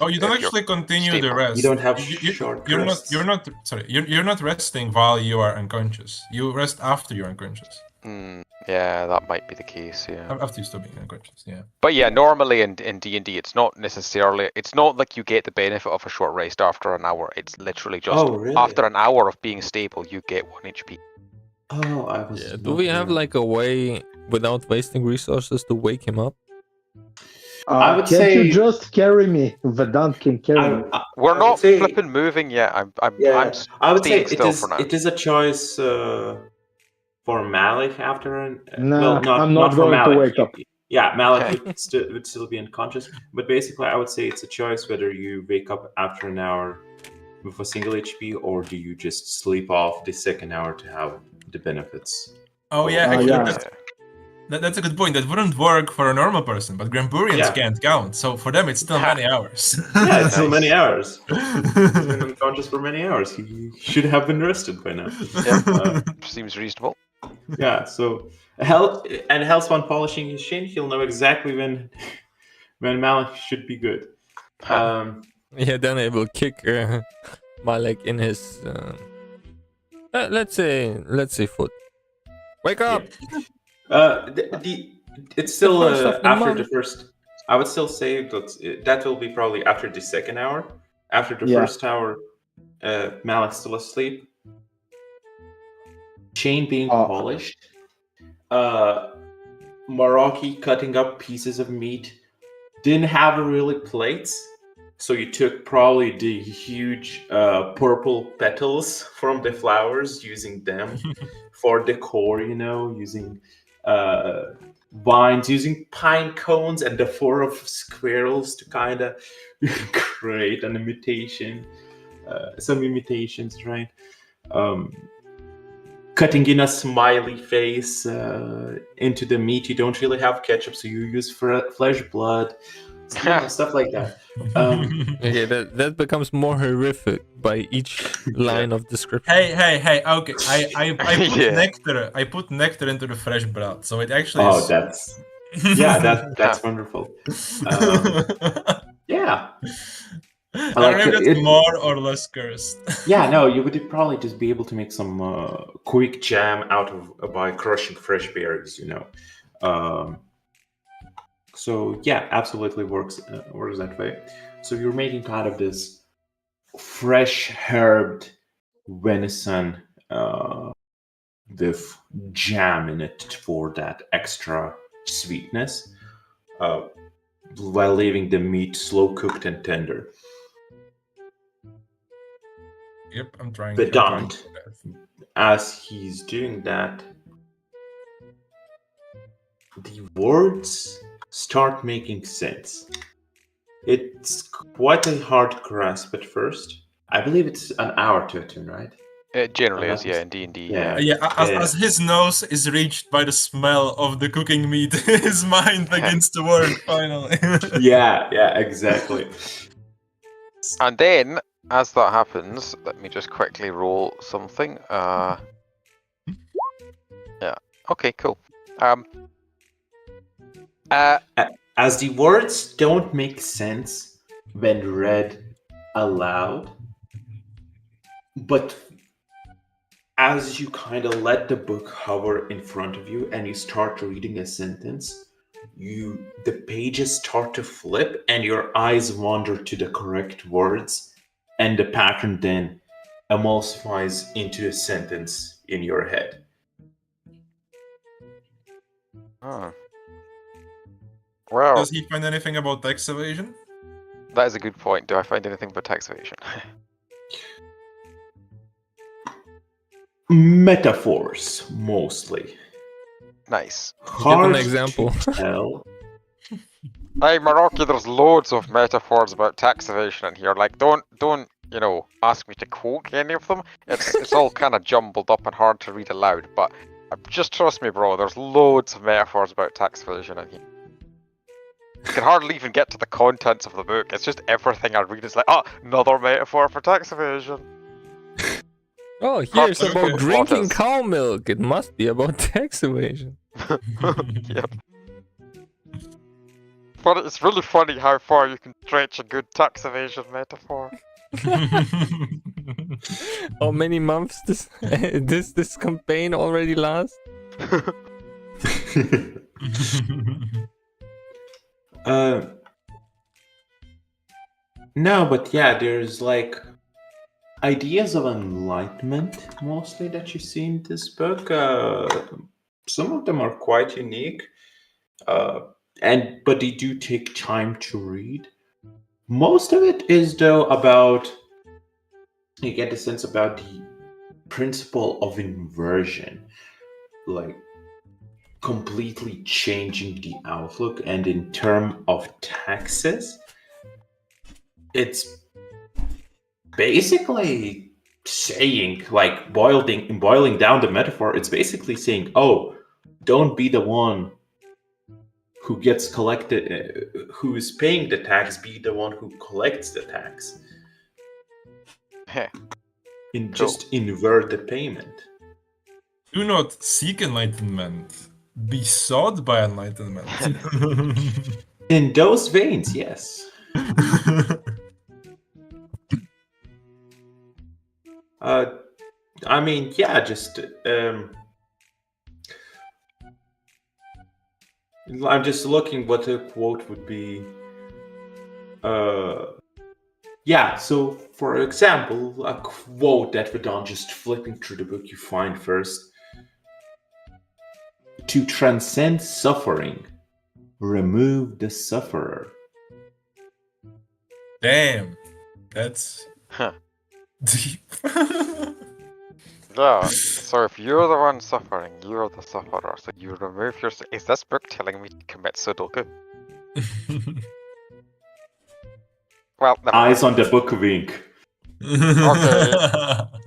Speaker 3: Oh, you don't
Speaker 5: if you're
Speaker 3: actually continue the
Speaker 5: stable.
Speaker 3: rest.
Speaker 9: You don't have
Speaker 3: You-
Speaker 9: short
Speaker 3: You're
Speaker 9: rests.
Speaker 3: You're not resting while you are unconscious. You rest after you're unconscious.
Speaker 5: Yeah, that might be the case. Yeah.
Speaker 3: After you stop being unconscious. Yeah.
Speaker 5: But yeah, normally in D&D, it's not like you get the benefit of a short rest after an hour. It's literally just
Speaker 9: Oh, really?
Speaker 5: after an hour of being stable, you get 1 HP.
Speaker 9: Oh, I was.
Speaker 4: Yeah, do we have like a way without wasting resources to wake him up?
Speaker 9: I would
Speaker 1: Can't
Speaker 9: say-
Speaker 1: you just carry me? Vedant can carry me.
Speaker 5: We're
Speaker 9: I would
Speaker 5: not
Speaker 9: say-
Speaker 5: flipping moving yet. I'm
Speaker 9: I would say
Speaker 5: staying still for now.
Speaker 9: it is a choice for Malik after an.
Speaker 1: Nah,
Speaker 9: not
Speaker 1: I'm not
Speaker 9: for
Speaker 1: going to
Speaker 9: Malik.
Speaker 1: wake up.
Speaker 9: Yeah, Malik would still be unconscious, but basically, I would say it's a choice whether you wake up after an hour with a single HP or do you just sleep off the second hour to have the benefits.
Speaker 3: Oh yeah, actually,
Speaker 1: yeah.
Speaker 3: that's a good point. That wouldn't work for a normal person, but Gramburians
Speaker 9: Yeah.
Speaker 3: can't count. So for them, it's still many hours.
Speaker 9: Yeah, it's still
Speaker 5: Nice.
Speaker 9: many hours. He's been unconscious for many hours. He should have been rested by now.
Speaker 5: Seems reasonable.
Speaker 9: Yeah, so Hellspawn polishing his chain, he'll know exactly when Malik should be good.
Speaker 4: Yeah, then I will kick Malek in his let's say foot. Wake up!
Speaker 9: It's still
Speaker 4: The first of the
Speaker 9: after the
Speaker 4: month.
Speaker 9: first. I would still say that will be probably after the second hour. After the
Speaker 1: Yeah.
Speaker 9: first hour, Malik's still asleep. Chain being polished. Maraki cutting up pieces of meat. Didn't have really plates, so you took probably the huge purple petals from the flowers, using them for decor. Using vines, using pine cones, and the fur of squirrels to kind of create an imitation, some imitations, right? Cutting in a smiley face into the meat. You don't really have ketchup, so you use flesh blood, stuff like that.
Speaker 4: Okay, that becomes more horrific by each line of description.
Speaker 3: Hey, okay. I put
Speaker 5: Yeah.
Speaker 3: nectar. I put nectar into the fresh blood, so it actually
Speaker 9: Oh,
Speaker 3: is.
Speaker 9: that's wonderful. Yeah.
Speaker 3: I
Speaker 9: like
Speaker 3: don't know if
Speaker 9: it-
Speaker 3: that's more or less cursed.
Speaker 9: Yeah, no, you would probably just be able to make some quick jam out of by crushing fresh berries, So yeah, absolutely works that way. So you're making kind of this fresh herbed venison with jam in it for that extra sweetness, while leaving the meat slow cooked and tender.
Speaker 3: Yep, I'm trying.
Speaker 9: Vedant, as he's doing that, the words start making sense. It's quite a hard grasp at first. I believe it's an hour to attune, right?
Speaker 5: It generally
Speaker 9: I'm
Speaker 5: is,
Speaker 9: not
Speaker 5: yeah,
Speaker 9: mis-
Speaker 5: in D&D,
Speaker 9: Yeah.
Speaker 3: Yeah,
Speaker 9: Yeah.
Speaker 3: as his nose is reached by the smell of the cooking meat, his mind begins to work finally.
Speaker 9: Yeah, exactly.
Speaker 5: And then, as that happens, let me just quickly roll something. Yeah. Okay, cool.
Speaker 9: As the words don't make sense when read aloud, but as you kind of let the book hover in front of you and you start reading a sentence, the pages start to flip and your eyes wander to the correct words, and the pattern then emulsifies into a sentence in your head.
Speaker 5: Well,
Speaker 3: Does he find anything about tax evasion?
Speaker 5: that is a good point. Do I find anything but tax evasion?
Speaker 9: Metaphors, mostly.
Speaker 5: Nice.
Speaker 4: Give an
Speaker 9: Hard
Speaker 4: example.
Speaker 9: to tell.
Speaker 5: Hey, Maroki, there's loads of metaphors about tax evasion in here. Like, don't ask me to quote any of them. It's all kind of jumbled up and hard to read aloud. But just trust me, bro. There's loads of metaphors about tax evasion in here. You can hardly even get to the contents of the book. It's just everything I read is like, another metaphor for tax evasion.
Speaker 4: Oh, here's
Speaker 5: Not
Speaker 4: about
Speaker 5: what
Speaker 4: drinking
Speaker 5: is.
Speaker 4: cow milk. It must be about tax evasion.
Speaker 5: Yep. But it's really funny how far you can stretch a good tax evasion metaphor.
Speaker 4: How many months this campaign already lasts?
Speaker 9: No, but yeah, there's like ideas of enlightenment mostly that you see in this book. Some of them are quite unique, but they do take time to read. Most of it is though about, you get the sense about the principle of inversion, like completely changing the outlook. And in terms of taxes, it's basically saying, like, boiling down the metaphor, it's basically saying, oh, don't be the one who gets collected, who is paying the tax, be the one who collects the tax. Just invert the payment.
Speaker 3: Do not seek enlightenment. Be sought by enlightenment.
Speaker 9: In those veins, yes. I mean, yeah, just I'm just looking what a quote would be. Yeah, so for example, a quote that Vedant, just flipping through the book, you find first: to transcend suffering, remove the sufferer.
Speaker 3: Damn, that's deep.
Speaker 5: Yeah, so if you're the one suffering, you're the sufferer. So you remove your... Is this book telling me to commit Sudoku? Well, never
Speaker 9: Eyes
Speaker 5: mind.
Speaker 9: on the book, wink.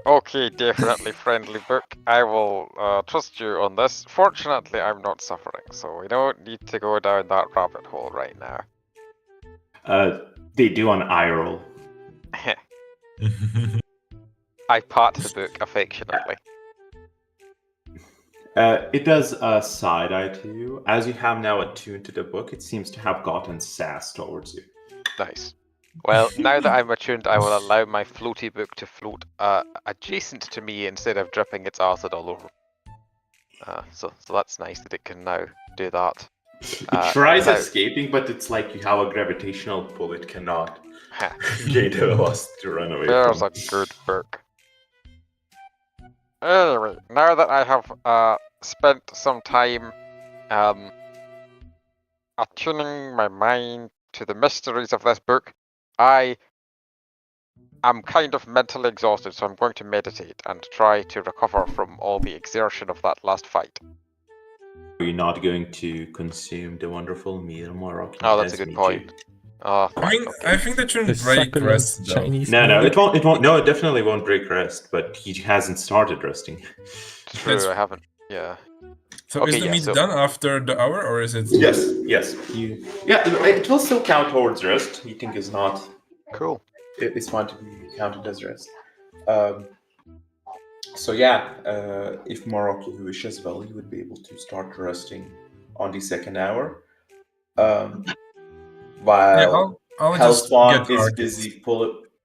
Speaker 5: Okay, definitely friendly book. I will trust you on this. Fortunately, I'm not suffering, so we don't need to go down that rabbit hole right now.
Speaker 9: They do an eye roll.
Speaker 5: I pat the book affectionately.
Speaker 9: It does a side eye to you. As you have now attuned to the book, it seems to have gotten sass towards you.
Speaker 5: Nice. Well, now that I'm attuned, I will allow my floaty book to float adjacent to me instead of dripping its acid all over. So that's nice that it can now do that.
Speaker 9: It tries escaping, but it's like you have a gravitational pull. It cannot gain the velocity to run away
Speaker 5: There's
Speaker 9: from.
Speaker 5: a good book. Anyway, now that I have spent some time attuning my mind to the mysteries of this book, I am kind of mentally exhausted, so I'm going to meditate and try to recover from all the exertion of that last fight.
Speaker 9: Are you not going to consume the wonderful meal Morocco
Speaker 5: Oh, that's
Speaker 9: has
Speaker 5: a good
Speaker 9: made
Speaker 5: point.
Speaker 9: you?
Speaker 5: Oh,
Speaker 3: I mean,
Speaker 5: okay.
Speaker 3: I think that
Speaker 4: The
Speaker 3: shouldn't break
Speaker 4: succulent
Speaker 3: rest, though.
Speaker 4: Chinese
Speaker 9: No,
Speaker 4: meal.
Speaker 9: it won't. It won't. No, it definitely won't break rest. But he hasn't started resting.
Speaker 5: True,
Speaker 3: That's-
Speaker 5: I haven't. Yeah.
Speaker 3: So
Speaker 5: Okay,
Speaker 3: is the
Speaker 5: yeah,
Speaker 3: meat
Speaker 5: so-
Speaker 3: done after the hour, or is it?
Speaker 9: Yes. Yeah, it will still count towards rest. Eating is not.
Speaker 5: Cool.
Speaker 9: It is fine to be counted as rest. So yeah, if Morocco wishes well, he would be able to start resting on the second hour. While
Speaker 3: I'll just
Speaker 9: Hellspawn
Speaker 3: get
Speaker 9: is
Speaker 3: Arcus.
Speaker 9: busy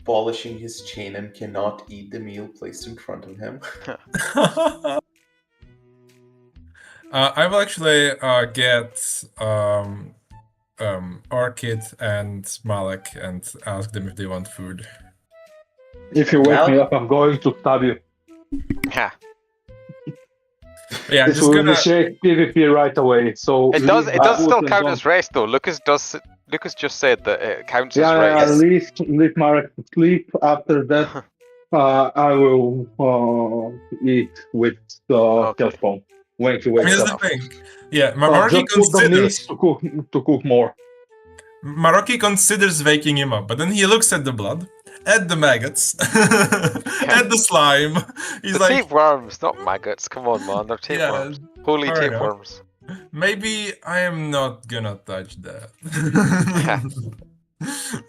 Speaker 9: polishing his chain and cannot eat the meal placed in front of him.
Speaker 3: I will actually get Orchid and Malek and ask them if they want food.
Speaker 1: If you wake
Speaker 9: Mal-
Speaker 1: me up, I'm going to stab you.
Speaker 5: Ha.
Speaker 3: Yeah,
Speaker 1: This
Speaker 3: just
Speaker 1: will
Speaker 3: gonna.
Speaker 1: initiate PvP right away. So
Speaker 5: It does.
Speaker 1: leave
Speaker 5: It does
Speaker 1: food
Speaker 5: still
Speaker 1: and
Speaker 5: count
Speaker 1: don't-
Speaker 5: as rest, though. Lucas just said that it counts as
Speaker 1: Yeah,
Speaker 5: rest.
Speaker 1: leave Marek to sleep. After that, I will eat with
Speaker 5: Okay.
Speaker 1: Hellspawn when he
Speaker 3: I mean,
Speaker 1: wakes
Speaker 3: that's
Speaker 1: up.
Speaker 3: the thing. Yeah, Maroki
Speaker 1: Just put the meat
Speaker 3: considers.
Speaker 1: to cook more.
Speaker 3: Maroki considers waking him up, but then he looks at the blood, at the maggots, at the slime. He's
Speaker 5: The
Speaker 3: like,
Speaker 5: tapeworms, not maggots. Come on, man. They're
Speaker 3: yeah,
Speaker 5: tapeworms. Holy
Speaker 3: fair enough.
Speaker 5: tapeworms.
Speaker 3: Maybe I am not gonna touch that.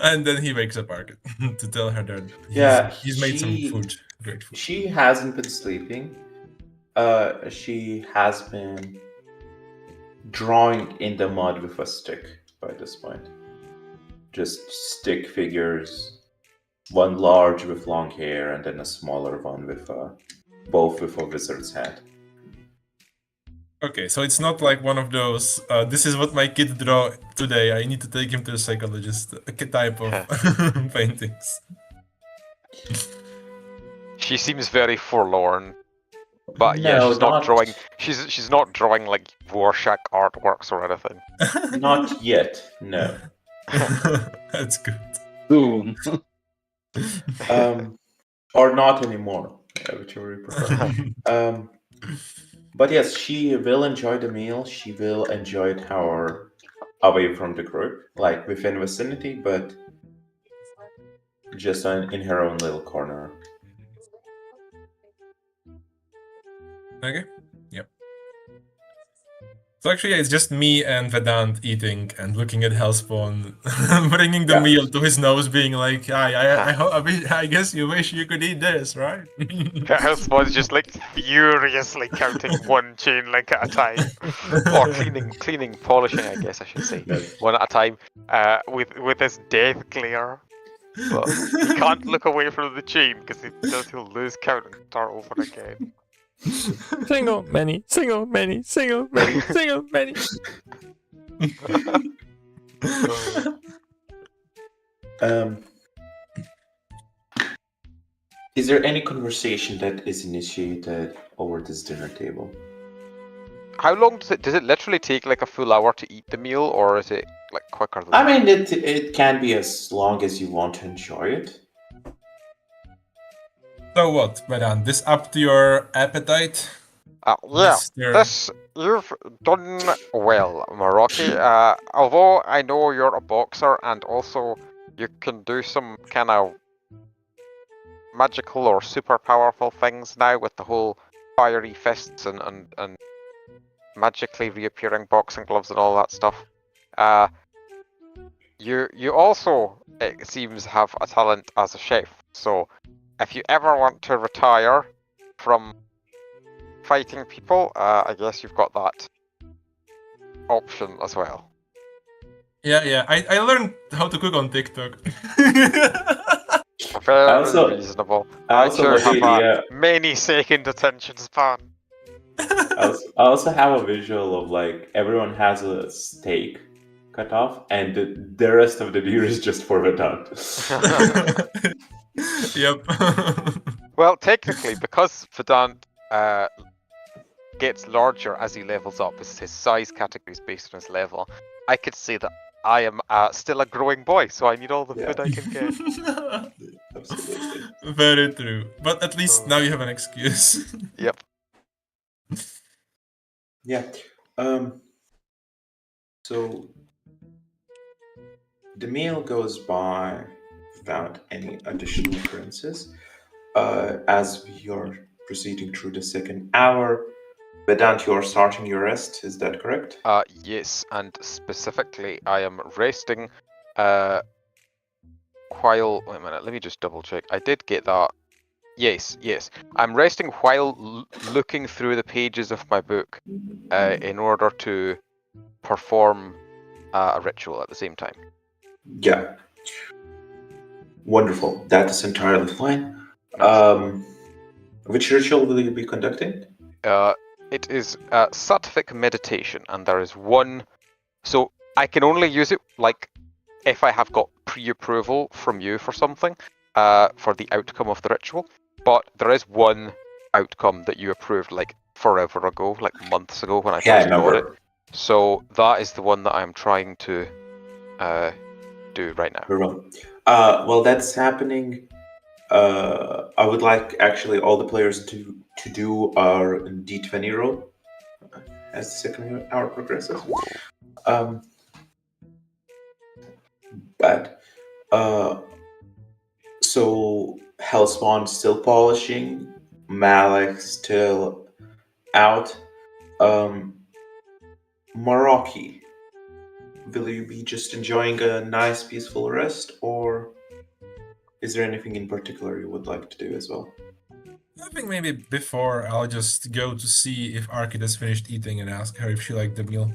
Speaker 3: And then he wakes up Arkin to tell her that he's made some food. Great food.
Speaker 9: She hasn't been sleeping. She has been drawing in the mud with a stick by this point. Just stick figures, one large with long hair, and then a smaller one with both with a wizard's hat.
Speaker 3: Okay, so it's not like one of those, this is what my kid draw today, I need to take him to a psychologist type of paintings.
Speaker 5: She seems very forlorn. But yeah,
Speaker 9: No,
Speaker 5: she's not
Speaker 9: not-
Speaker 5: drawing. She's not drawing like Rorschach artworks or anything.
Speaker 9: Not yet, no.
Speaker 3: That's good.
Speaker 1: Soon.
Speaker 9: Or not anymore, whichever you prefer. But yes, she will enjoy the meal. She will enjoy it, however, away from the group, like within vicinity, but just in her own little corner.
Speaker 3: Okay, yep. So actually, yeah, it's just me and Vedant eating and looking at Hellspawn, bringing the meal to his nose, being like, I guess you wish you could eat this, right?
Speaker 5: Hellspawn's just like furiously counting one chain link at a time, or cleaning, polishing, I guess I should say, one at a time, with this death glare. But he can't look away from the chain because if he does, he'll lose count and start over again.
Speaker 4: Single, many, single, many, single, many, single, many.
Speaker 9: Is there any conversation that is initiated over this dinner table?
Speaker 5: How long does it literally take like a full hour to eat the meal, or is it like quicker than
Speaker 9: I
Speaker 5: that?
Speaker 9: mean, it can be as long as you want to enjoy it.
Speaker 3: So what, Vedant? This up to your appetite?
Speaker 5: Yeah,
Speaker 3: Mr.
Speaker 5: this you've done well, Maroki. Although I know you're a boxer and also you can do some kind of magical or super powerful things now with the whole fiery fists and magically reappearing boxing gloves and all that stuff. You also, it seems, have a talent as a chef. So if you ever want to retire from fighting people, I guess you've got that option as well.
Speaker 3: Yeah, I learned how to cook on TikTok.
Speaker 5: Very reasonable. I
Speaker 9: also
Speaker 5: too
Speaker 9: love
Speaker 5: have
Speaker 9: the idea.
Speaker 5: a many-second attention span.
Speaker 9: I also have a visual of like everyone has a steak cut off, and the rest of the deer is just for the dog.
Speaker 3: Yep.
Speaker 5: Well, technically, because Vedant gets larger as he levels up. His size category is based on his level. I could say that I am still a growing boy, so I need all the food I can get.
Speaker 9: Absolutely.
Speaker 3: Very true. But at least now you have an excuse.
Speaker 5: Yep.
Speaker 9: Yeah. So the meal goes by without any additional occurrences. As we are proceeding through the second hour, Vedant, you are starting your rest. Is that correct?
Speaker 5: Yes, and specifically, I am resting. While wait a minute, let me just double check. I did get that. Yes. I'm resting while looking through the pages of my book, in order to perform a ritual at the same time.
Speaker 9: Yeah. Wonderful. That is entirely fine.
Speaker 5: Nice.
Speaker 9: Which ritual will you be conducting?
Speaker 5: It is sattvic meditation, and there is one. So I can only use it like if I have got pre-approval from you for something, for the outcome of the ritual. But there is one outcome that you approved like forever ago, like months ago when I first got it. So that is the one that I'm trying to do right now.
Speaker 9: Well, that's happening. I would like actually all the players to do our D20 roll as the second hour progresses. So Hellspawn still polishing, Malek still out. Maraki, will you be just enjoying a nice peaceful rest, or is there anything in particular you would like to do as well?
Speaker 3: I think maybe before I'll just go to see if Arkid has finished eating and ask her if she liked the meal.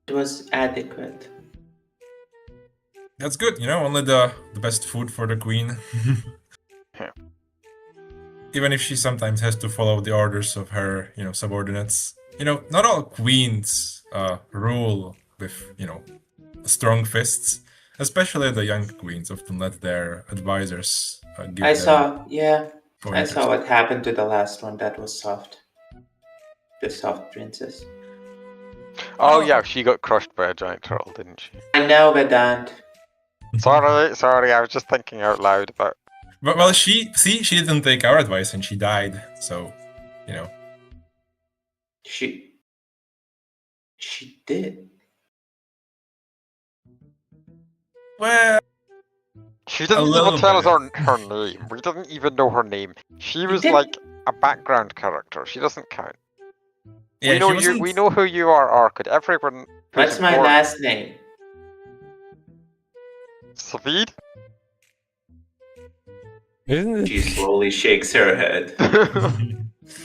Speaker 10: It was adequate.
Speaker 3: That's good, only the best food for the queen.
Speaker 5: Yeah.
Speaker 3: Even if she sometimes has to follow the orders of her, subordinates. Not all queens rule with, strong fists. Especially the young queens often let their advisors give
Speaker 10: I
Speaker 3: them
Speaker 10: saw what happened to the last one. That was soft. The soft princess.
Speaker 5: Oh yeah, she got crushed by a giant turtle, didn't she?
Speaker 10: I know, Vedant.
Speaker 5: Sorry, I was just thinking out loud about.
Speaker 3: But well, she didn't take our advice and she died. So,
Speaker 10: She did.
Speaker 3: Well,
Speaker 5: she didn't even tell us her name. We didn't even know her name. She was like a background character. She doesn't count.
Speaker 3: Yeah,
Speaker 5: we know you. We know who you are, Arkid. Everyone.
Speaker 10: What's my last name?
Speaker 5: Svid?
Speaker 4: Isn't it?
Speaker 9: She slowly shakes her head.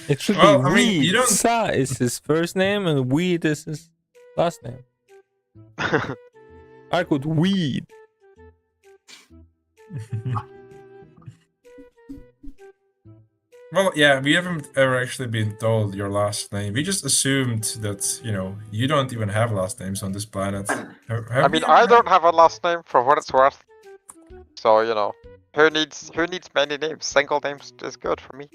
Speaker 4: It should be Weed. Sa is his first name and Weed is his last name. Arkid Weed.
Speaker 3: Well, yeah, we haven't ever actually been told your last name. We just assumed that, you don't even have last names on this planet.
Speaker 5: I mean, I don't have a last name for what it's worth. So, who needs many names? Single names is good for me.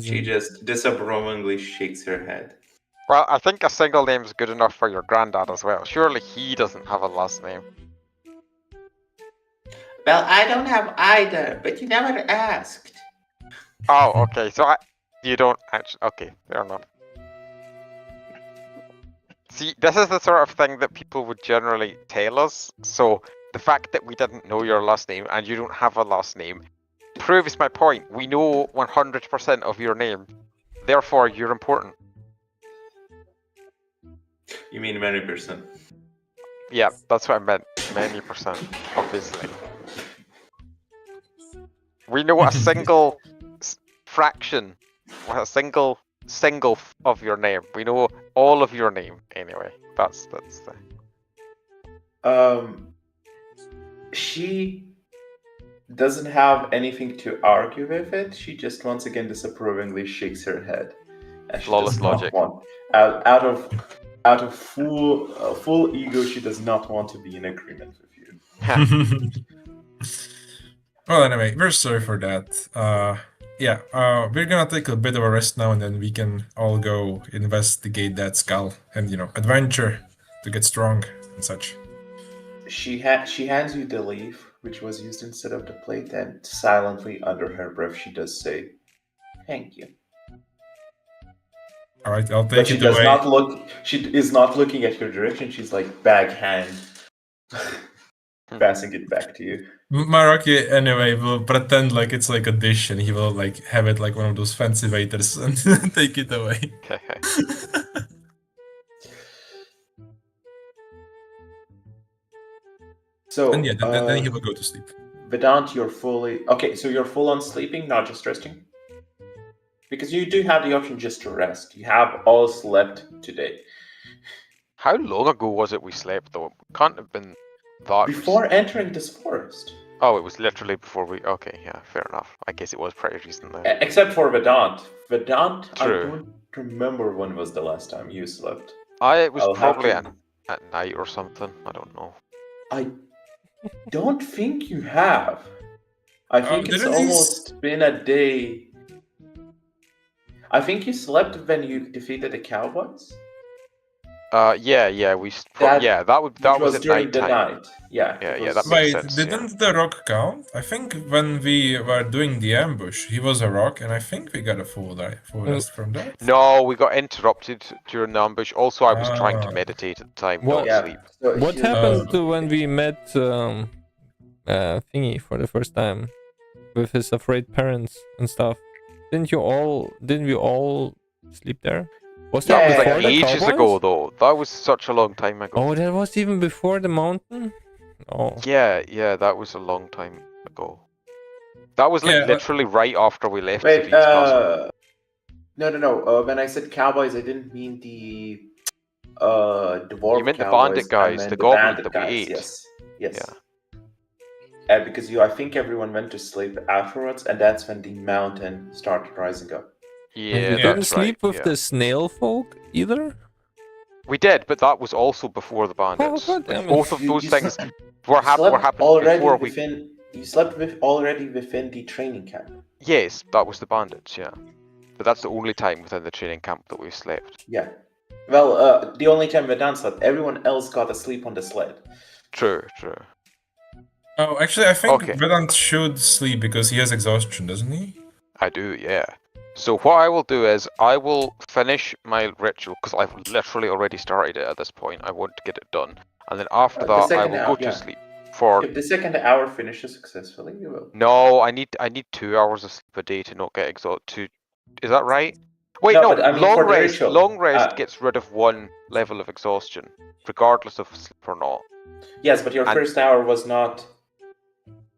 Speaker 9: She just disapprovingly shakes her head.
Speaker 5: Well, I think a single name is good enough for your granddad as well. Surely he doesn't have a last name.
Speaker 10: Well, I don't have either, but you never asked.
Speaker 5: Oh, okay. So you don't actually. Okay, fair enough. See, this is the sort of thing that people would generally tell us. So the fact that we didn't know your last name and you don't have a last name proves my point. We know 100% of your name. Therefore, you're important.
Speaker 9: You mean many percent?
Speaker 5: Yeah, that's what I meant. Many percent, obviously. We know a single fraction, a single of your name. We know all of your name anyway. That's the.
Speaker 9: She doesn't have anything to argue with it. She just once again disapprovingly shakes her head. And she
Speaker 5: Flawless
Speaker 9: does not
Speaker 5: logic.
Speaker 9: want out of full ego. She does not want to be in agreement with you.
Speaker 3: Well, anyway, we're sorry for that. We're gonna take a bit of a rest now, and then we can all go investigate that skull and adventure to get strong and such.
Speaker 9: She hands you the leaf, which was used instead of the plate, and silently, under her breath, she does say, "Thank you."
Speaker 3: All right, I'll
Speaker 9: But
Speaker 3: take
Speaker 9: she
Speaker 3: it
Speaker 9: does
Speaker 3: away.
Speaker 9: not look. She is not looking at your direction. She's like bag hand, passing it back to you.
Speaker 3: Maraki, anyway, will pretend like it's like a dish, and he will like have it like one of those fancy waiters and take it away.
Speaker 9: So,
Speaker 3: And yeah, then he will go to sleep.
Speaker 9: Vedant, you're fully okay. So you're full on sleeping, not just resting, because you do have the option just to rest. You have all slept today.
Speaker 5: How long ago was it we slept, though? It can't have been that
Speaker 9: Before
Speaker 5: recent.
Speaker 9: entering this forest.
Speaker 5: Oh, it was literally before we... Okay, yeah, fair enough. I guess it was pretty recent then.
Speaker 9: Except for Vedant. Vedant,
Speaker 5: True.
Speaker 9: I don't remember when was the last time you slept.
Speaker 5: It was
Speaker 9: I'll have
Speaker 5: probably
Speaker 9: to-
Speaker 5: at night or something. I don't know.
Speaker 9: I don't think you have. I think it's
Speaker 3: didn't he
Speaker 9: almost been a day. I think you slept when you defeated the Cowboys.
Speaker 5: Yeah, we...
Speaker 9: That-
Speaker 5: yeah, that
Speaker 9: Which
Speaker 5: was
Speaker 9: was
Speaker 5: at
Speaker 9: during
Speaker 5: night
Speaker 9: the
Speaker 5: time.
Speaker 9: night. Yeah.
Speaker 5: Yeah,
Speaker 9: it
Speaker 5: yeah,
Speaker 9: was-
Speaker 5: that makes
Speaker 3: Wait,
Speaker 5: sense,
Speaker 3: didn't the rock count? I think when we were doing the ambush, he was a rock, and I think we got a full rest from that.
Speaker 5: No, we got interrupted during the ambush. Also, I was trying to
Speaker 3: Ah.
Speaker 5: meditate at the time,
Speaker 4: What-
Speaker 5: not
Speaker 9: Yeah.
Speaker 5: sleep.
Speaker 9: So
Speaker 4: What
Speaker 9: he-
Speaker 4: happened to when we met Thingy for the first time with his afraid parents and stuff? Didn't we all sleep there? Was
Speaker 5: That
Speaker 4: that
Speaker 5: was
Speaker 4: before
Speaker 5: like
Speaker 4: the
Speaker 5: ages
Speaker 4: Cowboys?
Speaker 5: ago, though. That was such a long time ago.
Speaker 4: Oh, that was even before the mountain? Oh.
Speaker 5: Yeah, that was a long time ago. That was like
Speaker 3: Yeah,
Speaker 5: literally right after we left
Speaker 9: Wait,
Speaker 5: City's castle.
Speaker 9: no. When I said Cowboys, I didn't mean the dwarf.
Speaker 5: You meant the
Speaker 9: Cowboys,
Speaker 5: bandit
Speaker 9: I
Speaker 5: guys,
Speaker 9: meant
Speaker 5: the goblin
Speaker 9: bandit
Speaker 5: that we
Speaker 9: guys,
Speaker 5: ate.
Speaker 9: Yes.
Speaker 5: Yeah.
Speaker 9: Because I think everyone went to sleep afterwards, and that's when the mountain started rising up.
Speaker 4: And
Speaker 5: Yeah,
Speaker 4: we didn't
Speaker 5: that's
Speaker 4: sleep
Speaker 5: right.
Speaker 4: with
Speaker 5: yeah.
Speaker 4: the snail folk either?
Speaker 5: We did, but that was also before the bandits.
Speaker 4: God damn it.
Speaker 5: Both of
Speaker 9: You-
Speaker 5: those
Speaker 9: you
Speaker 5: things
Speaker 9: slept-
Speaker 5: were
Speaker 9: You slept
Speaker 5: happening
Speaker 9: already
Speaker 5: before we...
Speaker 9: within. You slept already within the training camp.
Speaker 5: Yes, that was the bandits, yeah. But that's the only time within the training camp that we slept.
Speaker 9: Yeah. Well, the only time Vedant slept, everyone else got asleep on the sled.
Speaker 5: True.
Speaker 3: Oh, actually, I think
Speaker 5: Okay.
Speaker 3: Vedant should sleep because he has exhaustion, doesn't he?
Speaker 5: I do, yeah. So what I will do is I will finish my ritual because I've literally already started it at this point. I want to get it done, and then after
Speaker 9: The
Speaker 5: that I
Speaker 9: second
Speaker 5: will
Speaker 9: hour,
Speaker 5: go to
Speaker 9: yeah.
Speaker 5: sleep for.
Speaker 9: If the second hour finishes successfully, you will.
Speaker 5: No, I need 2 hours of sleep a day to not get exhausted. Is that right? Wait,
Speaker 9: No,
Speaker 5: no.
Speaker 9: but I mean
Speaker 5: long
Speaker 9: for the
Speaker 5: rest.
Speaker 9: ritual,
Speaker 5: Long rest
Speaker 9: uh,
Speaker 5: gets rid of 1 level of exhaustion, regardless of sleep or not.
Speaker 9: Yes, but your
Speaker 5: And-
Speaker 9: first hour was not.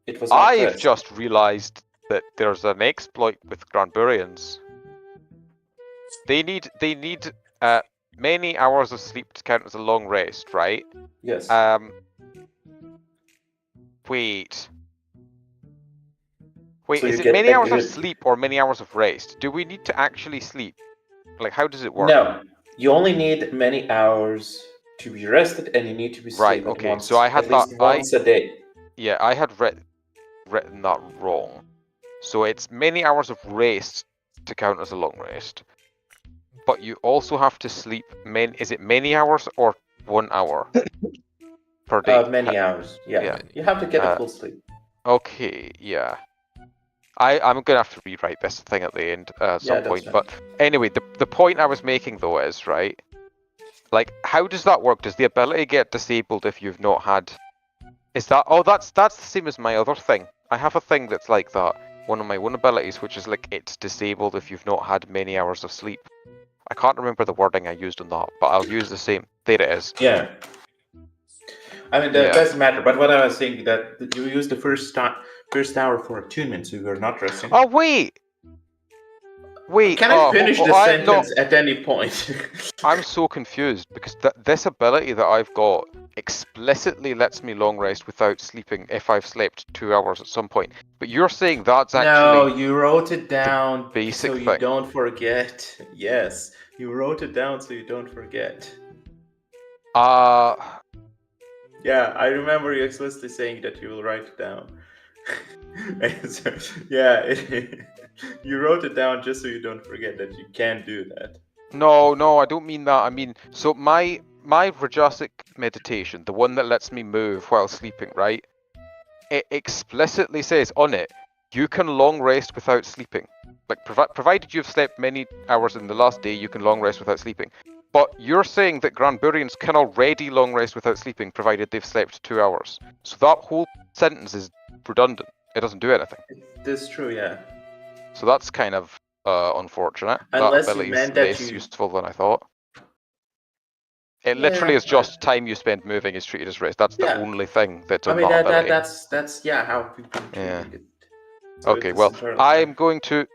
Speaker 9: It was not
Speaker 5: I've
Speaker 9: rest.
Speaker 5: just realised that there's an exploit with Granburians. They need many hours of sleep to count as a long rest, right?
Speaker 9: Yes.
Speaker 5: Wait,
Speaker 9: So
Speaker 5: is
Speaker 9: you
Speaker 5: it
Speaker 9: get
Speaker 5: many hours of
Speaker 9: good-
Speaker 5: sleep or many hours of rest? Do we need to actually sleep? Like, how does it work?
Speaker 9: No, you only need many hours to be rested, and you need to be
Speaker 5: Right,
Speaker 9: sleeping
Speaker 5: okay,
Speaker 9: once,
Speaker 5: so I had
Speaker 9: at least
Speaker 5: that-
Speaker 9: once a day.
Speaker 5: Yeah, I had written that wrong. So it's many hours of rest to count as a long rest. But you also have to sleep is it many hours or 1 hour per day?
Speaker 9: Many hours. Yeah.
Speaker 5: yeah.
Speaker 9: You have to get a
Speaker 5: Uh,
Speaker 9: full sleep.
Speaker 5: Okay, yeah. I'm gonna have to rewrite this thing at the end at some
Speaker 9: that's
Speaker 5: point.
Speaker 9: fine.
Speaker 5: But anyway, the point I was making though is, right, like, how does that work? Does the ability get disabled if you've not had? Is that? Oh, that's the same as my other thing. I have a thing that's like that. One of my abilities, which is like it's disabled if you've not had many hours of sleep. I can't remember the wording I used on that, but I'll use the same. There it is.
Speaker 9: Yeah. I mean, that
Speaker 5: Yeah.
Speaker 9: doesn't matter. But what I was saying that you used the first hour for attunement, so you were not resting.
Speaker 5: Oh wait.
Speaker 9: Can I finish the
Speaker 5: no,
Speaker 9: sentence at any point?
Speaker 5: I'm so confused because this ability that I've got explicitly lets me long rest without sleeping if I've slept 2 hours at some point. But you're saying that's
Speaker 9: No,
Speaker 5: actually
Speaker 9: you wrote it down
Speaker 5: basic
Speaker 9: so you
Speaker 5: thing.
Speaker 9: don't forget. Yes, you wrote it down so you don't forget.
Speaker 5: uh
Speaker 9: Yeah, I remember you explicitly saying that you will write it down.
Speaker 2: So, yeah, you wrote it down just so you don't forget that you can do that.
Speaker 5: No, I don't mean that. I mean, so my Rajasic meditation, the one that lets me move while sleeping, right? It explicitly says on it, you can long rest without sleeping. Like, provided you've slept many hours in the last day, you can long rest without sleeping. But you're saying that Granburians can already long rest without sleeping, provided they've slept 2 hours. So that whole sentence is redundant. It doesn't do anything.
Speaker 2: That's true, yeah.
Speaker 5: So that's kind of unfortunate.
Speaker 2: Unless
Speaker 5: that
Speaker 2: you
Speaker 5: ability is
Speaker 2: meant that
Speaker 5: less
Speaker 2: you-
Speaker 5: useful than I thought. It literally is just time you spend moving is treated as rest. That's the
Speaker 2: Yeah.
Speaker 5: only thing that's
Speaker 2: I
Speaker 5: on
Speaker 2: mean
Speaker 5: that ability.
Speaker 2: that's yeah how we've been
Speaker 5: Yeah.
Speaker 2: treating it. So
Speaker 5: Okay,
Speaker 2: it's
Speaker 5: well,
Speaker 2: entirely
Speaker 5: I'm
Speaker 2: fine.
Speaker 5: going to.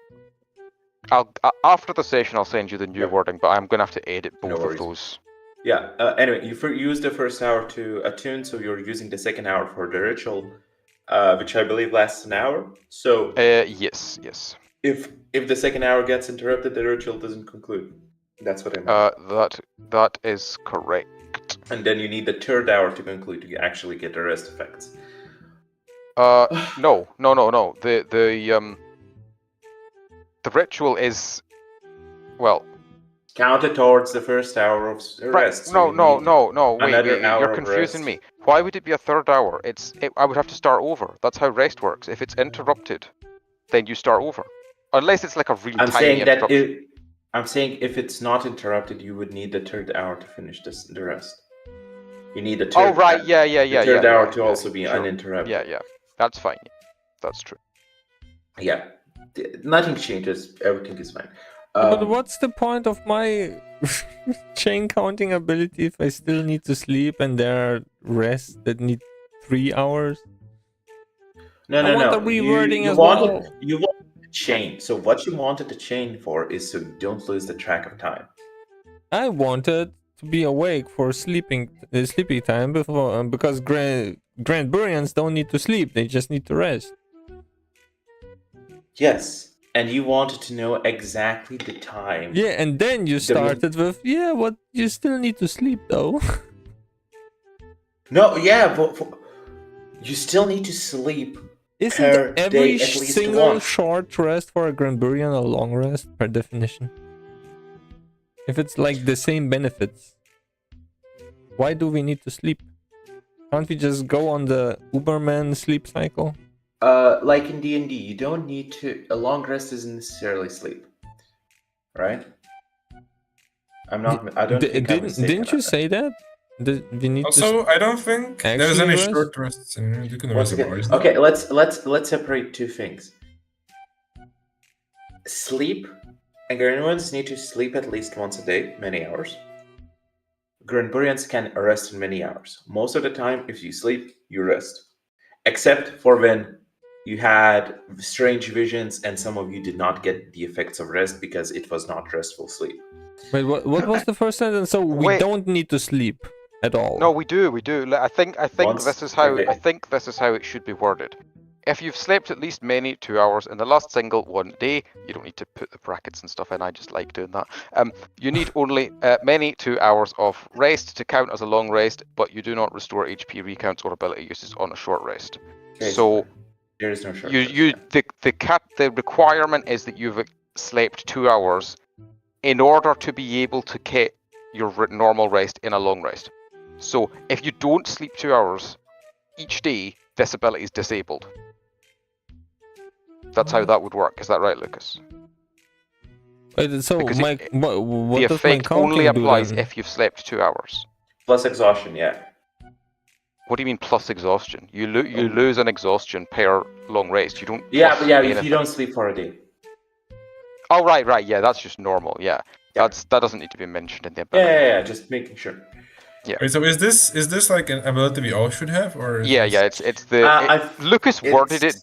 Speaker 5: After the session, I'll send you the new
Speaker 2: Yep.
Speaker 5: wording, but I'm going to have to edit
Speaker 2: No
Speaker 5: both of
Speaker 2: worries.
Speaker 5: those.
Speaker 2: Yeah. Anyway, you use the first hour to attune, so you're using the second hour for the ritual, which I believe lasts an hour. So
Speaker 5: Yes.
Speaker 2: if the second hour gets interrupted, the ritual doesn't conclude. That's what I meant.
Speaker 5: That is correct.
Speaker 2: And then you need the third hour to conclude to actually get the rest effects.
Speaker 5: No. The ritual is, well,
Speaker 2: counted towards the first hour of rest. So you need
Speaker 5: no. Wait.
Speaker 2: another hour
Speaker 5: You're
Speaker 2: of
Speaker 5: confusing
Speaker 2: rest.
Speaker 5: me. Why would it be a third hour? I would have to start over. That's how rest works. If it's interrupted, then you start over. Unless it's like a really
Speaker 2: I'm
Speaker 5: tiny
Speaker 2: saying that
Speaker 5: interruption.
Speaker 2: I'm saying if it's not interrupted, you would need the third hour to finish the rest. You need the third.
Speaker 5: Oh right, yeah.
Speaker 2: The third hour to also be
Speaker 5: sure.
Speaker 2: uninterrupted.
Speaker 5: Yeah. That's fine. That's true.
Speaker 2: Yeah, nothing changes. Everything is fine.
Speaker 4: But what's the point of my chain counting ability if I still need to sleep and there are rests that need 3 hours?
Speaker 2: No.
Speaker 4: I want the rewording
Speaker 2: you
Speaker 4: as
Speaker 2: wanted,
Speaker 4: well.
Speaker 2: You wanted the chain. So what you wanted the chain for is so you don't lose the track of time.
Speaker 4: I wanted to be awake for sleepy time before because Granburians don't need to sleep; they just need to rest.
Speaker 2: Yes, and you wanted to know exactly the time.
Speaker 4: Yeah, and then you started with what you still need to sleep though.
Speaker 2: No, yeah, but you still need to sleep.
Speaker 4: Isn't every
Speaker 2: day at least
Speaker 4: single
Speaker 2: once.
Speaker 4: short rest for a Granburian a long rest per definition? If it's like the same benefits, why do we need to sleep? Can't we just go on the Uberman sleep cycle?
Speaker 2: Like in D&D, you don't need to. A long rest isn't necessarily sleep, right? I'm not. I don't think I'm mistaken.
Speaker 4: Didn't you say that? We need
Speaker 3: Also, I don't think there's
Speaker 4: actually
Speaker 3: any
Speaker 4: rest?
Speaker 3: short rests in
Speaker 2: Once
Speaker 3: Dikuniversum.
Speaker 2: again,
Speaker 3: Is there?
Speaker 2: okay, let's separate two things. Sleep, and Granburians need to sleep at least once a day, many hours. Granburians can rest in many hours. Most of the time, if you sleep, you rest. Except for when you had strange visions and some of you did not get the effects of rest because it was not restful sleep.
Speaker 4: Wait, what was the first sentence? So we
Speaker 5: Wait.
Speaker 4: don't need to sleep at all.
Speaker 5: No, we do. I think
Speaker 2: Once
Speaker 5: this is how
Speaker 2: a day.
Speaker 5: I think this is how it should be worded. If you've slept at least many 2 hours in the last single one day, you don't need to put the brackets and stuff in. I just like doing that. You need only many 2 hours of rest to count as a long rest, but you do not restore HP recounts or ability uses on a short rest.
Speaker 2: Okay,
Speaker 5: So
Speaker 2: there is no short
Speaker 5: you
Speaker 2: rest.
Speaker 5: the requirement is that you've slept 2 hours in order to be able to get your normal rest in a long rest. So if you don't sleep 2 hours each day, this ability is disabled. That's how that would work. Is that right, Lucas?
Speaker 4: Wait, so
Speaker 5: Because
Speaker 4: what
Speaker 5: the
Speaker 4: does my
Speaker 5: effect
Speaker 4: counting
Speaker 5: only
Speaker 4: do
Speaker 5: applies
Speaker 4: then?
Speaker 5: if you've slept 2 hours.
Speaker 2: Plus exhaustion, yeah.
Speaker 5: What do you mean plus exhaustion? You lose an exhaustion per long rest. You don't.
Speaker 2: Yeah,
Speaker 5: plus
Speaker 2: but yeah, if
Speaker 5: anything.
Speaker 2: you don't sleep for a day.
Speaker 5: Oh right, yeah, that's just normal. Yeah,
Speaker 2: Yeah.
Speaker 5: that doesn't need to be mentioned in the ability.
Speaker 2: Yeah, just making sure.
Speaker 3: Wait, so is this like an ability we all should have, or?
Speaker 5: Yeah, it's the Lucas worded it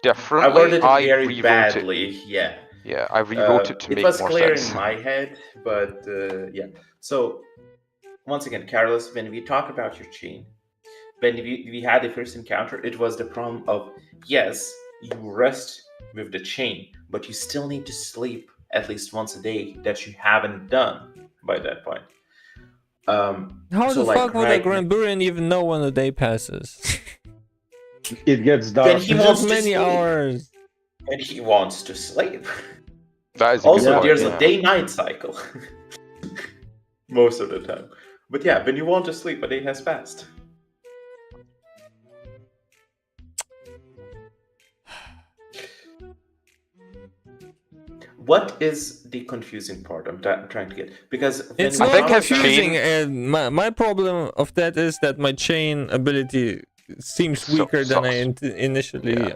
Speaker 5: differently.
Speaker 2: I worded it very
Speaker 5: rewrote
Speaker 2: badly.
Speaker 5: it.
Speaker 2: Yeah.
Speaker 5: Yeah, I rewrote it to make
Speaker 2: was
Speaker 5: more
Speaker 2: clear
Speaker 5: sense.
Speaker 2: in my head, but yeah. So once again, Carlos, when we talk about your chain, when we had the first encounter, it was the problem of yes, you rest with the chain, but you still need to sleep at least once a day that you haven't done by that point.
Speaker 4: How
Speaker 2: so
Speaker 4: the
Speaker 2: like
Speaker 4: fuck would a
Speaker 2: right
Speaker 4: Granburian even know when a day passes?
Speaker 1: It gets
Speaker 2: Then
Speaker 1: dark.
Speaker 2: he
Speaker 4: It's
Speaker 2: wants
Speaker 4: just
Speaker 2: to
Speaker 4: many
Speaker 2: sleep.
Speaker 4: hours.
Speaker 2: And he wants to sleep.
Speaker 5: That is a
Speaker 2: Also,
Speaker 5: good point.
Speaker 2: there's
Speaker 5: Yeah.
Speaker 2: a day-night cycle. Most of the time. But yeah, when you want to sleep, a day has passed. What is the confusing part I'm trying to get? Because when
Speaker 4: It's
Speaker 2: we
Speaker 4: not
Speaker 5: think
Speaker 2: talk
Speaker 5: his
Speaker 2: about-
Speaker 4: confusing.
Speaker 5: chain-
Speaker 4: My problem of that is that my chain ability seems
Speaker 5: So-
Speaker 4: weaker than I
Speaker 5: sucks.
Speaker 4: initially
Speaker 5: Yeah.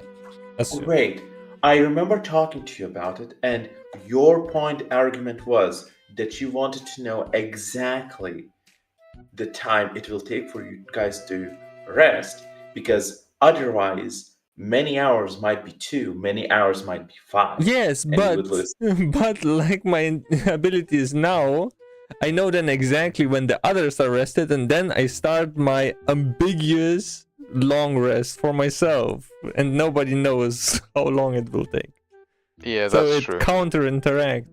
Speaker 4: assumed.
Speaker 2: Wait, I remember talking to you about it, and your point argument was that you wanted to know exactly the time it will take for you guys to rest, because otherwise, many hours might be 2, many hours might be 5.
Speaker 4: Yes,
Speaker 2: and you
Speaker 4: but
Speaker 2: would lose.
Speaker 4: but like my abilities now, I know then exactly when the others are rested, and then I start my ambiguous long rest for myself, and nobody knows how long it will take.
Speaker 5: Yeah,
Speaker 4: So
Speaker 5: that's
Speaker 4: it
Speaker 5: true.
Speaker 4: counter interacts.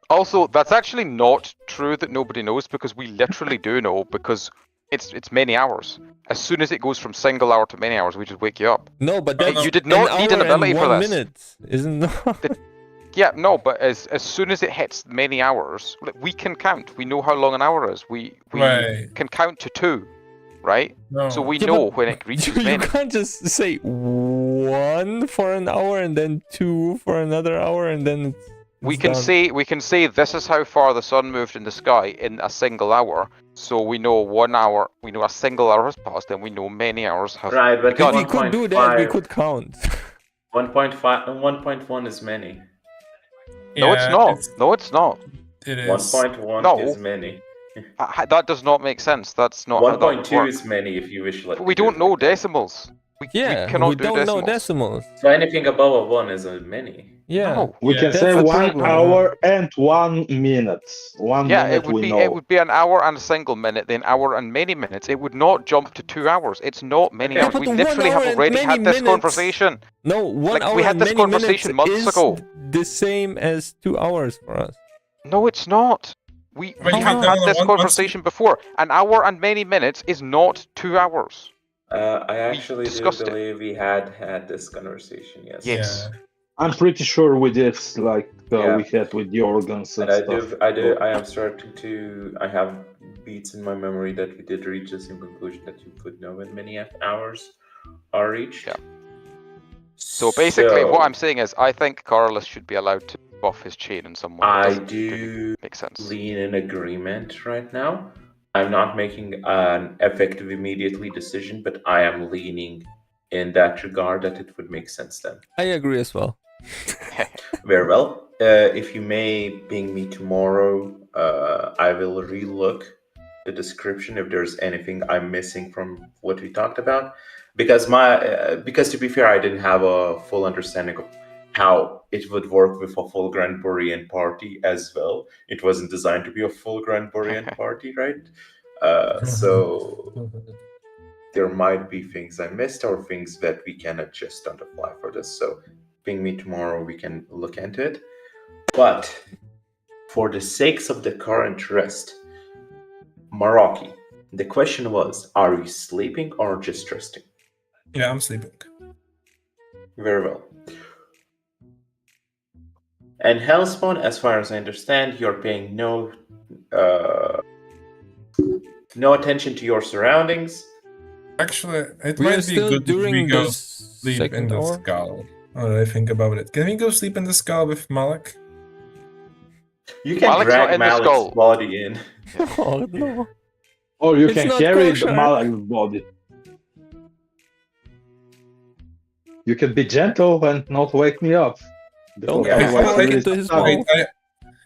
Speaker 5: Also, that's actually not true that nobody knows, because we literally do know, because it's many hours. As soon as it goes from single hour to many hours, we just wake you up.
Speaker 4: No, but that's
Speaker 5: You did not need an
Speaker 4: hour and
Speaker 5: ability for
Speaker 4: 1
Speaker 5: this.
Speaker 4: minute, isn't that?
Speaker 5: Yeah, no, but as soon as it hits many hours, like, we can count. We know how long an hour is. We
Speaker 3: Right.
Speaker 5: can count to 2, right?
Speaker 3: No.
Speaker 5: So we
Speaker 4: Yeah,
Speaker 5: know
Speaker 4: but
Speaker 5: when it reaches
Speaker 4: you
Speaker 5: many.
Speaker 4: can't just say 1 for an hour and then 2 for another hour and then it's
Speaker 5: We can
Speaker 4: done.
Speaker 5: say this is how far the sun moved in the sky in a single hour. So we know 1 hour. We know a single hour has passed, and we know many hours have.
Speaker 2: Right, but
Speaker 4: If we could do that, we
Speaker 2: 1.5
Speaker 4: could count.
Speaker 2: 1.5 and 1.1 is many.
Speaker 5: No, it's
Speaker 3: Yeah,
Speaker 5: not. No, it's not.
Speaker 3: It is.
Speaker 2: 1.1
Speaker 5: No.
Speaker 2: is many.
Speaker 5: That does not make sense. That's not how that would
Speaker 2: 1.2
Speaker 5: work.
Speaker 2: is many if you wish. Like,
Speaker 5: But we
Speaker 2: to do
Speaker 5: don't
Speaker 2: it
Speaker 5: know
Speaker 2: like that.
Speaker 5: decimals. We
Speaker 4: Yeah,
Speaker 5: cannot
Speaker 4: we
Speaker 5: do
Speaker 4: don't know
Speaker 5: decimals.
Speaker 4: decimals.
Speaker 2: So anything above a 1 is a many.
Speaker 4: Yeah.
Speaker 5: No.
Speaker 1: We
Speaker 3: Yeah,
Speaker 1: can
Speaker 4: that's
Speaker 1: say
Speaker 4: the
Speaker 1: 1
Speaker 4: problem.
Speaker 1: hour and 1 minute. 1
Speaker 5: Yeah,
Speaker 1: minute we know.
Speaker 5: it would be an hour and a single minute, then hour and many minutes. It would not jump to 2 hours. It's not many
Speaker 2: Okay.
Speaker 5: hours.
Speaker 4: But
Speaker 5: We
Speaker 4: 1
Speaker 5: literally have
Speaker 4: hour and
Speaker 5: already
Speaker 4: many
Speaker 5: had this
Speaker 4: minutes-
Speaker 5: conversation.
Speaker 4: No, 1
Speaker 5: Like,
Speaker 4: hour
Speaker 5: we had
Speaker 4: and
Speaker 5: this
Speaker 4: many minutes
Speaker 5: conversation months
Speaker 4: is
Speaker 5: ago.
Speaker 4: the same as 2 hours for us.
Speaker 5: No, it's not. We
Speaker 3: Wait,
Speaker 5: have
Speaker 4: no,
Speaker 5: had
Speaker 3: no,
Speaker 5: this
Speaker 3: once-
Speaker 5: conversation before. An hour and many minutes is not 2 hours.
Speaker 2: I actually do
Speaker 5: discussed it.
Speaker 2: believe we had this conversation. Yes.
Speaker 5: Yes.
Speaker 3: Yeah.
Speaker 1: I'm pretty sure we did like
Speaker 2: Yeah.
Speaker 1: we had with the organs and
Speaker 2: And
Speaker 1: stuff.
Speaker 2: I am starting to. I have beats in my memory that we did reach the same conclusion that you could know when many hours are reached.
Speaker 5: Yeah. So basically, what I'm saying is, I think Carlos should be allowed to buff his chain in some way. It
Speaker 2: I
Speaker 5: doesn't really
Speaker 2: do
Speaker 5: make sense.
Speaker 2: lean in agreement right now. I'm not making an effective immediately decision, but I am leaning in that regard that it would make sense then.
Speaker 4: I agree as well.
Speaker 2: Very well. If you may ping me tomorrow, I will relook the description if there's anything I'm missing from what we talked about. Because because to be fair, I didn't have a full understanding of how it would work with a full Grand Borean party as well. It wasn't designed to be a full Grand Borean party, right? So there might be things I missed or things that we can adjust on the fly for this. So ping me tomorrow, we can look into it. But for the sakes of the current rest, Maraki, the question was, are we sleeping or just resting?
Speaker 3: Yeah, I'm sleeping.
Speaker 2: Very well. And Hellspawn, as far as I understand, you're paying no attention to your surroundings.
Speaker 3: Actually, it
Speaker 4: We are
Speaker 3: might be
Speaker 4: still
Speaker 3: good if we
Speaker 4: during
Speaker 3: go
Speaker 4: the
Speaker 3: sleep in
Speaker 4: second
Speaker 3: the
Speaker 4: hour.
Speaker 3: skull. Now that I think about it. Can we go sleep in the skull with Malik?
Speaker 2: You can
Speaker 5: Malik's not
Speaker 2: drag
Speaker 5: in the
Speaker 2: Malik's
Speaker 5: skull.
Speaker 2: body in.
Speaker 4: Oh no.
Speaker 1: Or you
Speaker 4: It's
Speaker 1: can
Speaker 4: not
Speaker 1: carry
Speaker 4: kosher.
Speaker 1: the Malak's body. You can be gentle and not wake me up.
Speaker 4: Don't
Speaker 1: Because
Speaker 2: Yeah.
Speaker 1: otherwise
Speaker 4: fall
Speaker 1: I will
Speaker 4: into his
Speaker 1: starve.
Speaker 4: mouth.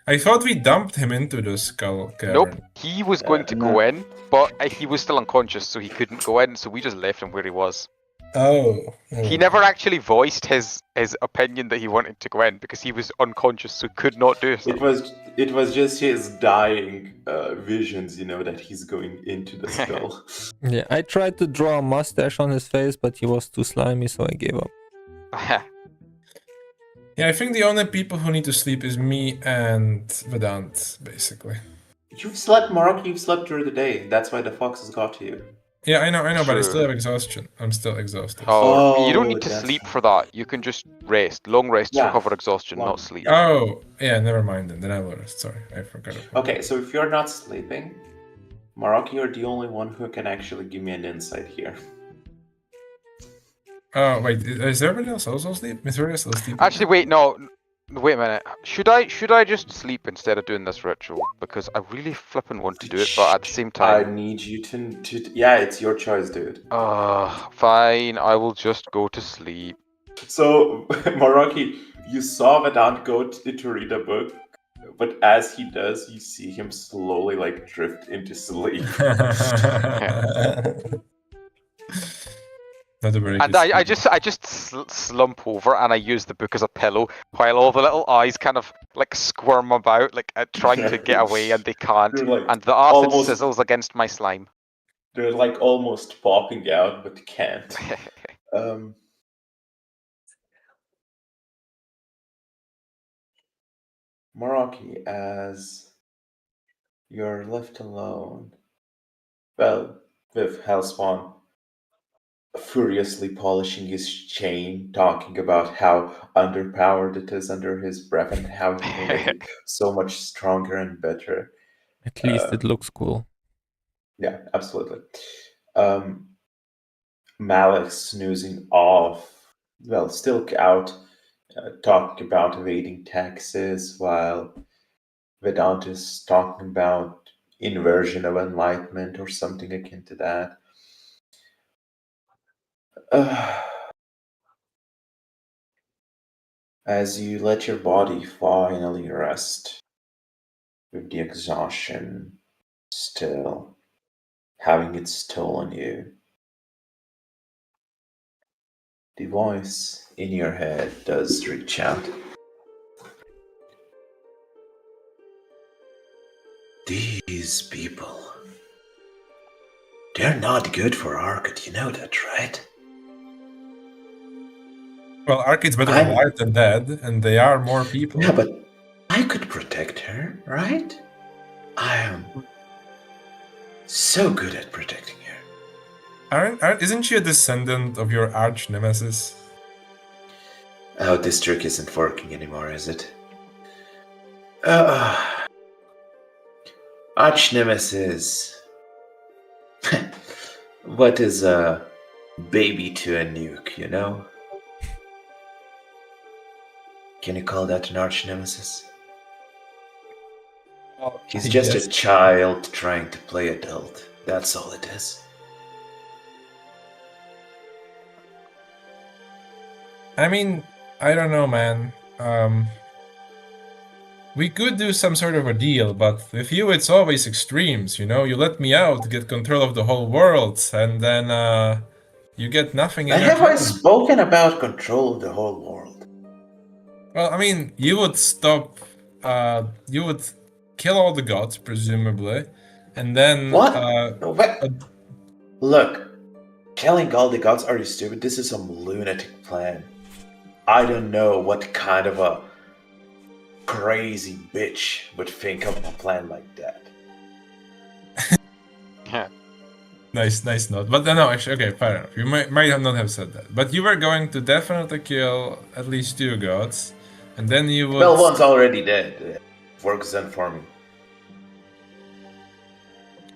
Speaker 3: I thought we dumped him into the skull cavern.
Speaker 5: Nope. He was going to go
Speaker 1: no.
Speaker 5: in, but he was still unconscious, so he couldn't go in. So we just left him where he was.
Speaker 3: Oh.
Speaker 5: He never actually voiced his opinion that he wanted to go in because he was unconscious, so could not do so.
Speaker 2: It was just his dying visions, that he's going into the skull.
Speaker 4: Yeah, I tried to draw a mustache on his face, but he was too slimy, so I gave up.
Speaker 3: Yeah, I think the only people who need to sleep is me and Vedant, basically.
Speaker 2: You've slept, Mark. You've slept through the day. That's why the foxes got to you.
Speaker 3: Yeah, I know, but I still
Speaker 5: True.
Speaker 3: have exhaustion. I'm still exhausted.
Speaker 5: Oh, you don't need to
Speaker 9: that's
Speaker 5: sleep
Speaker 9: fine.
Speaker 5: for that. You can just rest. Long rests
Speaker 9: Yeah,
Speaker 5: recover exhaustion,
Speaker 9: long-
Speaker 5: not sleep.
Speaker 3: Oh, yeah, never mind then. Then I will rest. Sorry, I forgot about
Speaker 9: Okay, so if you're not sleeping, Maraki, you're the only one who can actually give me an insight here.
Speaker 3: Oh, wait, is everybody else also asleep? Is everybody else asleep?
Speaker 5: Actually, wait, no. Wait a minute. Should I just sleep instead of doing this ritual? Because I really flippin' want to do it, but at the same
Speaker 9: I
Speaker 5: time.
Speaker 9: need you to. Yeah, it's your choice, dude.
Speaker 5: Fine. I will just go to sleep.
Speaker 9: So, Maraki, you saw Vedant go to read a book, but as he does, you see him slowly like drift into sleep.
Speaker 3: Not a very
Speaker 5: And
Speaker 3: good
Speaker 5: I
Speaker 3: sleep.
Speaker 5: just slump over and I use the book as a pillow while all the little eyes kind of like squirm about, like trying to get away and they can't.
Speaker 9: They're like
Speaker 5: And the acid
Speaker 9: almost,
Speaker 5: sizzles against my slime.
Speaker 9: they're like almost popping out, but can't. Maraki, as you're left alone, well, with Hellspawn furiously polishing his chain, talking about how underpowered it is under his breath and how he can make it so much stronger and better.
Speaker 4: At least it looks cool.
Speaker 9: Yeah, absolutely. Malik snoozing off, well, still out, talking about evading taxes, while Vedant is talking about inversion of enlightenment or something akin to that. As you let your body finally rest, with the exhaustion still having its toll on you, the voice in your head does reach out. These people, they're not good for Arcade, you know that, right?
Speaker 3: Well, Arcade's better alive than dead, and they are more people.
Speaker 9: Yeah, but I could protect her, right? I am so good at protecting her.
Speaker 3: Isn't she a descendant of your arch nemesis?
Speaker 9: Oh, this trick isn't working anymore, is it? Arch nemesis. What is a baby to a nuke, you know? Can you call that an arch nemesis? He's just a child trying to play adult. That's all it is.
Speaker 3: I mean, I don't know, man. We could do some sort of a deal, but with you it's always extremes, you know? You let me out, get control of the whole world, and then you get nothing in
Speaker 9: Have I
Speaker 3: return.
Speaker 9: spoken about control of the whole world?
Speaker 3: Well, I mean, you would stop, you would kill all the gods, presumably, and then...
Speaker 9: What? Look, killing all the gods, are you stupid? This is some lunatic plan. I don't know what kind of a crazy bitch would think of a plan like that.
Speaker 3: Nice note. But no, actually, okay, fair enough. You might not have said that. But you were going to definitely kill at least 2 gods, and then you would...
Speaker 9: Well, one's already dead. Works done for me.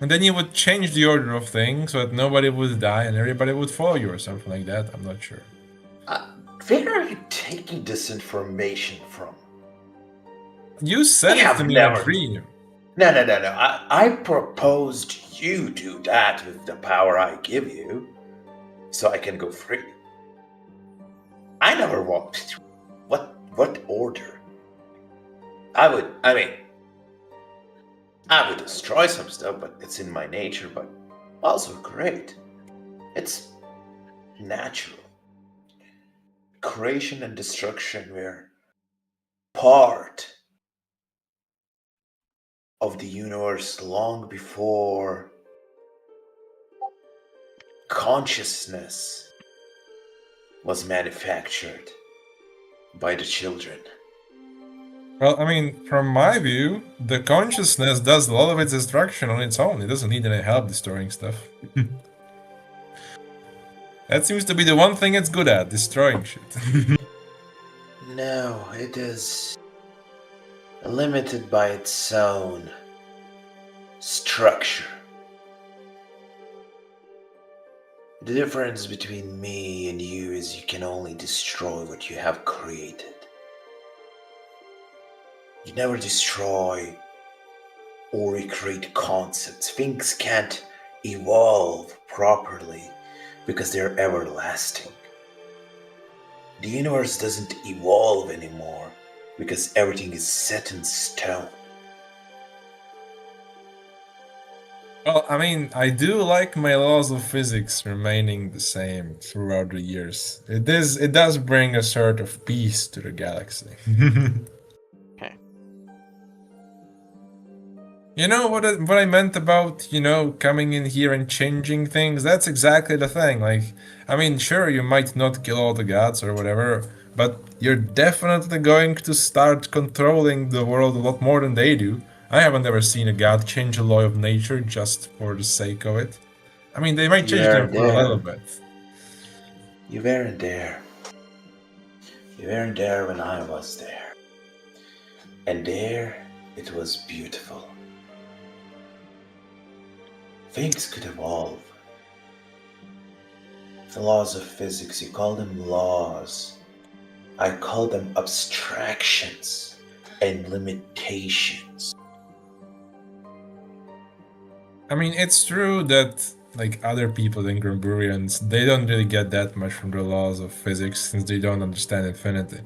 Speaker 3: And then you would change the order of things so that nobody would die and everybody would follow you or something like that. I'm not sure.
Speaker 9: Where are you taking this information from?
Speaker 3: You said it to me in a dream.
Speaker 9: No. I proposed you do that with the power I give you, so I can go free. I never walked through. What order? I would destroy some stuff, but it's in my nature, but also great. It's natural. Creation and destruction were part of the universe long before consciousness was manufactured by the children.
Speaker 3: Well, I mean, from my view, the consciousness does a lot of its destruction on its own. It doesn't need any help destroying stuff. That seems to be the one thing it's good at, destroying shit.
Speaker 10: No, it is limited by its own structure. The difference between me and you is you can only destroy what you have created. You never destroy or recreate concepts. Things can't evolve properly because they're everlasting. The universe doesn't evolve anymore because everything is set in stone.
Speaker 3: Well, I mean, I do like my laws of physics remaining the same throughout the years. It does bring a sort of peace to the galaxy.
Speaker 5: Okay.
Speaker 3: You know what I meant about, coming in here and changing things? That's exactly the thing. Like, I mean, sure, you might not kill all the gods or whatever, but you're definitely going to start controlling the world a lot more than they do. I haven't ever seen a god change a law of nature just for the sake of it. I mean, they might
Speaker 10: You
Speaker 3: change them
Speaker 10: weren't
Speaker 3: for a little
Speaker 10: there.
Speaker 3: bit.
Speaker 10: You weren't there. You weren't there when I was there. And there, it was beautiful. Things could evolve. The laws of physics, you call them laws. I call them abstractions and limitations.
Speaker 3: I mean, it's true that, like, other people than Gramburians, they don't really get that much from the laws of physics since they don't understand infinity.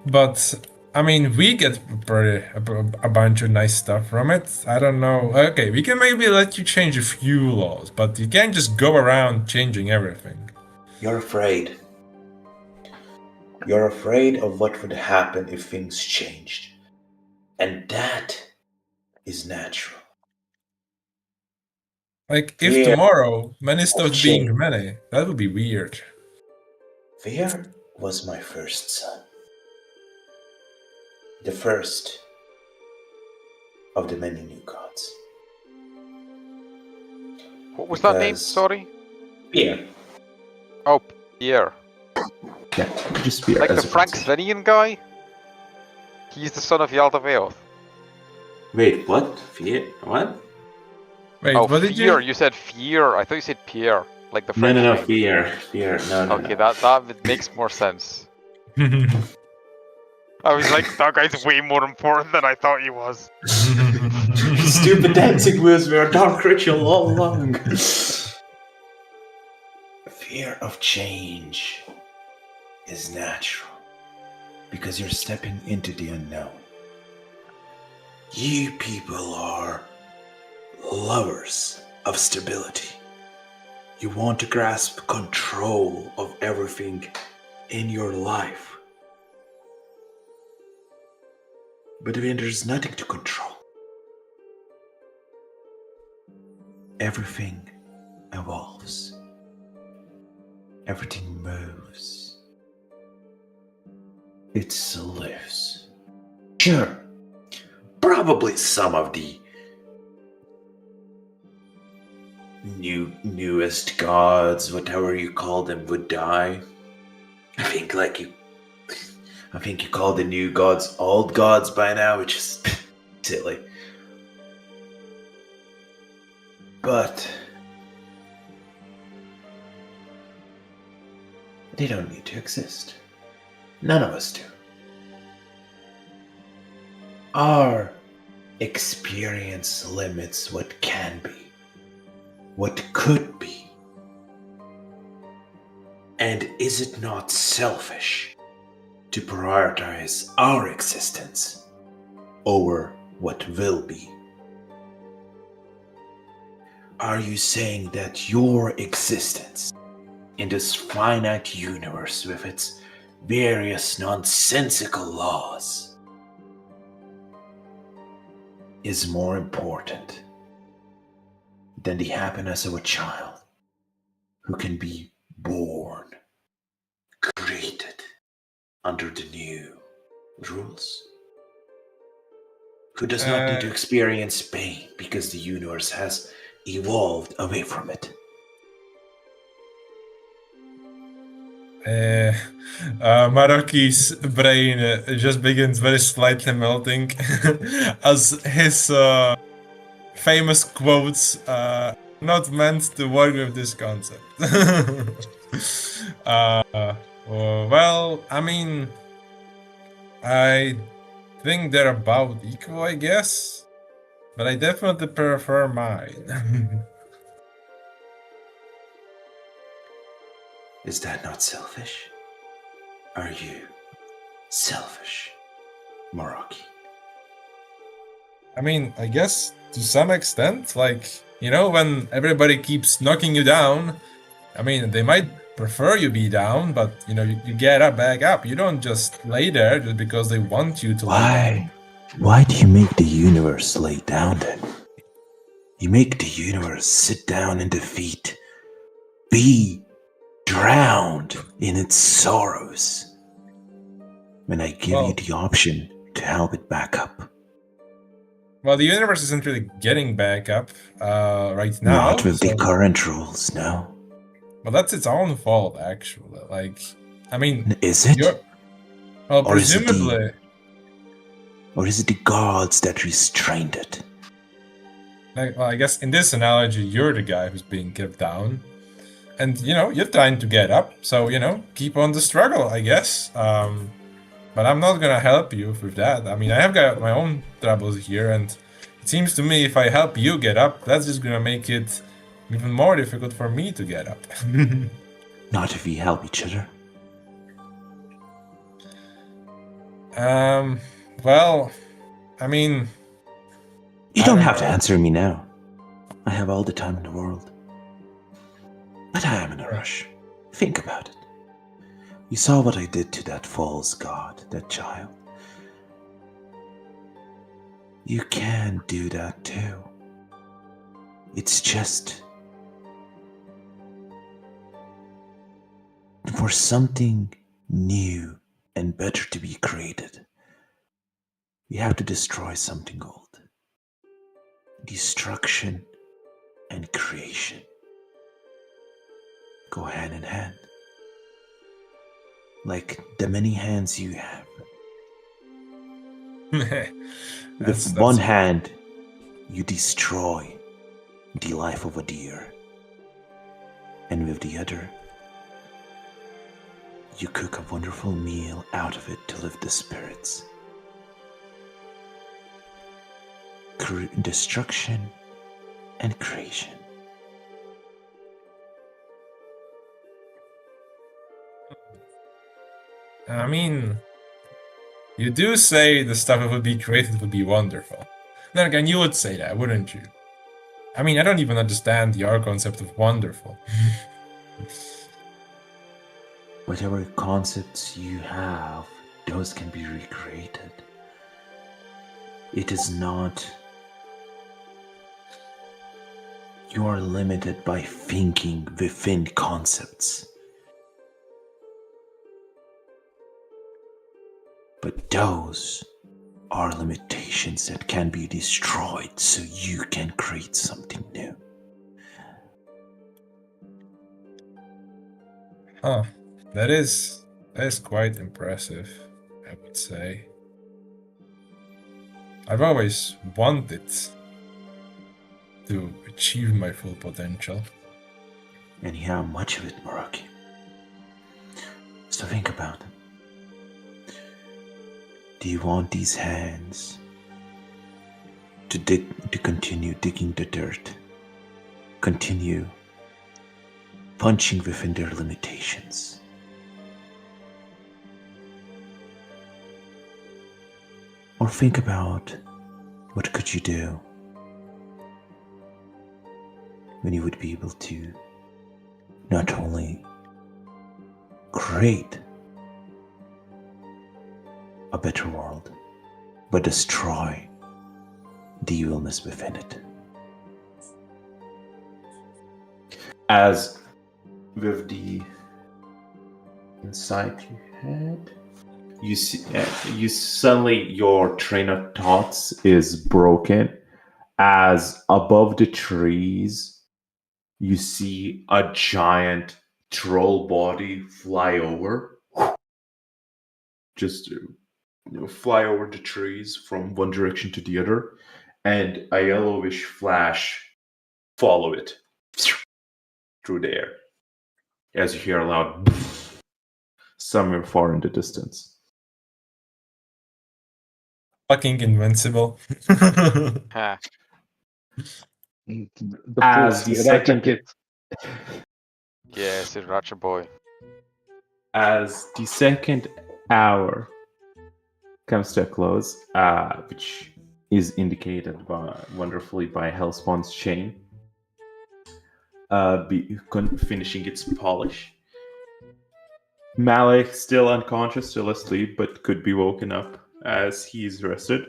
Speaker 3: But, I mean, we get a bunch of nice stuff from it. I don't know. Okay, we can maybe let you change a few laws, but you can't just go around changing everything.
Speaker 10: You're afraid. You're afraid of what would happen if things changed. And that is natural.
Speaker 3: Like, if
Speaker 10: Fear
Speaker 3: tomorrow many stopped being
Speaker 10: change.
Speaker 3: many, that would be weird.
Speaker 10: Fear was my first son. The first of the many new gods.
Speaker 5: What was that name?
Speaker 10: Because-
Speaker 5: Sorry.
Speaker 10: Fear.
Speaker 5: Oh, Pierre.
Speaker 9: Yeah, just fear.
Speaker 5: Like
Speaker 9: as
Speaker 5: the
Speaker 9: a
Speaker 5: Frank
Speaker 9: concept.
Speaker 5: Svenian guy? He's the son of Yaldabaoth.
Speaker 9: Wait, what? Fear? What?
Speaker 3: Wait,
Speaker 5: Oh,
Speaker 3: what did
Speaker 5: Fear.
Speaker 3: you?
Speaker 5: You said Fear. I thought you said Pierre. Like the
Speaker 9: No,
Speaker 5: French
Speaker 9: no, no,
Speaker 5: name.
Speaker 9: fear. Fear. No, no,
Speaker 5: Okay,
Speaker 9: no.
Speaker 5: that makes more sense. I was like, that guy's way more important than I thought he was.
Speaker 9: Stupid dancing moves were a dark ritual all along.
Speaker 10: Fear of change is natural because you're stepping into the unknown. You people are lovers of stability. You want to grasp control of everything in your life. But when there's nothing to control, everything evolves. Everything moves. It lives. Sure, probably some of the newest gods, whatever you call them, would die. I think you call the new gods old gods by now, which is silly. But they don't need to exist. None of us do. Our experience limits what can be, what could be. And is it not selfish to prioritize our existence over what will be? Are you saying that your existence in this finite universe with its various nonsensical laws is more important than the happiness of a child who can be born, created under the new rules? Who does not need to experience pain because the universe has evolved away from it?
Speaker 3: Maroki's brain just begins very slightly melting as his famous quotes not meant to work with this concept. Well, I mean, I think they're about equal, I guess, but I definitely prefer mine.
Speaker 10: Is that not selfish? Are you selfish, Moraki?
Speaker 3: I mean, I guess to some extent, like, you know, when everybody keeps knocking you down, I mean, they might prefer you be down, but, you know, you get up, back up. You don't just lay there just because they want you to lay down.
Speaker 10: Why do you make the universe lay down then? You make the universe sit down in defeat, be drowned in its sorrows, when I give you the option to help it back up.
Speaker 3: Well, the universe isn't really getting back up right now.
Speaker 10: Not with the current rules, no.
Speaker 3: Well, that's its own fault, actually. Like, I mean...
Speaker 10: Is it?
Speaker 3: Well,
Speaker 10: or
Speaker 3: presumably...
Speaker 10: Or is it the gods that restrained it?
Speaker 3: Like, well, I guess in this analogy, you're the guy who's being kept down. And, you know, you're trying to get up. So, you know, keep on the struggle, I guess. But I'm not gonna help you with that. I mean, I have got my own troubles here, and it seems to me if I help you get up, that's just gonna make it even more difficult for me to get up.
Speaker 10: Not if we help each other.
Speaker 3: Well, I mean...
Speaker 10: You don't have to answer me now. I have all the time in the world. But I am in a rush. Think about it. You saw what I did to that false god, that child. You can do that too. It's just... for something new and better to be created, we have to destroy something old. Destruction and creation go hand in hand. Like the many hands you have. With one hand, you destroy the life of a deer. And with the other, you cook a wonderful meal out of it to lift the spirits. Destruction and creation.
Speaker 3: I mean, you do say the stuff that would be created would be wonderful. Then again, you would say that, wouldn't you? I mean, I don't even understand your concept of wonderful.
Speaker 10: Whatever concepts you have, those can be recreated. It is not... You are limited by thinking within concepts. But those are limitations that can be destroyed so you can create something new.
Speaker 3: Huh. That is quite impressive, I would say. I've always wanted to achieve my full potential.
Speaker 10: And you have much of it, Moraki. So think about it. Do you want these hands to continue digging the dirt? Continue punching within their limitations? Or think about what could you do when you would be able to not only create a better world, but destroy the evilness within it. As with the insight you had, you see, you suddenly your train of thoughts is broken, as above the trees you see a giant
Speaker 9: troll body fly over, just fly over the trees from one direction to the other, and a yellowish flash follow it through the air as you hear a loud somewhere far in the distance.
Speaker 3: Fucking invincible.
Speaker 5: Ha.
Speaker 1: The
Speaker 9: As
Speaker 1: full
Speaker 9: the
Speaker 1: Sriracha
Speaker 9: second-
Speaker 1: kit.
Speaker 5: Yeah, Sriracha boy.
Speaker 9: As the second hour comes to a close, which is indicated wonderfully by Hellspawn's chain finishing its polish. Malik, still unconscious, still asleep, but could be woken up as he's rested.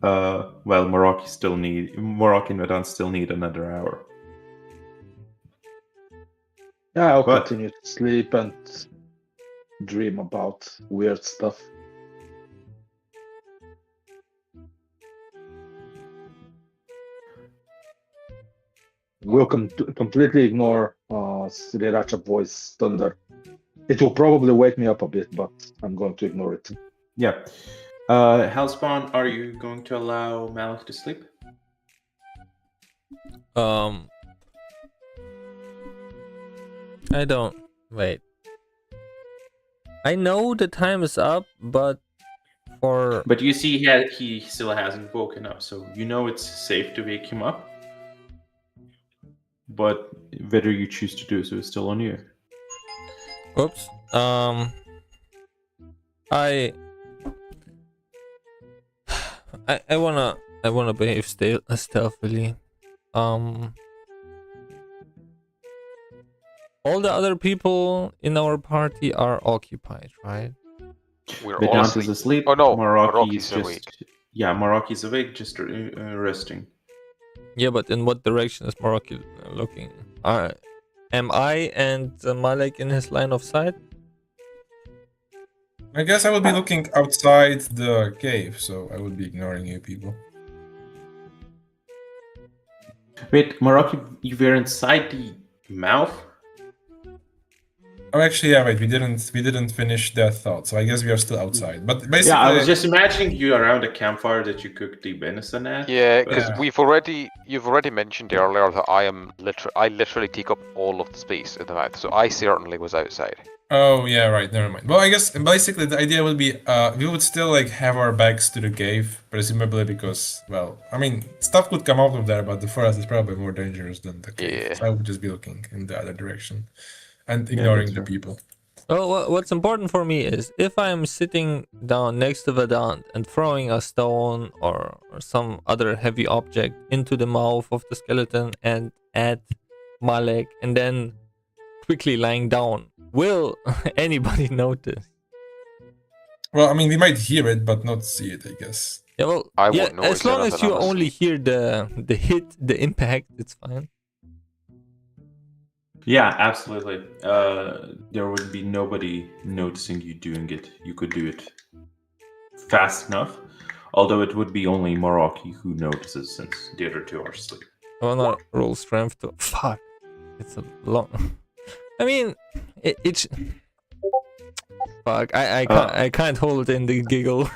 Speaker 9: While Morocco and Vedan still need another hour.
Speaker 1: Yeah, I'll
Speaker 9: But-
Speaker 1: continue to sleep and dream about weird stuff. We'll completely ignore Sriracha voice thunder. It will probably wake me up a bit, but I'm going to ignore it.
Speaker 9: Yeah. Hellspawn, are you going to allow Malik to sleep?
Speaker 4: I don't. Wait. I know the time is up, but for
Speaker 9: But you see, he still hasn't woken up, so you know it's safe to wake him up. But whether you choose to do so is still on you.
Speaker 4: oops. I wanna behave stealthily. All the other people in our party are occupied, right?
Speaker 5: We're all
Speaker 9: Vedant is
Speaker 5: asleep.
Speaker 9: asleep.
Speaker 5: Oh no,
Speaker 9: Moroki's
Speaker 5: Moroki's awake.
Speaker 9: Yeah, Moroki's awake, just resting.
Speaker 4: Yeah, but in what direction is Morocco looking? Am I and Malek in his line of sight?
Speaker 3: I guess I would be looking outside the cave, so I would be ignoring you people.
Speaker 9: Wait, Morocco, you were inside the mouth?
Speaker 3: Oh, actually, yeah, wait, we didn't finish that thought, so I guess we are still outside. But basically,
Speaker 9: Yeah, I was just imagining you around a campfire that you cooked the venison at.
Speaker 5: Yeah,
Speaker 9: but-
Speaker 5: because you've already mentioned earlier that I literally take up all of the space in the mouth, so I certainly was outside.
Speaker 3: Oh yeah, right. Never mind. Well, I guess basically the idea would be we would still like have our backs to the cave, presumably because, well, I mean, stuff could come out of there, but the forest is probably more dangerous than the cave.
Speaker 5: Yeah.
Speaker 3: So I would just be looking in the other direction and ignoring the
Speaker 9: that's fair.
Speaker 3: people.
Speaker 4: Well, what's important for me is if I'm sitting down next to Vedant and throwing a stone or some other heavy object into the mouth of the skeleton and at Malek and then quickly lying down, will anybody notice?
Speaker 3: Well, I mean, we might hear it, but not see it, I guess.
Speaker 4: Yeah, well,
Speaker 5: I
Speaker 4: yeah,
Speaker 5: won't notice
Speaker 4: as long as
Speaker 5: anything,
Speaker 4: you
Speaker 5: honestly.
Speaker 4: only hear the hit, the impact, it's fine.
Speaker 9: Yeah, absolutely. There would be nobody noticing you doing it. You could do it fast enough. Although it would be only Morocco who notices since the other two are asleep.
Speaker 4: I wanna roll strength to fuck. It's a long. I mean, it's fuck. I can't hold in the giggle.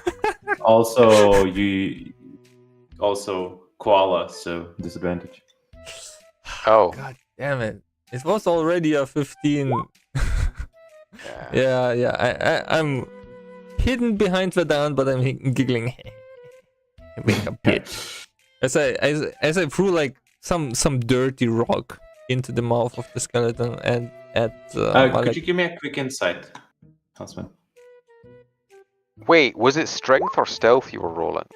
Speaker 9: Also, koala, so disadvantage.
Speaker 5: Oh,
Speaker 4: God damn it! It was already a 15.
Speaker 5: yeah.
Speaker 4: I'm hidden behind the down, but I'm giggling. Wake up, bitch! As I threw like some dirty rock into the mouth of the skeleton and at
Speaker 9: Could
Speaker 4: Malek.
Speaker 9: you give me a quick insight, husband?
Speaker 5: Wait, was it strength or stealth you were rolling,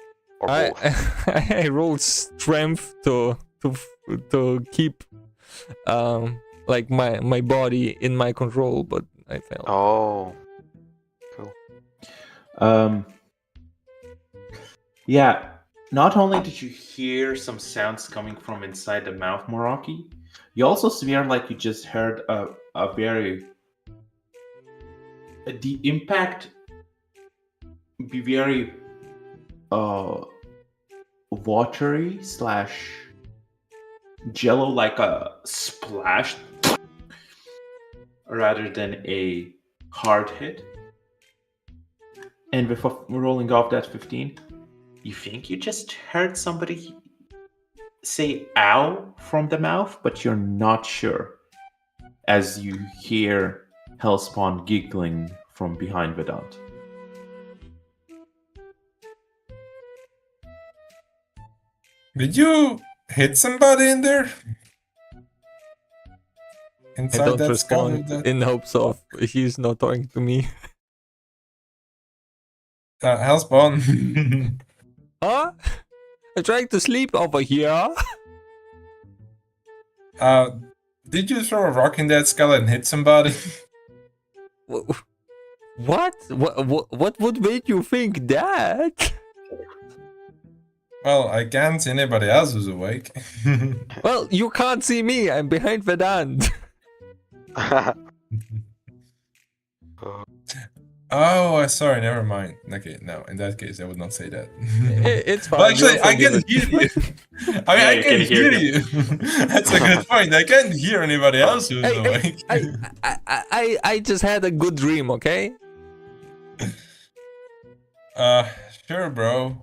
Speaker 5: or both?
Speaker 4: I rolled strength to keep like my body in my control, but I failed.
Speaker 5: Oh,
Speaker 9: Yeah, not only did you hear some sounds coming from inside the mouth, Moraki, you also swear like you just heard a very... The impact be very watery slash jello like a splash rather than a hard hit. And before rolling off that 15, you think you just heard somebody say ow from the mouth, but you're not sure as you hear Hellspawn giggling from behind Vedant.
Speaker 3: Did you hit somebody in there?
Speaker 4: I
Speaker 3: Inside
Speaker 4: don't
Speaker 3: that skull with
Speaker 4: respond
Speaker 3: that?
Speaker 4: in hopes of he's not talking to me.
Speaker 3: Hellspawn.
Speaker 4: Huh? I'm trying to sleep over here.
Speaker 3: Did you throw a rock in that skull and hit somebody?
Speaker 4: What? What would make you think that?
Speaker 3: Well, I can't see anybody else who's awake.
Speaker 4: Well, you can't see me. I'm behind Vedant.
Speaker 3: Oh, sorry, never mind. Okay, no, in that case, I would not say that.
Speaker 4: It's fine.
Speaker 3: Well, actually,
Speaker 4: you're
Speaker 3: I can
Speaker 4: forgiven.
Speaker 3: hear you. I mean,
Speaker 9: Yeah,
Speaker 3: I
Speaker 9: you
Speaker 3: can
Speaker 9: can hear
Speaker 3: hear you. That's a good point. I can't hear anybody else who's awake.
Speaker 4: I just had a good dream, okay?
Speaker 3: Sure, bro.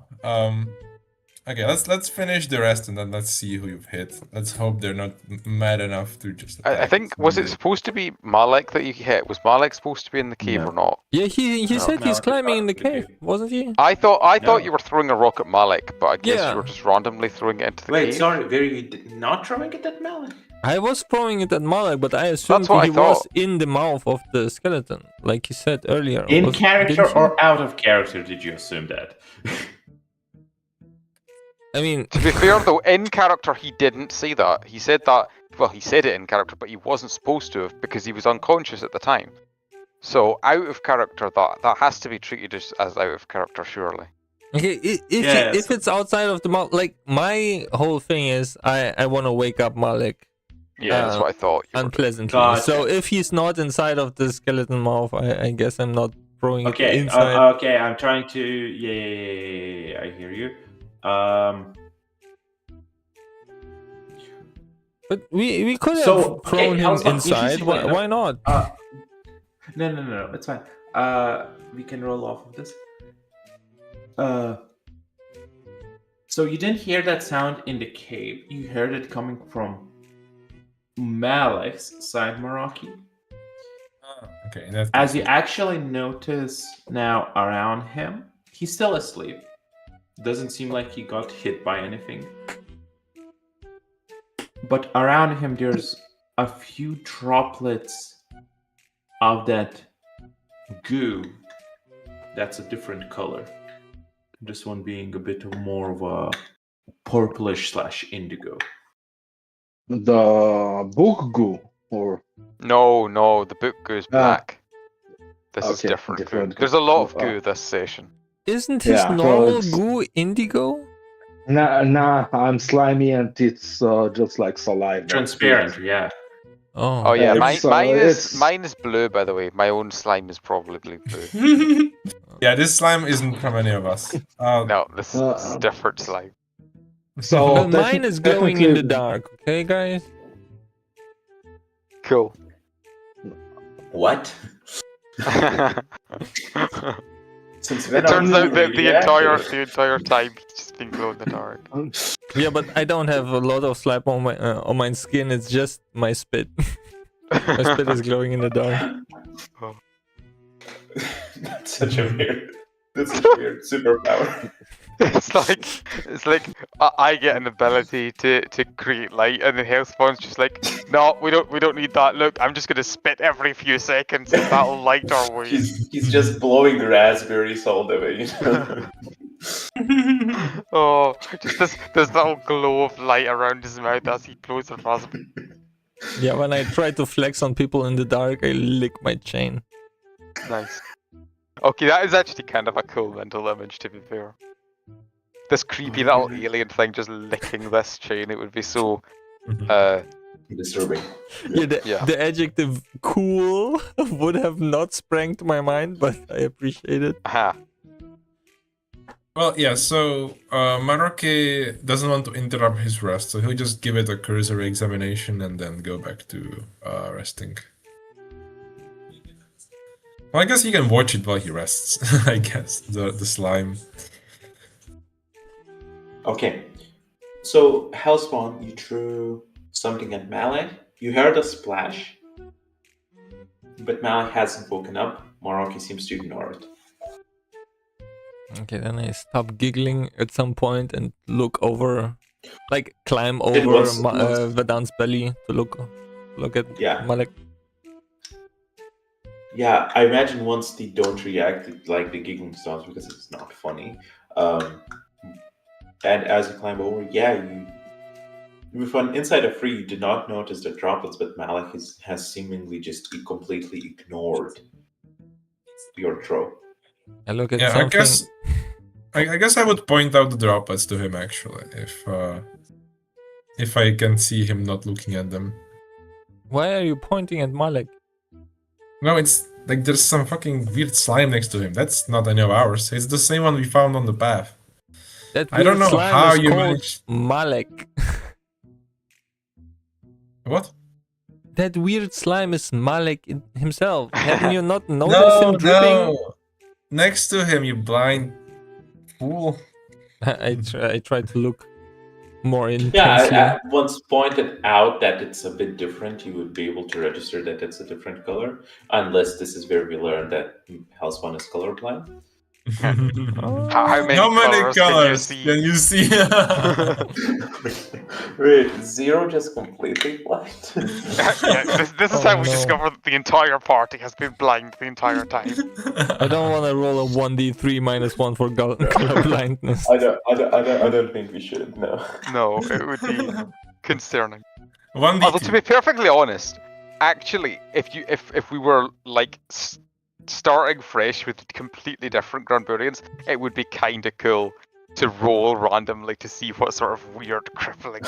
Speaker 3: Okay, let's finish the rest and then let's see who you've hit. Let's hope they're not mad enough to just attack.
Speaker 5: I think, was it supposed to be Malek that you hit? Was Malek supposed to be in the cave
Speaker 9: No.
Speaker 5: or not?
Speaker 4: Yeah, he
Speaker 9: No,
Speaker 4: said he's
Speaker 9: Malek is
Speaker 4: climbing
Speaker 9: not
Speaker 4: in the
Speaker 9: in the
Speaker 4: cave,
Speaker 9: cave.
Speaker 4: wasn't he?
Speaker 5: I thought
Speaker 9: No.
Speaker 5: you were throwing a rock at Malek, but I guess
Speaker 4: Yeah.
Speaker 5: you were just randomly throwing it into the
Speaker 9: Wait,
Speaker 5: cave.
Speaker 9: sorry, were you not throwing it at Malek?
Speaker 4: I was throwing it at Malek, but I assumed
Speaker 5: what I
Speaker 4: he was
Speaker 5: thought.
Speaker 4: in the mouth of the skeleton, like you said earlier.
Speaker 9: In
Speaker 4: Was-
Speaker 9: character
Speaker 4: didn't you?
Speaker 9: or out of character, did you assume that?
Speaker 4: I mean,
Speaker 5: To be fair though, in character he didn't say that. He said that, well, he said it in character, but he wasn't supposed to have because he was unconscious at the time. So out of character, that has to be treated as out of character, surely.
Speaker 4: okay,
Speaker 9: Yeah,
Speaker 4: if
Speaker 9: so-
Speaker 4: it's outside of the mouth, like my whole thing is, I want to wake up Malek
Speaker 5: Yeah, that's what I thought. You were doing.
Speaker 4: unpleasantly.
Speaker 9: Gotcha.
Speaker 4: So if he's not inside of the skeleton mouth, I guess I'm not throwing it
Speaker 9: Okay,
Speaker 4: inside.
Speaker 9: okay, I'm trying to. Yeah, I hear you.
Speaker 4: But we could have
Speaker 9: So, okay,
Speaker 4: thrown him
Speaker 9: Hellspawn,
Speaker 4: inside.
Speaker 9: interestingly enough-
Speaker 4: Why not?
Speaker 9: No, it's fine. We can roll off of this. So you didn't hear that sound in the cave. You heard it coming from Malek's side, Meraki.
Speaker 3: Okay, in that
Speaker 9: As
Speaker 3: case,
Speaker 9: you actually notice now around him, he's still asleep. Doesn't seem like he got hit by anything. But around him, there's a few droplets of that goo that's a different color. This one being a bit more of a purplish / indigo.
Speaker 1: The book goo, or
Speaker 5: No, the book goes black. This is
Speaker 1: okay,
Speaker 5: different goo.
Speaker 1: different
Speaker 5: There's a lot of
Speaker 1: goo.
Speaker 5: goo this session.
Speaker 4: Isn't his
Speaker 1: Yeah, so
Speaker 4: normal
Speaker 1: it's-
Speaker 4: goo indigo?
Speaker 1: nah, I'm slimy and it's just like saliva.
Speaker 9: Transparent, yeah.
Speaker 4: Oh,
Speaker 5: Oh yeah,
Speaker 1: it's,
Speaker 5: mine is blue, by the way. My own slime is probably blue.
Speaker 3: yeah, this slime isn't from any of us.
Speaker 5: No, this is different slime.
Speaker 1: So
Speaker 4: well, mine is glowing in the
Speaker 1: technically-
Speaker 4: dark. Okay, guys.
Speaker 5: Cool.
Speaker 9: What? Since when
Speaker 5: It turns
Speaker 9: are you
Speaker 5: out that the
Speaker 9: reactive?
Speaker 5: entire time he's just been glow in the dark.
Speaker 4: Yeah, but I don't have a lot of slime on my skin. It's just my spit. My spit is glowing in the dark.
Speaker 9: That's such a weird superpower.
Speaker 5: It's like I get an ability to create light, and then Hellspawn's just like, no, we don't need that. Look, I'm just gonna spit every few seconds, and that'll light our way.
Speaker 9: He's just blowing raspberries all the way.
Speaker 5: Oh, just this little glow of light around his mouth as he blows the raspberry.
Speaker 4: Yeah, when I try to flex on people in the dark, I lick my chain.
Speaker 5: Nice. Okay, that is actually kind of a cool mental image, to be fair. This creepy little alien thing just licking this chain, it would be so
Speaker 9: Disturbing.
Speaker 4: Yeah, the adjective cool would have not sprang to my mind, but I appreciate it.
Speaker 5: Aha.
Speaker 3: Well, yeah, so Maroki doesn't want to interrupt his rest, so he'll just give it a cursory examination and then go back to resting. Well, I guess he can watch it while he rests, I guess, the slime.
Speaker 9: Okay. So, Hellspawn, you threw something at Malek. You heard a splash, but Malek hasn't woken up. Maroki seems to ignore it.
Speaker 4: Okay, then I stop giggling at some point and look over, like climb
Speaker 9: Then
Speaker 4: over
Speaker 9: once-
Speaker 4: Vedant's belly to look at
Speaker 9: Yeah.
Speaker 4: Malek.
Speaker 9: Yeah, I imagine once they don't react, like the giggling stops because it's not funny. And as you climb over, with an insider free, you did not notice the droplets, but Malek has seemingly just completely ignored your throw.
Speaker 4: I look at
Speaker 3: Yeah,
Speaker 4: something.
Speaker 3: I guess I would point out the droplets to him actually, if I can see him not looking at them.
Speaker 4: Why are you pointing at Malek?
Speaker 3: No, it's like there's some fucking weird slime next to him. That's not any of ours. It's the same one we found on the path.
Speaker 4: That
Speaker 3: I don't
Speaker 4: weird
Speaker 3: know
Speaker 4: slime
Speaker 3: how
Speaker 4: is
Speaker 3: you
Speaker 4: called
Speaker 3: managed.
Speaker 4: Malek.
Speaker 3: What?
Speaker 4: That weird slime is Malek himself. Haven't you not noticed him dripping?
Speaker 3: No. Next to him, you blind fool.
Speaker 4: I try to look more
Speaker 9: Yeah,
Speaker 4: intensely.
Speaker 9: once pointed out that it's a bit different, you would be able to register that it's a different color, unless this is where we learn that Hellspawn is colorblind.
Speaker 5: How many
Speaker 3: How many
Speaker 5: colors
Speaker 3: colors
Speaker 5: can you see?
Speaker 9: Wait, Zero just completely blind?
Speaker 5: Yeah, this is
Speaker 4: Oh,
Speaker 5: how we
Speaker 4: no.
Speaker 5: discover that the entire party has been blind the entire time.
Speaker 4: I don't want to roll a 1d3 minus 1 for color blindness.
Speaker 9: I don't think we should. No.
Speaker 5: No, it would be concerning.
Speaker 3: 1d2.
Speaker 5: Although to be perfectly honest, actually, if we were like starting fresh with completely different Granburians, it would be kind of cool to roll randomly to see what sort of weird crippling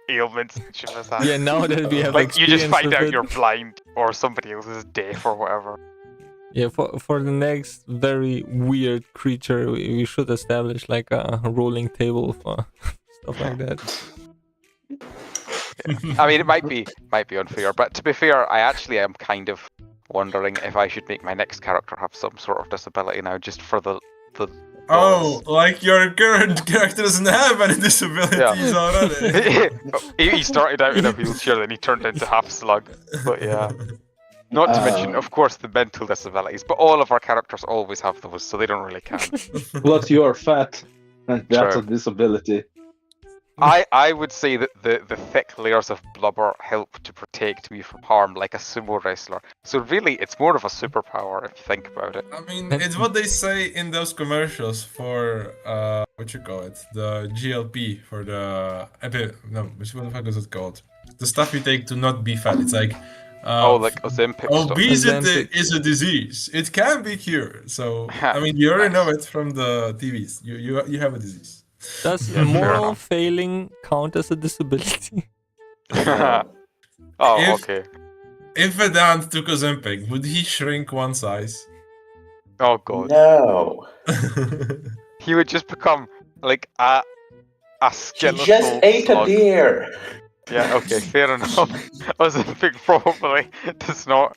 Speaker 5: ailments each of us has.
Speaker 4: Yeah, now that we have
Speaker 5: Like you just
Speaker 4: experience
Speaker 5: find
Speaker 4: with
Speaker 5: out
Speaker 4: it.
Speaker 5: you're blind or somebody else is deaf or whatever.
Speaker 4: Yeah, for the next very weird creature, we should establish like a rolling table for stuff like that.
Speaker 5: I mean, it might be unfair, but to be fair, I actually am kind of wondering if I should make my next character have some sort of disability now, just for the.
Speaker 3: Oh, like your current character doesn't have any disabilities already.
Speaker 5: He started out in a wheelchair, then he turned into half slug. But yeah. Not to mention, of course, the mental disabilities. But all of our characters always have those, so they don't really count.
Speaker 1: Plus, you are fat, and that's
Speaker 5: True.
Speaker 1: a disability.
Speaker 5: I would say that the thick layers of blubber help to protect me from harm, like a sumo wrestler. So really, it's more of a superpower if you think about it.
Speaker 3: I mean, it's what they say in those commercials for what you call it, the GLP for the what the fuck is it called? The stuff you take to not be fat. It's like
Speaker 5: like Ozempic stuff.
Speaker 3: obesity
Speaker 4: Ozempic.
Speaker 3: is a disease. It can be cured. So I mean, you already know it from the TVs. You have a disease.
Speaker 4: Does
Speaker 5: Yeah, fair
Speaker 4: moral
Speaker 5: enough.
Speaker 4: failing count as a disability?
Speaker 5: Oh,
Speaker 3: If-
Speaker 5: okay.
Speaker 3: If Vedant took Ozempic, would he shrink one size?
Speaker 5: Oh god.
Speaker 9: No.
Speaker 5: He would just become like a
Speaker 9: He
Speaker 5: skeletal
Speaker 9: just ate a
Speaker 5: slug.
Speaker 9: deer.
Speaker 5: Yeah, okay, fair enough. Ozempic probably does not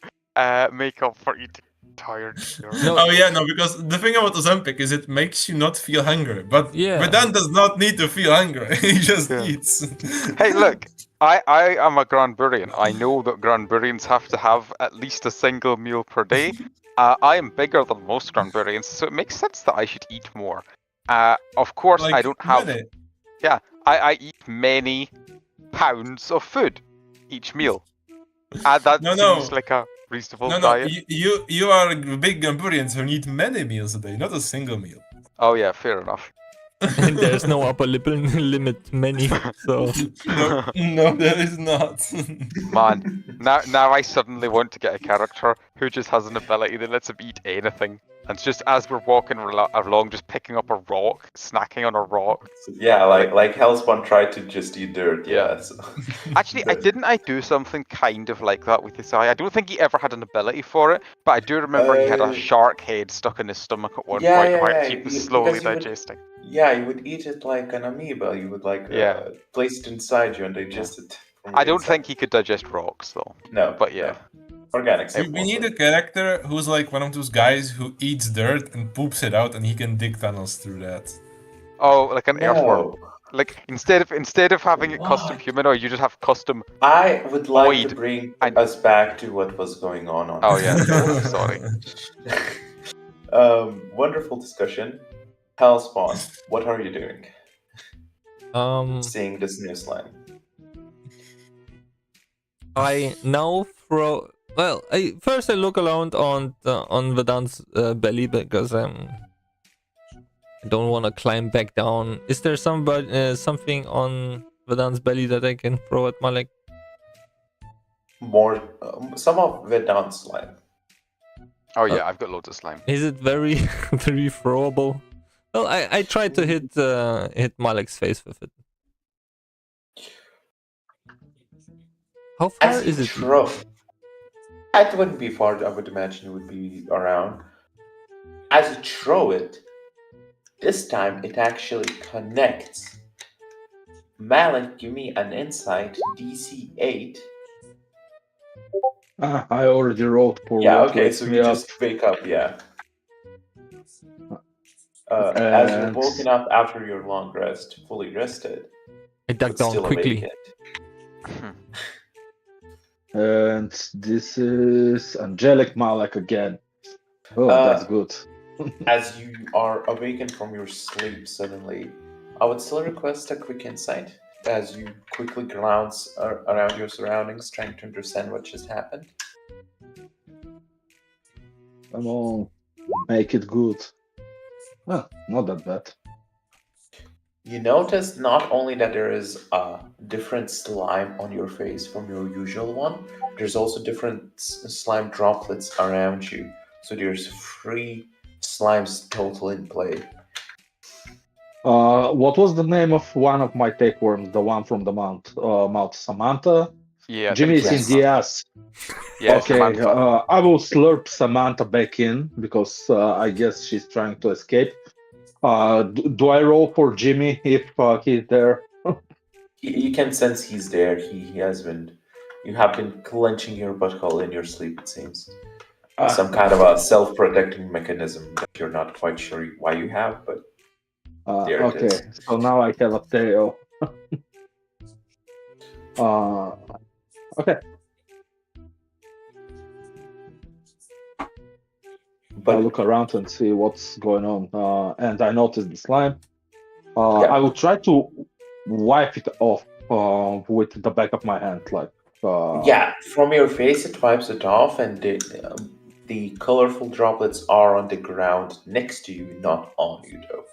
Speaker 5: make up for eating tired deer.
Speaker 4: No.
Speaker 3: Oh yeah, no, because the thing about Ozempic is it makes you not feel hungry. But
Speaker 4: Yeah.
Speaker 3: Vedant does not need to feel hungry. He just
Speaker 5: Yeah.
Speaker 3: eats.
Speaker 5: Hey, look, I am a Granburian. I know that Granburians have to have at least a single meal per day. I am bigger than most Granburians, so it makes sense that I should eat more. Of course, I don't have.
Speaker 3: many.
Speaker 5: I eat many pounds of food each meal. That
Speaker 3: No,
Speaker 5: seems
Speaker 3: no.
Speaker 5: like a reasonable
Speaker 3: No,
Speaker 5: diet.
Speaker 3: you are a big Gamburians who need many meals a day, not a single meal.
Speaker 5: Oh yeah, fair enough.
Speaker 4: And there's no upper limit many, so
Speaker 3: No, there is not.
Speaker 5: Man, now I suddenly want to get a character who just has an ability that lets him eat anything. And it's just as we're walking along, just picking up a rock, snacking on a rock.
Speaker 9: Yeah, like Hellspawn tried to just eat dirt. Yeah. So.
Speaker 5: Actually, I do something kind of like that with his eye. I don't think he ever had an ability for it, but I do remember he had a shark head stuck in his stomach at one point where he was slowly
Speaker 9: because you would-
Speaker 5: digesting.
Speaker 2: Yeah, you would eat it like an amoeba. You would like
Speaker 5: Yeah.
Speaker 2: place it inside you and digest it. From
Speaker 5: I
Speaker 2: the
Speaker 5: don't
Speaker 2: inside.
Speaker 5: think he could digest rocks though.
Speaker 2: No,
Speaker 5: But yeah.
Speaker 2: no. Organic.
Speaker 3: We need a character who's like one of those guys who eats dirt and poops it out, and he can dig tunnels through that.
Speaker 5: Oh, like an earthworm.
Speaker 2: No.
Speaker 5: Like instead of having it custom
Speaker 2: What?
Speaker 5: humanoid, you just have custom.
Speaker 2: I would like to
Speaker 5: Void.
Speaker 2: bring
Speaker 5: And-
Speaker 2: us back to what was going on.
Speaker 5: Oh yeah,
Speaker 2: this
Speaker 5: sorry.
Speaker 2: Wonderful discussion. Hellspawn, what are you doing? Seeing this new slime.
Speaker 4: I now throw. Well, first I look around on Vedant's belly because I don't want to climb back down. Is there something on Vedant's belly that I can throw at Malik?
Speaker 2: More, some of Vedant's slime.
Speaker 5: Oh yeah, I've got loads of slime.
Speaker 4: Is it very very throwable? Well, I tried to hit Malik's face with it. How far
Speaker 2: As
Speaker 4: is
Speaker 2: you
Speaker 4: it?
Speaker 2: throw, it wouldn't be far. I would imagine it would be around. As you throw it, this time it actually connects. Malik, give me an insight. DC 8.
Speaker 1: I already wrote for
Speaker 2: Yeah,
Speaker 1: what
Speaker 2: okay,
Speaker 1: wakes
Speaker 2: so
Speaker 1: me
Speaker 2: you
Speaker 1: up.
Speaker 2: just wake up, yeah. As you're
Speaker 1: And-
Speaker 2: woken up after your long rest, fully rested,
Speaker 4: I dug
Speaker 2: but
Speaker 4: down
Speaker 2: still
Speaker 4: quickly.
Speaker 2: awakened.
Speaker 1: And this is Angelic Malak again. Oh, that's good.
Speaker 2: As you are awakened from your sleep suddenly, I would still request a quick insight as you quickly glance around your surroundings, trying to understand what just happened.
Speaker 1: Come on, make it good. Ah, not that bad.
Speaker 2: You notice not only that there is a different slime on your face from your usual one, there's also different slime droplets around you. So there's 3 slimes total in play.
Speaker 1: What was the name of one of my tapeworms? The one from the Mount Samantha?
Speaker 5: Yeah. I
Speaker 1: Jimmy
Speaker 5: think
Speaker 1: is in the ass.
Speaker 5: Yeah.
Speaker 1: Okay,
Speaker 5: Samantha.
Speaker 1: I will slurp Samantha back in because I guess she's trying to escape. Do I roll for Jimmy if he's there?
Speaker 2: You can sense he's there. He has been. You have been clenching your butthole in your sleep, it seems. Some kind of a self-protecting mechanism that you're not quite sure why you have, but there it
Speaker 1: Okay,
Speaker 2: is.
Speaker 1: so now I have a tail. Okay.
Speaker 2: But
Speaker 1: I look around and see what's going on, and I notice the slime.
Speaker 2: Yeah.
Speaker 1: I will try to wipe it off with the back of my hand, like.
Speaker 2: yeah, from your face it wipes it off, and the colorful droplets are on the ground next to you, not on you, though.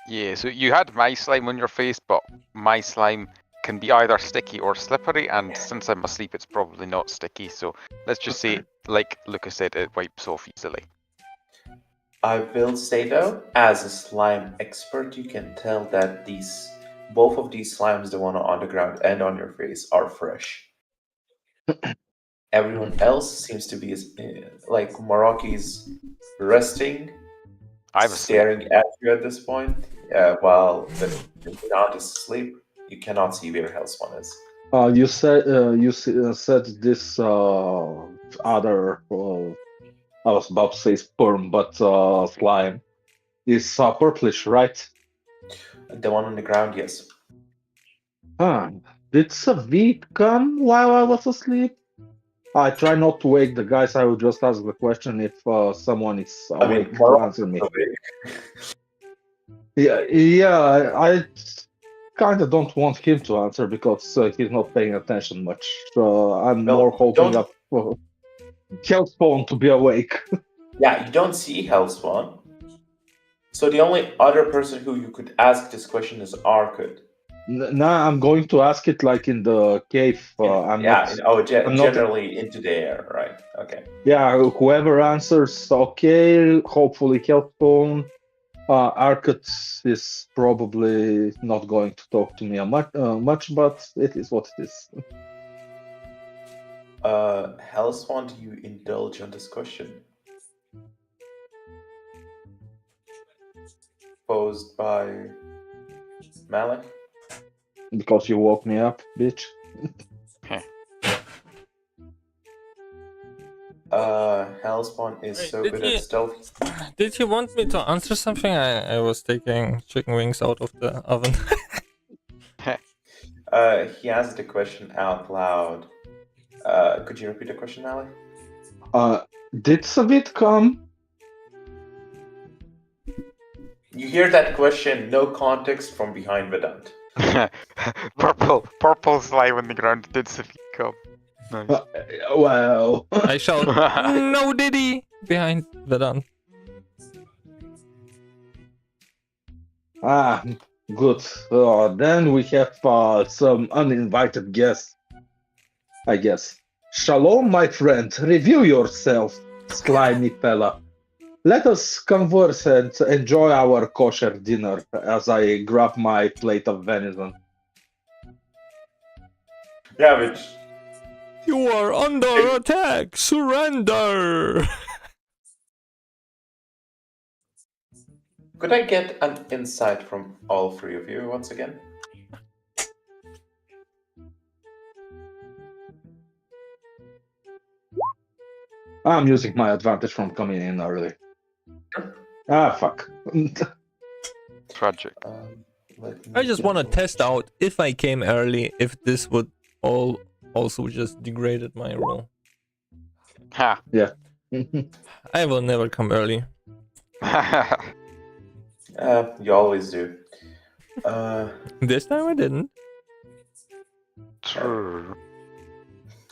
Speaker 5: Yeah. So you had my slime on your face, but my slime can be either sticky or slippery, and since I'm asleep, it's probably not sticky. So let's just say, like Lucas said, it wipes off easily.
Speaker 2: I will say though, as a slime expert, you can tell that both of these slimes, the one on the ground and on your face, are fresh. Everyone else seems to be like Moroki's resting,
Speaker 5: I'm asleep.
Speaker 2: staring at you at this point, while the ground is asleep. You cannot see where Hellspawn is.
Speaker 1: You said this other. I was about to say sperm, but slime is purplish, right?
Speaker 2: The one on the ground, yes.
Speaker 1: Did Savit come while I was asleep? I try not to wake the guys. I will just ask the question if someone is awake to answer me. Yeah. I kind of don't want him to answer because he's not paying attention much. So I'm
Speaker 2: Well,
Speaker 1: more hoping
Speaker 2: don't-
Speaker 1: up for Hellspawn to be awake.
Speaker 2: Yeah, you don't see Hellspawn. So the only other person who you could ask this question is Arkut.
Speaker 1: Nah, I'm going to ask it like in the cave.
Speaker 2: Generally into the air, right? Okay.
Speaker 1: Yeah, whoever answers, okay. Hopefully, Hellspawn. Arkut is probably not going to talk to me much, but it is what it is.
Speaker 2: Hellspawn, do you indulge on this question? posed by Malik.
Speaker 1: Because you woke me up, bitch.
Speaker 2: Hellspawn is
Speaker 4: Wait,
Speaker 2: so
Speaker 4: did
Speaker 2: good
Speaker 4: he-
Speaker 2: at stealth.
Speaker 4: Did you want me to answer something? I was taking chicken wings out of the oven.
Speaker 2: He asked the question out loud. Could you repeat the question, Ali?
Speaker 1: Did Savit come?
Speaker 2: You hear that question, no context from behind Vedant.
Speaker 5: Purple's lying on the ground. Did Sophie come? Nice.
Speaker 1: Well,
Speaker 4: I shout, no Diddy! Behind Vedant.
Speaker 1: good. Then we have some uninvited guests, I guess. Shalom, my friend. Review yourself, slimy fella. Let us converse and enjoy our kosher dinner as I grab my plate of venison.
Speaker 2: Yeah, which
Speaker 4: You are under attack! Surrender!
Speaker 2: could I get an insight from all three of you once again?
Speaker 1: I'm using my advantage from coming in early. Fuck.
Speaker 5: Tragic.
Speaker 2: Let me
Speaker 4: I just want to
Speaker 2: double
Speaker 4: test out if I came early, if this would all also just degraded my roll.
Speaker 5: Ha.
Speaker 4: I will never come early.
Speaker 2: You always do.
Speaker 4: This time I didn't.
Speaker 5: True.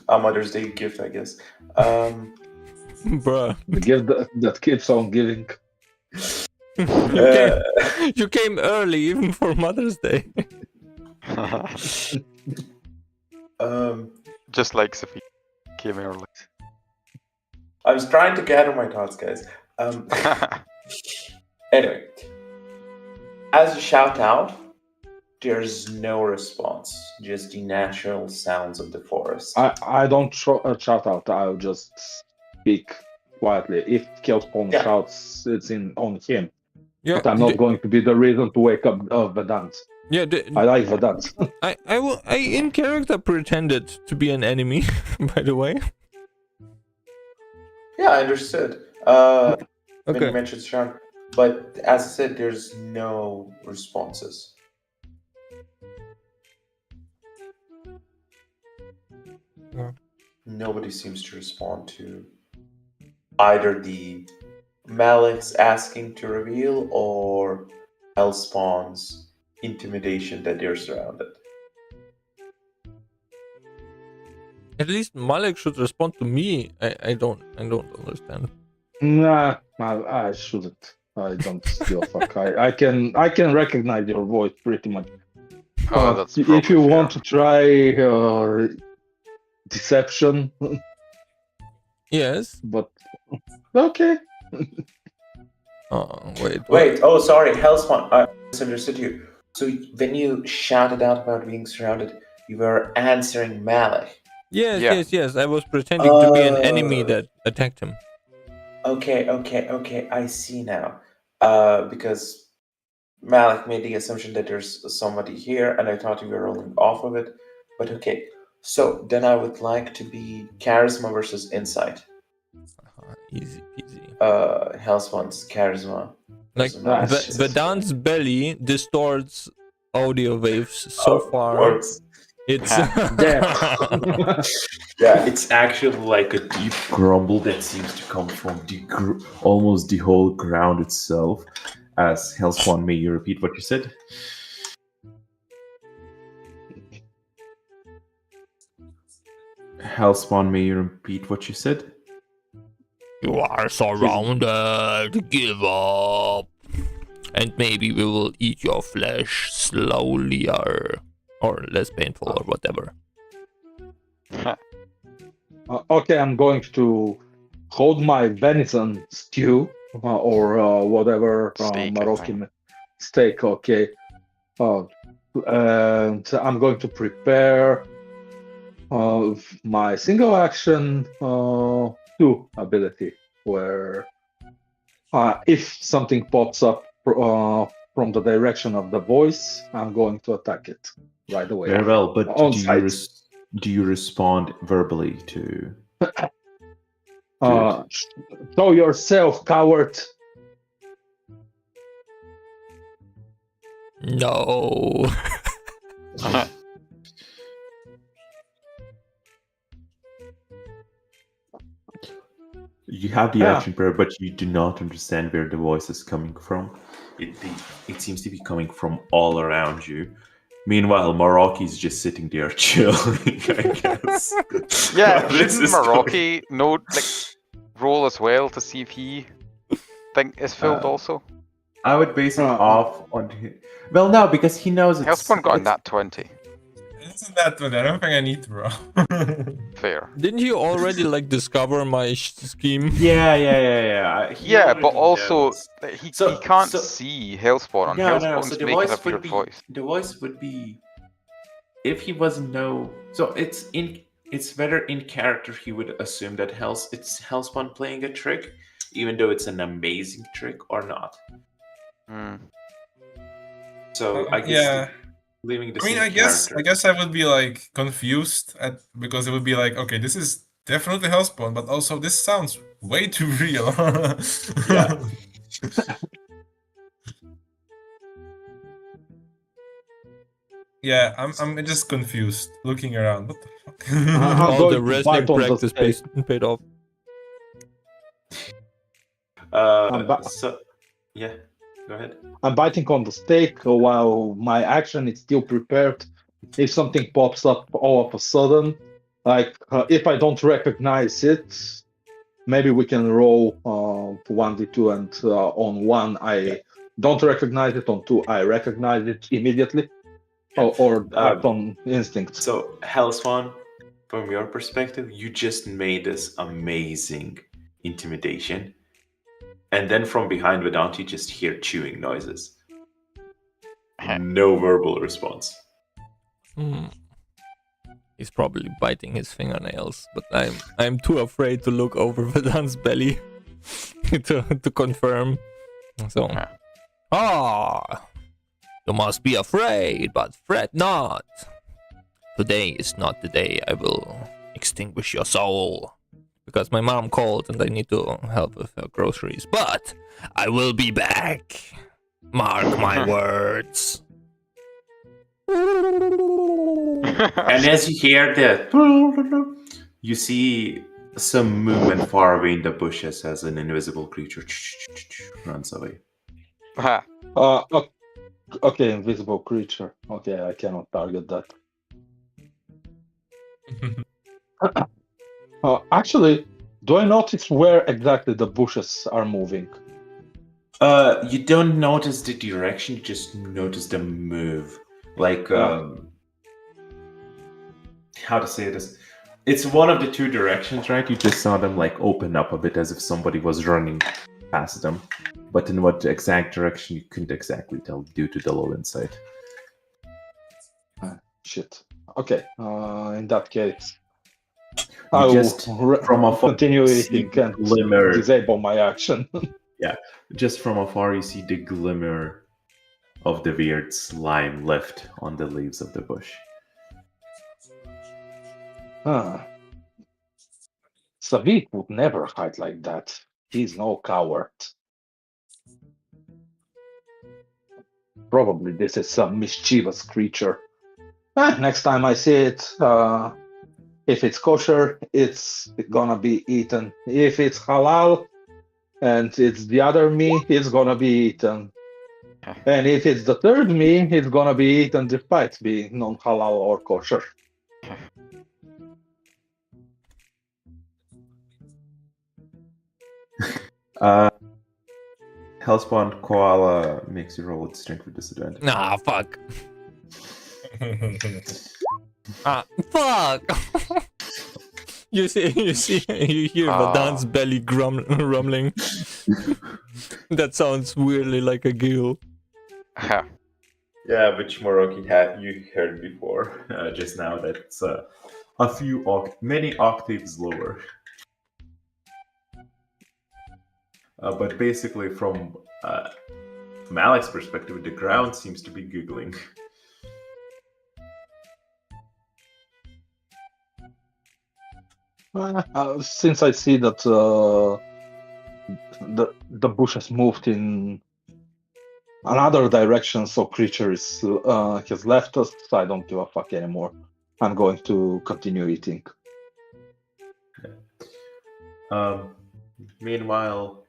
Speaker 2: A Mother's Day gift, I guess.
Speaker 4: Bruh.
Speaker 1: The gift that keeps on giving.
Speaker 4: You came early even for Mother's Day.
Speaker 5: Just like Sophie came early.
Speaker 2: I was trying to gather my thoughts, guys. Anyway, as you shout out, there's no response, just the natural sounds of the forest.
Speaker 1: I don't shout out. I'll just speak quietly. If Kelspawn shouts, it's on him.
Speaker 4: Yeah,
Speaker 1: But I'm not going to be the reason to wake up Vedant.
Speaker 4: Yeah,
Speaker 1: I like Vedant.
Speaker 4: I in character pretended to be an enemy, by the way.
Speaker 2: Yeah, I understood. When
Speaker 4: Okay.
Speaker 2: you mentioned Sean, but as I said, there's no responses.
Speaker 4: Yeah.
Speaker 2: Nobody seems to respond to either the Malik's asking to reveal or Hellspawn's intimidation that they're surrounded.
Speaker 4: At least Malik should respond to me. I don't understand.
Speaker 1: Nah, I shouldn't. I don't give a fuck. I can recognize your voice pretty much.
Speaker 5: Oh, that's
Speaker 1: if
Speaker 5: probably
Speaker 1: you
Speaker 5: fair.
Speaker 1: want to try deception,
Speaker 4: Yes.
Speaker 1: but okay.
Speaker 4: Oh wait.
Speaker 2: Wait, oh sorry, Hellspawn, I misunderstood you. So when you shouted out about being surrounded, you were answering Malik.
Speaker 4: Yes,
Speaker 5: Yeah.
Speaker 4: yes. I was pretending to be an enemy that attacked him.
Speaker 2: Okay, I see now. Because Malik made the assumption that there's somebody here, and I thought you were rolling off of it. But okay, so then I would like to be charisma versus insight.
Speaker 4: Easy peasy.
Speaker 2: Hellspawn's charisma.
Speaker 4: Like
Speaker 2: versus
Speaker 4: the
Speaker 2: Malik.
Speaker 4: dance belly distorts audio waves so far.
Speaker 2: Works.
Speaker 4: It's
Speaker 9: Yeah, it's actually like a deep grumble that seems to come from almost the whole ground itself. As Hellspawn, may you repeat what you said? Hellspawn, may you repeat what you said?
Speaker 4: You are surrounded. Give up. And maybe we will eat your flesh slowly or less painful or whatever.
Speaker 1: Okay, I'm going to hold my venison stew or whatever
Speaker 5: Steak, I
Speaker 1: Moroccan steak. Okay, and I'm going to prepare my single action 2 ability, where if something pops up from the direction of the voice, I'm going to attack it right away.
Speaker 9: Very well, but
Speaker 1: On
Speaker 9: do
Speaker 1: site.
Speaker 9: do you respond verbally to
Speaker 1: Show yourself, coward.
Speaker 4: No.
Speaker 9: You have the
Speaker 1: Yeah.
Speaker 9: action prayer, but you do not understand where the voice is coming from. It seems to be coming from all around you. Meanwhile, Maraki's just sitting there chilling, I guess.
Speaker 5: Yeah,
Speaker 9: This
Speaker 5: shouldn't
Speaker 9: is coming-
Speaker 5: Meraki know, like, roll as well to see if he is filled also?
Speaker 9: I would base it off on him. Well, no, because he knows it's...
Speaker 5: Hellspawn got in
Speaker 9: it's-
Speaker 5: that 20.
Speaker 3: Isn't that one? I don't think I need to, bro.
Speaker 5: Fair.
Speaker 4: Didn't you already like discover my scheme?
Speaker 9: Yeah. He
Speaker 5: Yeah,
Speaker 9: already
Speaker 5: but also
Speaker 9: knows.
Speaker 5: he
Speaker 9: So-
Speaker 5: can't
Speaker 9: so-
Speaker 5: see Hellspawn, and
Speaker 9: No,
Speaker 5: Hellspawn's
Speaker 9: so the
Speaker 5: making a
Speaker 9: voice would
Speaker 5: weird
Speaker 9: be...
Speaker 5: voice.
Speaker 9: The voice would be... If he wasn't know... So it's whether in character he would assume that it's Hellspawn playing a trick, even though it's an amazing trick, or not.
Speaker 5: Hmm.
Speaker 9: So I guess
Speaker 3: Yeah.
Speaker 9: leaving the
Speaker 3: I mean,
Speaker 9: same
Speaker 3: I guess
Speaker 9: character.
Speaker 3: I would be like confused because it would be like, okay, this is definitely Hellspawn, but also this sounds way too real.
Speaker 9: Yeah.
Speaker 3: Yeah, I'm just confused, looking around. What the fuck?
Speaker 1: I'm
Speaker 4: All
Speaker 1: going
Speaker 4: the
Speaker 1: to
Speaker 4: wrestling
Speaker 1: bite on the
Speaker 4: practice
Speaker 1: stake.
Speaker 4: paid off.
Speaker 9: So yeah, go ahead.
Speaker 1: I'm biting on the stake while my action is still prepared. If something pops up all of a sudden, like if I don't recognize it, maybe we can roll 1d2, and on 1 I don't recognize it, on 2 I recognize it immediately, or act on instinct.
Speaker 9: So Hellspawn, from your perspective, you just made this amazing intimidation, and then from behind Vedant you just hear chewing noises. No verbal response.
Speaker 4: He's probably biting his fingernails, but I'm too afraid to look over Vedant's belly to confirm. So, you must be afraid, but fret not. Today is not the day I will extinguish your soul, because my mom called and I need to help with her groceries. But I will be back. Mark my words.
Speaker 9: And as you hear that, you see some movement far away in the bushes as an invisible creature runs away.
Speaker 1: Okay, invisible creature. Okay, I cannot target that. Actually, do I notice where exactly the bushes are moving?
Speaker 9: You don't notice the direction, you just notice the move. Like, how to say this? It's one of the two directions, right? You just saw them like open up a bit as if somebody was running past them. But in what exact direction, you couldn't exactly tell due to the low insight.
Speaker 1: Shit. Okay, in that case,
Speaker 9: You
Speaker 1: I
Speaker 9: just, from afar,
Speaker 1: continue
Speaker 9: see
Speaker 1: eating
Speaker 9: the
Speaker 1: and
Speaker 9: glimmer.
Speaker 1: disable my action.
Speaker 9: Yeah, just from afar, you see the glimmer of the weird slime left on the leaves of the bush.
Speaker 1: Savik would never hide like that. He's no coward. Probably this is some mischievous creature. Next time I see it, if it's kosher, it's gonna be eaten. If it's halal and it's the other me, it's gonna be eaten. And if it's the third me, it's gonna be eaten despite being non-halal or kosher.
Speaker 9: Hellspawn Koala makes you roll with strength with disadvantage.
Speaker 4: Nah, fuck. Fuck. You hear Vedant's belly rumbling. That sounds weirdly like a gill.
Speaker 9: Yeah, which Moroki you heard before just now. That's many octaves lower. But basically, from Malik's perspective, the ground seems to be giggling.
Speaker 1: Since I see that the bush has moved in another direction, so creature has left us, so I don't give a fuck anymore. I'm going to continue eating.
Speaker 9: Meanwhile,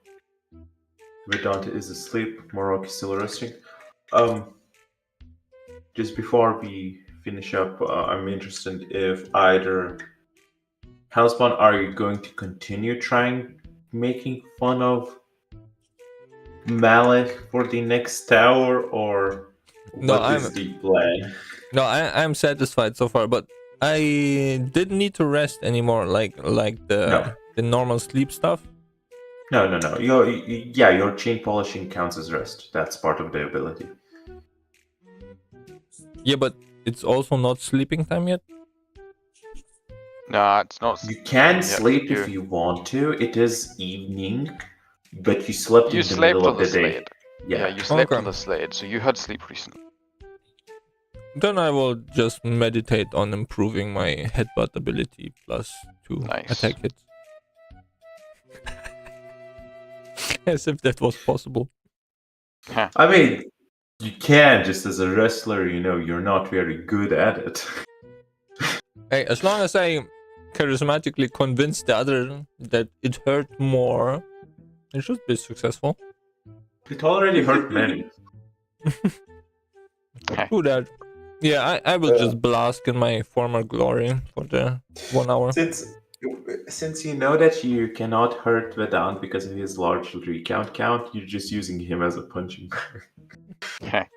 Speaker 9: Vedanta is asleep. Morok is still resting. Just before we finish up, I'm interested if either Hellspawn, are you going to continue trying making fun of Malik for the next tower, or
Speaker 4: No,
Speaker 9: what is the plan?
Speaker 4: No, I'm satisfied so far, but I didn't need to rest anymore, like the normal sleep stuff.
Speaker 9: No. Your chain polishing counts as rest. That's part of the ability.
Speaker 4: Yeah, but it's also not sleeping time yet.
Speaker 5: Nah, it's not.
Speaker 9: You can
Speaker 5: Yeah,
Speaker 9: sleep if you want to. It is evening, but you slept
Speaker 5: You
Speaker 9: in the
Speaker 5: slept
Speaker 9: middle
Speaker 5: on
Speaker 9: of
Speaker 5: the
Speaker 9: the day.
Speaker 5: sled.
Speaker 9: Yeah.
Speaker 5: Yeah, you slept
Speaker 4: Okay.
Speaker 5: on the sled, so you had sleep recently.
Speaker 4: Then I will just meditate on improving my headbutt ability plus 2
Speaker 5: Nice.
Speaker 4: attack hits. As if that was possible.
Speaker 9: I mean, you can, just as a wrestler, you're not very good at it.
Speaker 4: Hey, as long as I charismatically convince the other that it hurt more, it should be successful.
Speaker 9: It already hurt many.
Speaker 4: Do that. Yeah, I will just bask in my former glory for the 1 hour.
Speaker 9: Since you know that you cannot hurt Vedant because of his large recount count, you're just using him as a punching bag.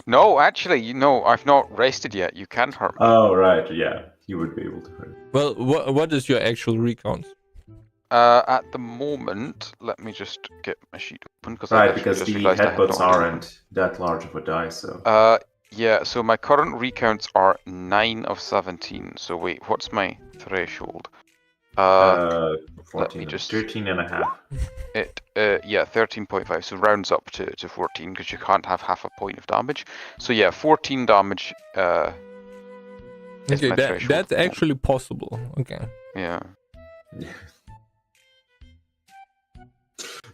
Speaker 5: No, actually, I've not rested yet. You can hurt me.
Speaker 9: Oh, right, yeah. You would be able to hurt.
Speaker 4: Well, what is your actual recount?
Speaker 5: At the moment, let me just get my sheet open because
Speaker 9: Right, because the headbutts aren't that large of a die, so.
Speaker 5: Yeah, so my current recounts are 9 of 17. So wait, what's my threshold?
Speaker 9: 14,
Speaker 5: let me just
Speaker 9: 13 and a half.
Speaker 5: Yeah, 13.5. So rounds up to 14 because you can't have half a point of damage. So yeah, 14 damage.
Speaker 4: Okay, that's actually possible. Okay.
Speaker 5: Yeah.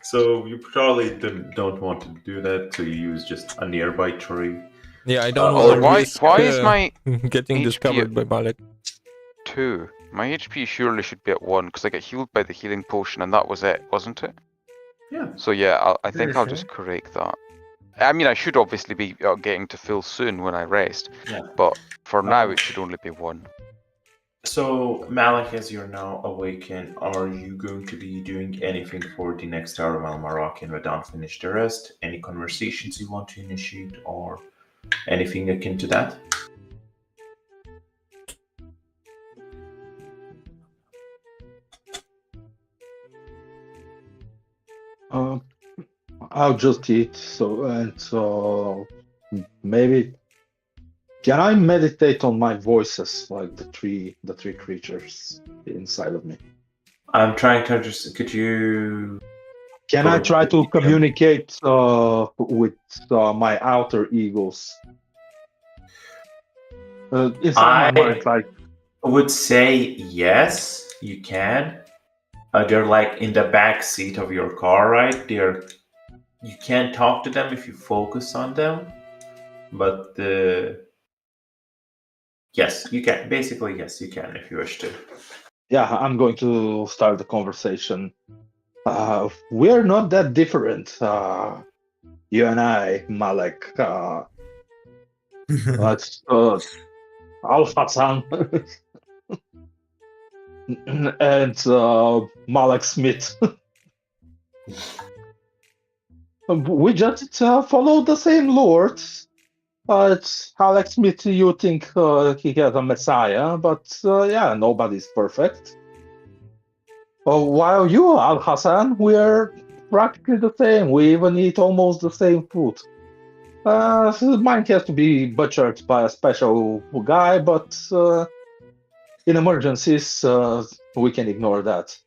Speaker 9: So you probably don't want to do that, so you use just a nearby tree.
Speaker 4: Yeah, I don't want to risk
Speaker 5: why is my
Speaker 4: getting
Speaker 5: HP
Speaker 4: discovered by Malik.
Speaker 5: 2? My HP surely should be at 1 because I get healed by the healing potion and that was it, wasn't it?
Speaker 9: Yeah.
Speaker 5: So yeah, I think I'll
Speaker 9: sure.
Speaker 5: just correct that. I mean, I should obviously be getting to full soon when I rest,
Speaker 9: Yeah.
Speaker 5: but for now it should only be 1.
Speaker 9: So, Malik, as you're now awakened, are you going to be doing anything for the next hour while Marok and Vedant finish the rest? Any conversations you want to initiate or anything akin to that?
Speaker 1: I'll just eat. So maybe can I meditate on my voices, like the three creatures inside of me?
Speaker 9: I'm trying to understand. Could you?
Speaker 1: Can I try to communicate with my outer egos? Inside my mind, like.
Speaker 9: I would say yes, you can. They're like in the back seat of your car, right? You can talk to them if you focus on them, but yes, you can. Basically, yes, you can if you wish to.
Speaker 1: Yeah, I'm going to start the conversation. We're not that different, you and I, Malek. That's Alpha-san and Malek Smith. We just follow the same Lord. It's Alex Smith, you think he has a messiah, but yeah, nobody's perfect. While you, Al Hassan, we're practically the same. We even eat almost the same food. So mine has to be butchered by a special guy, but in emergencies, we can ignore that.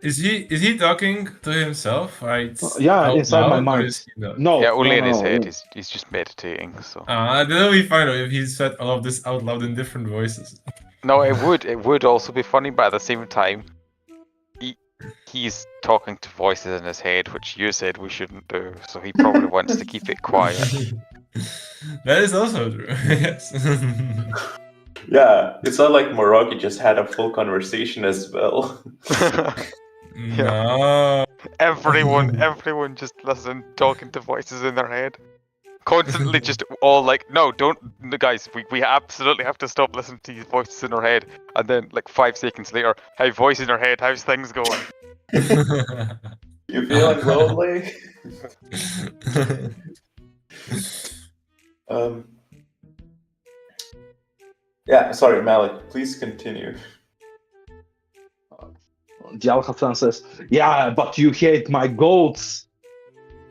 Speaker 3: Is he talking to himself? Right?
Speaker 1: Yeah,
Speaker 3: Out
Speaker 1: inside my
Speaker 3: loud, or
Speaker 1: mind.
Speaker 3: is he not?
Speaker 1: No,
Speaker 5: Yeah, only
Speaker 1: no,
Speaker 5: in his
Speaker 1: no,
Speaker 5: head.
Speaker 1: no.
Speaker 5: He's just meditating. So
Speaker 3: That'll be fine if he said all of this out loud in different voices.
Speaker 5: no, it would also be funny, but at the same time, he's talking to voices in his head, which you said we shouldn't do. So he probably wants to keep it quiet.
Speaker 3: That is also true. Yes.
Speaker 2: Yeah, it's not like Moroki just had a full conversation as well.
Speaker 3: No.
Speaker 5: Everyone just listen, talking to voices in their head. Constantly just all like, no, don't, guys, we absolutely have to stop listening to these voices in our head. And then like 5 seconds later, hey, voice in our head, how's things going?
Speaker 2: You feeling lonely? Yeah, sorry, Malik, please continue.
Speaker 1: Al Hassan says, yeah, but you hate my goats.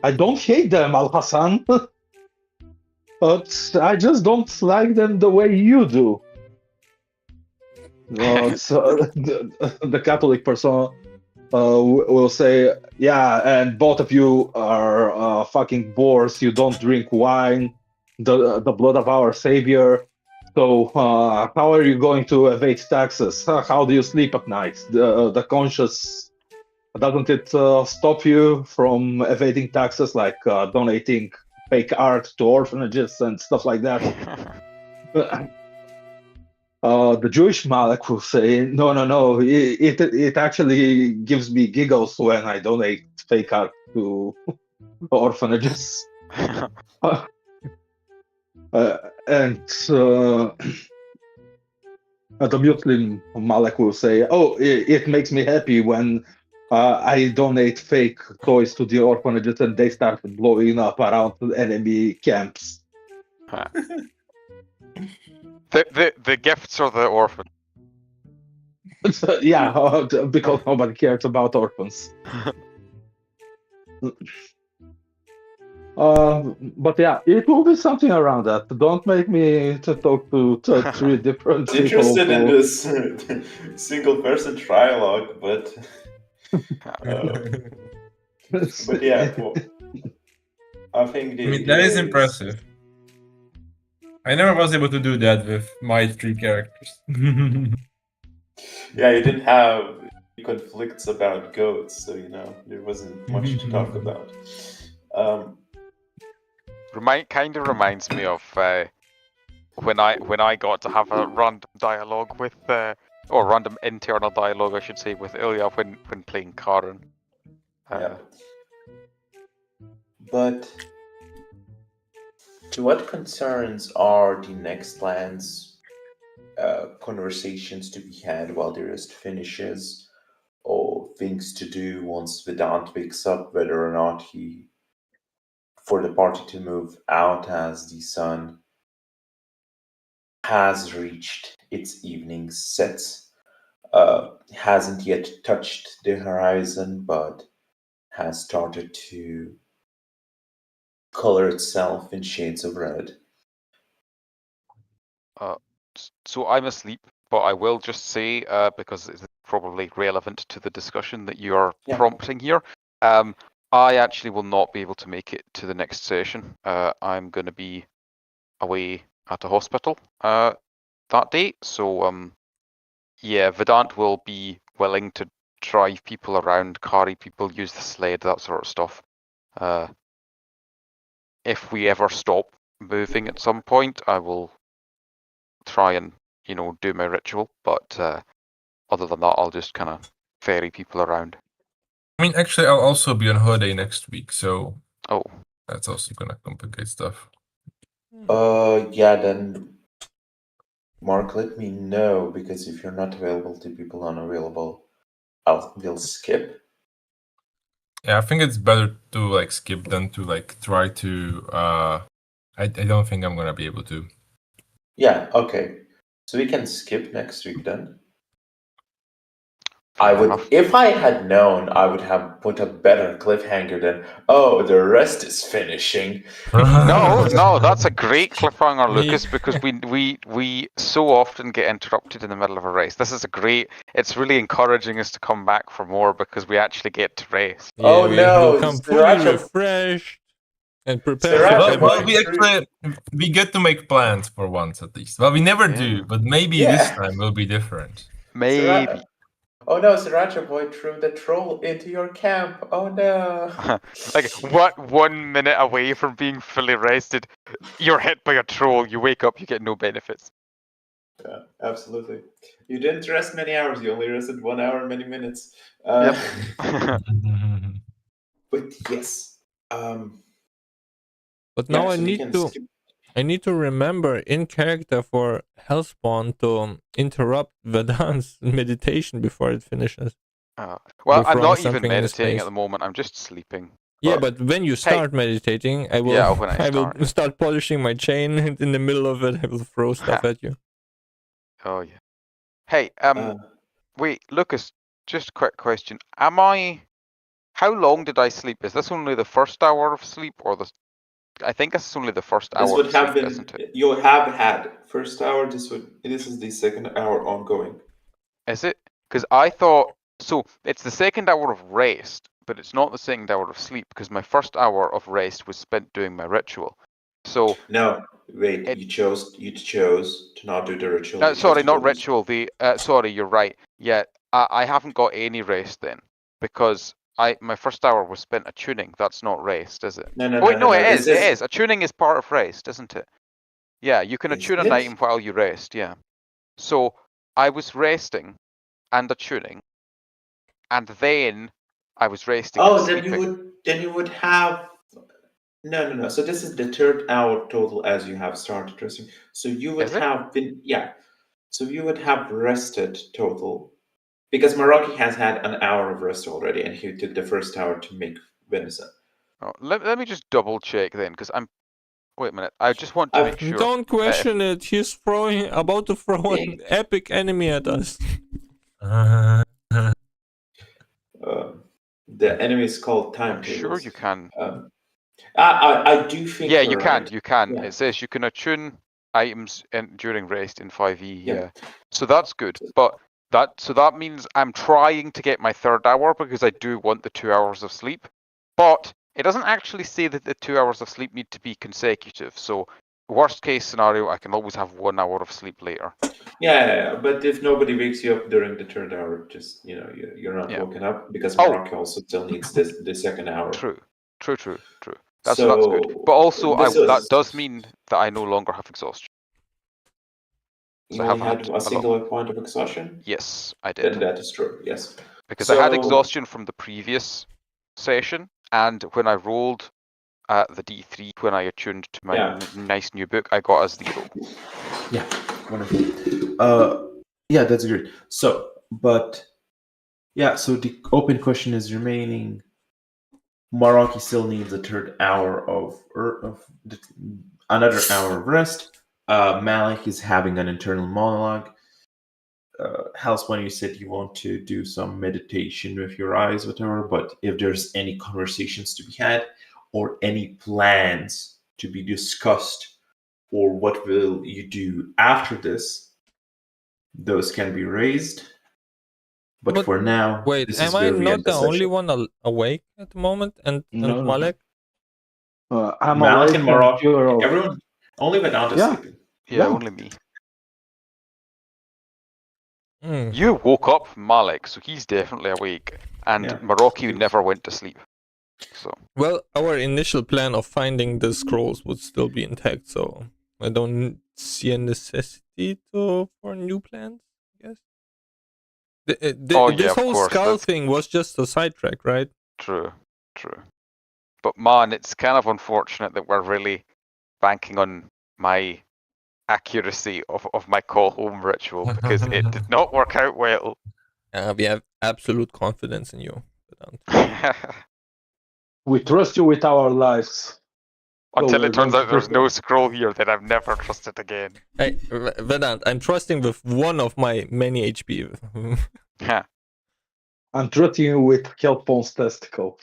Speaker 1: I don't hate them, Al Hassan. But I just don't like them the way you do. So the Catholic person will say, yeah, and both of you are fucking boors. You don't drink wine, the blood of our Savior. So how are you going to evade taxes? How do you sleep at night? The conscience, doesn't it stop you from evading taxes, like donating fake art to orphanages and stuff like that? The Jewish Malek will say, no, it actually gives me giggles when I donate fake art to orphanages. And the Muslim Malek will say, oh, it makes me happy when I donate fake toys to the orphanages and they start blowing up around enemy camps.
Speaker 5: The gifts are the orphans.
Speaker 1: Yeah, because nobody cares about orphans. But yeah, it will be something around that. Don't make me to talk to 3 different people.
Speaker 2: Interested in this single-person trialogue, but yeah, well, I think
Speaker 3: I mean, that is impressive. I never was able to do that with my 3 characters.
Speaker 2: Yeah, you didn't have conflicts about goats, so there wasn't much to talk about.
Speaker 5: Kind of reminds me of when I got to have a random dialogue with or random internal dialogue, I should say, with Ilya when playing Karen.
Speaker 2: Yeah. But what concerns are the next plans, conversations to be had while the rest finishes, or things to do once Vedant wakes up, whether or not for the party to move out as the sun has reached its evening sets, hasn't yet touched the horizon, but has started to color itself in shades of red.
Speaker 5: So I'm asleep, but I will just say, because it's probably relevant to the discussion that you are prompting here, I actually will not be able to make it to the next session. I'm going to be away at a hospital that day, so yeah, Vedant will be willing to drive people around, carry people, use the sled, that sort of stuff. If we ever stop moving at some point, I will try and do my ritual, but other than that, I'll just kind of ferry people around.
Speaker 3: I mean, actually, I'll also be on holiday next week, so that's also gonna complicate stuff.
Speaker 2: Yeah, then Mark, let me know, because if you're not available, the people unavailable, we'll skip.
Speaker 3: Yeah, I think it's better to skip than to try to. I don't think I'm gonna be able to.
Speaker 2: Yeah, okay. So we can skip next week then. I
Speaker 5: Fair
Speaker 2: would,
Speaker 5: enough.
Speaker 2: if I had known, I would have put a better cliffhanger than, oh, the rest is finishing.
Speaker 5: No, that's a great cliffhanger,
Speaker 4: Me-
Speaker 5: Lucas, because we so often get interrupted in the middle of a race. This is a great. It's really encouraging us to come back for more because we actually get to race.
Speaker 4: Yeah,
Speaker 2: Oh,
Speaker 4: we
Speaker 2: no,
Speaker 4: will come fully
Speaker 2: Sriracha-
Speaker 4: refreshed and prepared
Speaker 2: Sriracha
Speaker 4: for
Speaker 2: Well,
Speaker 4: everything.
Speaker 2: well,
Speaker 11: we actually we get to make plans for once at least. Well, we never
Speaker 5: Yeah.
Speaker 11: do, but maybe
Speaker 2: Yeah.
Speaker 11: this time will be different.
Speaker 5: Maybe.
Speaker 2: Oh no, Sriracha Boy threw the troll into your camp. Oh no.
Speaker 5: Like what? 1 minute away from being fully rested, you're hit by a troll. You wake up, you get no benefits.
Speaker 2: Yeah, absolutely. You didn't rest many hours. You only rested 1 hour, many minutes.
Speaker 5: Yep.
Speaker 2: But yes.
Speaker 4: But
Speaker 2: Yeah,
Speaker 4: now
Speaker 2: so we can skip.
Speaker 4: I need to remember in character for Hellspawn to interrupt Vedant's meditation before it finishes.
Speaker 5: Well,
Speaker 4: We're
Speaker 5: I'm not
Speaker 4: throwing
Speaker 5: even
Speaker 4: something in his
Speaker 5: meditating
Speaker 4: face.
Speaker 5: at the moment. I'm just sleeping.
Speaker 4: Yeah, but when you start meditating, I will.
Speaker 5: Yeah, when I
Speaker 4: I will
Speaker 5: start, yeah.
Speaker 4: start polishing my chain and in the middle of it. I will throw stuff at you.
Speaker 5: Oh yeah. Hey, wait, Lucas. Just a quick question. How long did I sleep? Is this only the first hour of sleep, or the? I think this is only the first
Speaker 2: This
Speaker 5: hour
Speaker 2: would
Speaker 5: of
Speaker 2: have
Speaker 5: sleep,
Speaker 2: been.
Speaker 5: isn't it?
Speaker 2: You have had first hour. This is the second hour ongoing.
Speaker 5: Is it? Because I thought so. It's the second hour of rest, but it's not the second hour of sleep because my first hour of rest was spent doing my ritual. So
Speaker 2: No, wait. You chose to not do the ritual. You chose
Speaker 5: sorry,
Speaker 2: to
Speaker 5: not
Speaker 2: focus.
Speaker 5: ritual. Sorry, you're right. Yeah, I haven't got any rest then because my first hour was spent attuning. That's not rest, is it?
Speaker 2: No,
Speaker 5: Oh, wait, no, it is.
Speaker 2: This
Speaker 5: It is. Attuning is part of rest, isn't it? Yeah, you can
Speaker 2: Is
Speaker 5: attune an
Speaker 2: it?
Speaker 5: item while you rest. Yeah. So I was resting and attuning, and then I was resting and
Speaker 2: Oh, then
Speaker 5: sleeping.
Speaker 2: you would have. No. So this is the third hour total as you have started resting. So you would
Speaker 5: Is it?
Speaker 2: have been, yeah. So you would have rested total because Maraki has had an hour of rest already, and he took the first hour to make venison.
Speaker 5: Oh, let me just double check then, because I'm. Wait a minute. I just want to make sure.
Speaker 4: Don't question it. He's about to throw an epic enemy at us.
Speaker 2: The enemy is called
Speaker 5: I'm
Speaker 2: timetables.
Speaker 5: sure you can.
Speaker 2: I do think.
Speaker 5: Yeah,
Speaker 2: you're
Speaker 5: you can.
Speaker 2: right.
Speaker 5: You can.
Speaker 2: Yeah.
Speaker 5: It says you can attune items during rest in 5e. Yeah. So that's good. But that means I'm trying to get my third hour because I do want the 2 hours of sleep. But it doesn't actually say that the 2 hours of sleep need to be consecutive. So worst case scenario, I can always have 1 hour of sleep later.
Speaker 2: Yeah. But if nobody wakes you up during the third hour, just you're not woken up because Maraki also still needs the second hour.
Speaker 5: True. That's good. But also, that does mean that I no longer have exhaustion.
Speaker 2: You only had a singular point of exhaustion?
Speaker 5: Yes, I did.
Speaker 2: Then that is true, yes.
Speaker 5: Because I had exhaustion from the previous session, and when I rolled the D3 when I attuned to my nice new book, I got a 0.
Speaker 9: Yeah, wonderful. Yeah, that's great. So, so the open question is remaining. Maraki still needs a third hour of another hour of rest. Malik is having an internal monologue. Hellspawn, you said you want to do some meditation with your eyes, whatever, but if there's any conversations to be had or any plans to be discussed or what will you do after this, those can be raised. But for now,
Speaker 4: wait,
Speaker 9: this
Speaker 4: am
Speaker 9: is
Speaker 4: I
Speaker 9: where we
Speaker 4: not
Speaker 9: end
Speaker 4: the
Speaker 9: the
Speaker 4: only
Speaker 9: session.
Speaker 4: one awake at the moment? And
Speaker 1: No.
Speaker 4: Malek?
Speaker 1: I'm
Speaker 2: Malik
Speaker 1: awake
Speaker 2: and Maraki,
Speaker 1: you're all-
Speaker 2: everyone, only Vedanta is sleeping.
Speaker 5: Yeah, only me.
Speaker 4: Hmm.
Speaker 5: You woke up Malik, so he's definitely awake, and Maraki never went to sleep. So
Speaker 4: Well, our initial plan of finding the scrolls would still be intact, so I don't see a necessity for new plans, I guess. This
Speaker 5: of
Speaker 4: whole
Speaker 5: course,
Speaker 4: skull thing was just a sidetrack, right?
Speaker 5: True. But man, it's kind of unfortunate that we're really banking on my accuracy of my call home ritual because it did not work out well.
Speaker 4: We have absolute confidence in you. Vedant.
Speaker 1: We trust you with our lives.
Speaker 5: Until
Speaker 1: we're
Speaker 5: it turns
Speaker 1: going
Speaker 5: out
Speaker 1: to
Speaker 5: there's
Speaker 1: trust
Speaker 5: no scroll here, then I've never trusted again.
Speaker 4: Hey, Vedant, I'm trusting with one of my many HP.
Speaker 5: Yeah.
Speaker 1: I'm treating you with Kelpon's testicle.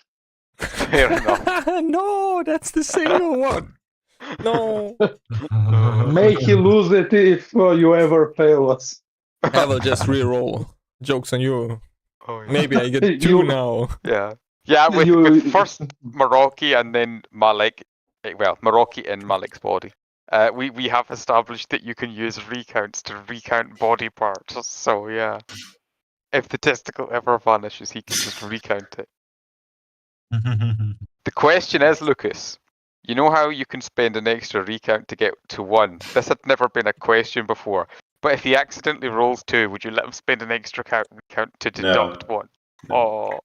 Speaker 5: Fair enough.
Speaker 4: No, that's the single one. No.
Speaker 1: May he lose it if you ever fail us.
Speaker 4: I will just re-roll. Joke's on you.
Speaker 5: Oh, yeah.
Speaker 4: Maybe I get two
Speaker 1: You-
Speaker 4: now.
Speaker 5: Yeah. Yeah, with first Meraki and then Malik. Well, Meraki in Malik's body. We have established that you can use recounts to recount body parts. So yeah, if the testicle ever vanishes, he can just recount it. The question is, Lucas, you know how you can spend an extra recount to get to 1? This had never been a question before. But if he accidentally rolls 2, would you let him spend an extra recount to deduct 1? Oh,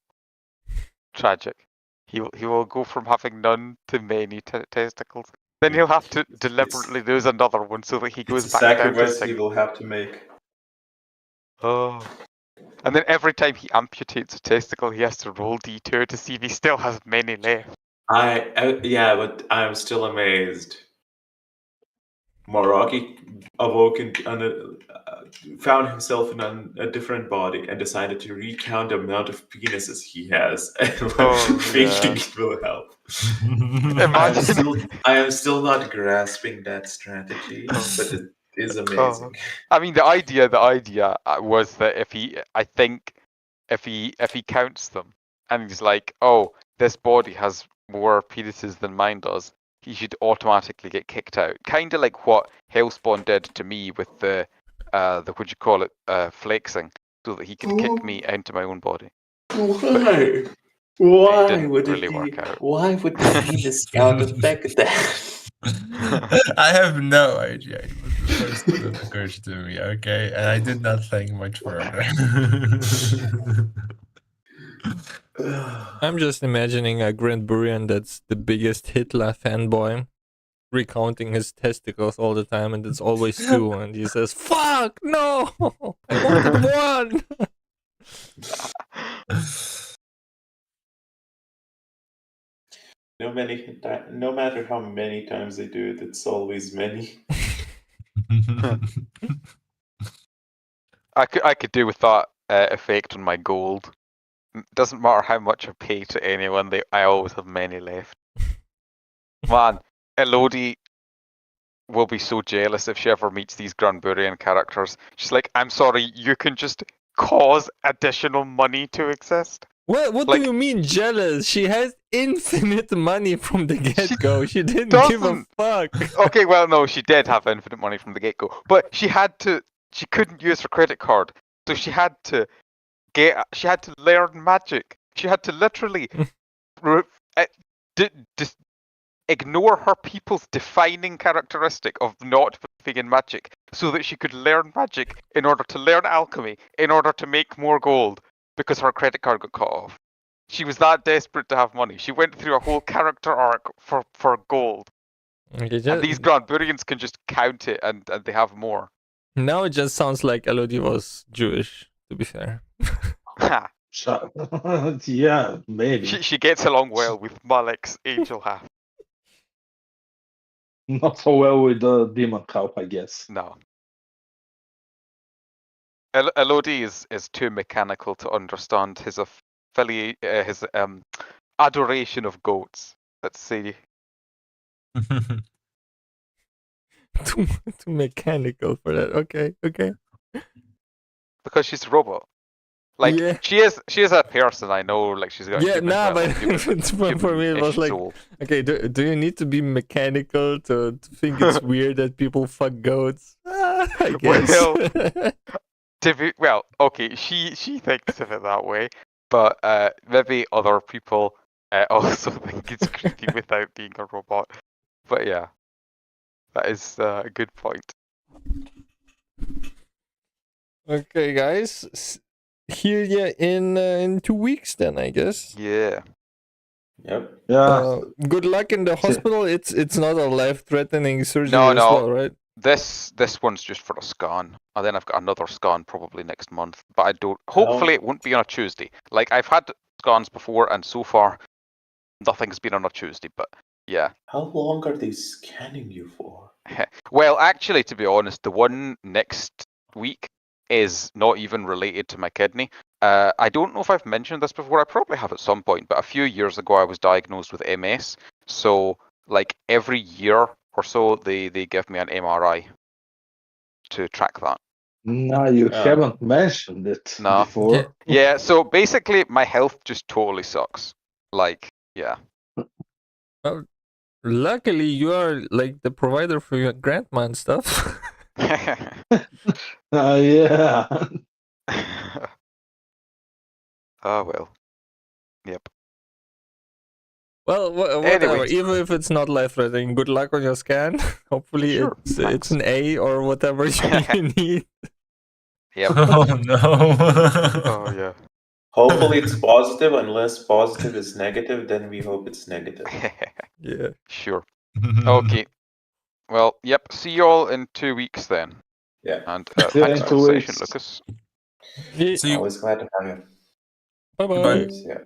Speaker 5: tragic. He will go from having none to many testicles. Then he'll have to deliberately lose another one so that he goes
Speaker 2: It's a
Speaker 5: back down to
Speaker 2: sacrifice he
Speaker 5: single.
Speaker 2: will have to make.
Speaker 5: Oh. And then every time he amputates a testicle, he has to roll d2 to see if he still has many left.
Speaker 2: Yeah, but I'm still amazed. Meraki awoke found himself in a different body and decided to recount the amount of penises he has, thinking it will help. I am still not grasping that strategy, but it is amazing.
Speaker 5: I mean, the idea was that if he counts them and he's like, oh, this body has more penises than mine does, he should automatically get kicked out. Kind of like what Hellspawn did to me with the what'd you call it, flexing, so that he could kick me into my own body.
Speaker 9: Why?
Speaker 5: Why
Speaker 9: would
Speaker 5: really
Speaker 9: it
Speaker 5: work
Speaker 9: be?
Speaker 5: out.
Speaker 9: Why would the penis count affect that?
Speaker 11: I have no idea. It was the first thing that occurred to me, okay? And I did not think much further.
Speaker 4: I'm just imagining a Grand Burian that's the biggest Hitler fanboy, recounting his testicles all the time, and it's always 2, and he says, "Fuck, no! I wanted 1!"
Speaker 2: No matter how many times they do it, it's always many.
Speaker 5: I could do with that effect on my gold. Doesn't matter how much I pay to anyone, I always have many left. Man, Elodie will be so jealous if she ever meets these Grand Burian characters. She's like, I'm sorry, you can just cause additional money to exist?
Speaker 4: What do you mean jealous? She has infinite money from the get-go. She didn't give a fuck.
Speaker 5: Okay, well, no, she did have infinite money from the get-go, but she couldn't use her credit card, so she had to learn magic. She had to literally ignore her people's defining characteristic of not believing in magic, so that she could learn magic in order to learn alchemy, in order to make more gold, because her credit card got cut off. She was that desperate to have money. She went through a whole character arc for gold.
Speaker 4: Okay,
Speaker 5: And these Grand Burians can just count it, and they have more.
Speaker 4: Now it just sounds like Elodie was Jewish, to be fair.
Speaker 1: Yeah, maybe.
Speaker 5: She gets along well with Malik's angel half.
Speaker 1: Not so well with the demon cow, I guess.
Speaker 5: No. Elodie is too mechanical to understand his his adoration of goats. Let's see.
Speaker 4: too mechanical for that. Okay.
Speaker 5: Because she's a robot. Like,
Speaker 4: yeah.
Speaker 5: she is a person, I know, like she's got
Speaker 4: but for me it was like,
Speaker 5: soul.
Speaker 4: okay, do you need to be mechanical to think it's weird that people fuck goats? I guess.
Speaker 5: Well, okay, she thinks of it that way, but maybe other people also think it's creepy without being a robot. But yeah, that is a good point.
Speaker 4: Okay, guys. Hear ya in 2 weeks then, I guess.
Speaker 5: Yeah.
Speaker 2: Yep.
Speaker 1: Yeah.
Speaker 4: Good luck in the hospital. It's not a life-threatening surgery
Speaker 5: No.
Speaker 4: as well, right?
Speaker 5: This one's just for a scan, and then I've got another scan probably next month. But I don't. Hopefully, it won't be on a Tuesday. Like, I've had scans before, and so far, nothing's been on a Tuesday. But yeah.
Speaker 2: How long are they scanning you for?
Speaker 5: Well, actually, to be honest, the one next week is not even related to my kidney. I don't know if I've mentioned this before. I probably have at some point, but a few years ago I was diagnosed with MS. So, like every year or so, they give me an MRI to track that.
Speaker 1: No, you
Speaker 2: Ah.
Speaker 1: haven't mentioned it
Speaker 5: No.
Speaker 1: before.
Speaker 5: Yeah. So basically, my health just totally sucks. Like, yeah.
Speaker 4: Well, luckily, you are like the provider for your grandma and stuff.
Speaker 1: Yeah.
Speaker 5: Oh well. Yep.
Speaker 4: Well, whatever.
Speaker 5: Anyway.
Speaker 4: Even if it's not life-threatening, good luck on your scan. Hopefully,
Speaker 5: Sure,
Speaker 4: it's
Speaker 5: thanks.
Speaker 4: an A or whatever you need.
Speaker 5: Yep.
Speaker 11: Oh no.
Speaker 5: Oh yeah.
Speaker 2: Hopefully it's positive. Unless positive is negative, then we hope it's negative.
Speaker 4: Yeah.
Speaker 5: Sure. Okay. Well, yep. See you all in 2 weeks then.
Speaker 2: Yeah.
Speaker 5: And
Speaker 1: See you
Speaker 5: thanks
Speaker 1: in
Speaker 5: for
Speaker 1: 2
Speaker 5: the session,
Speaker 1: weeks.
Speaker 5: Lucas.
Speaker 11: See you.
Speaker 2: Always glad to have you.
Speaker 4: Bye bye.
Speaker 11: Goodbye.
Speaker 2: Yeah.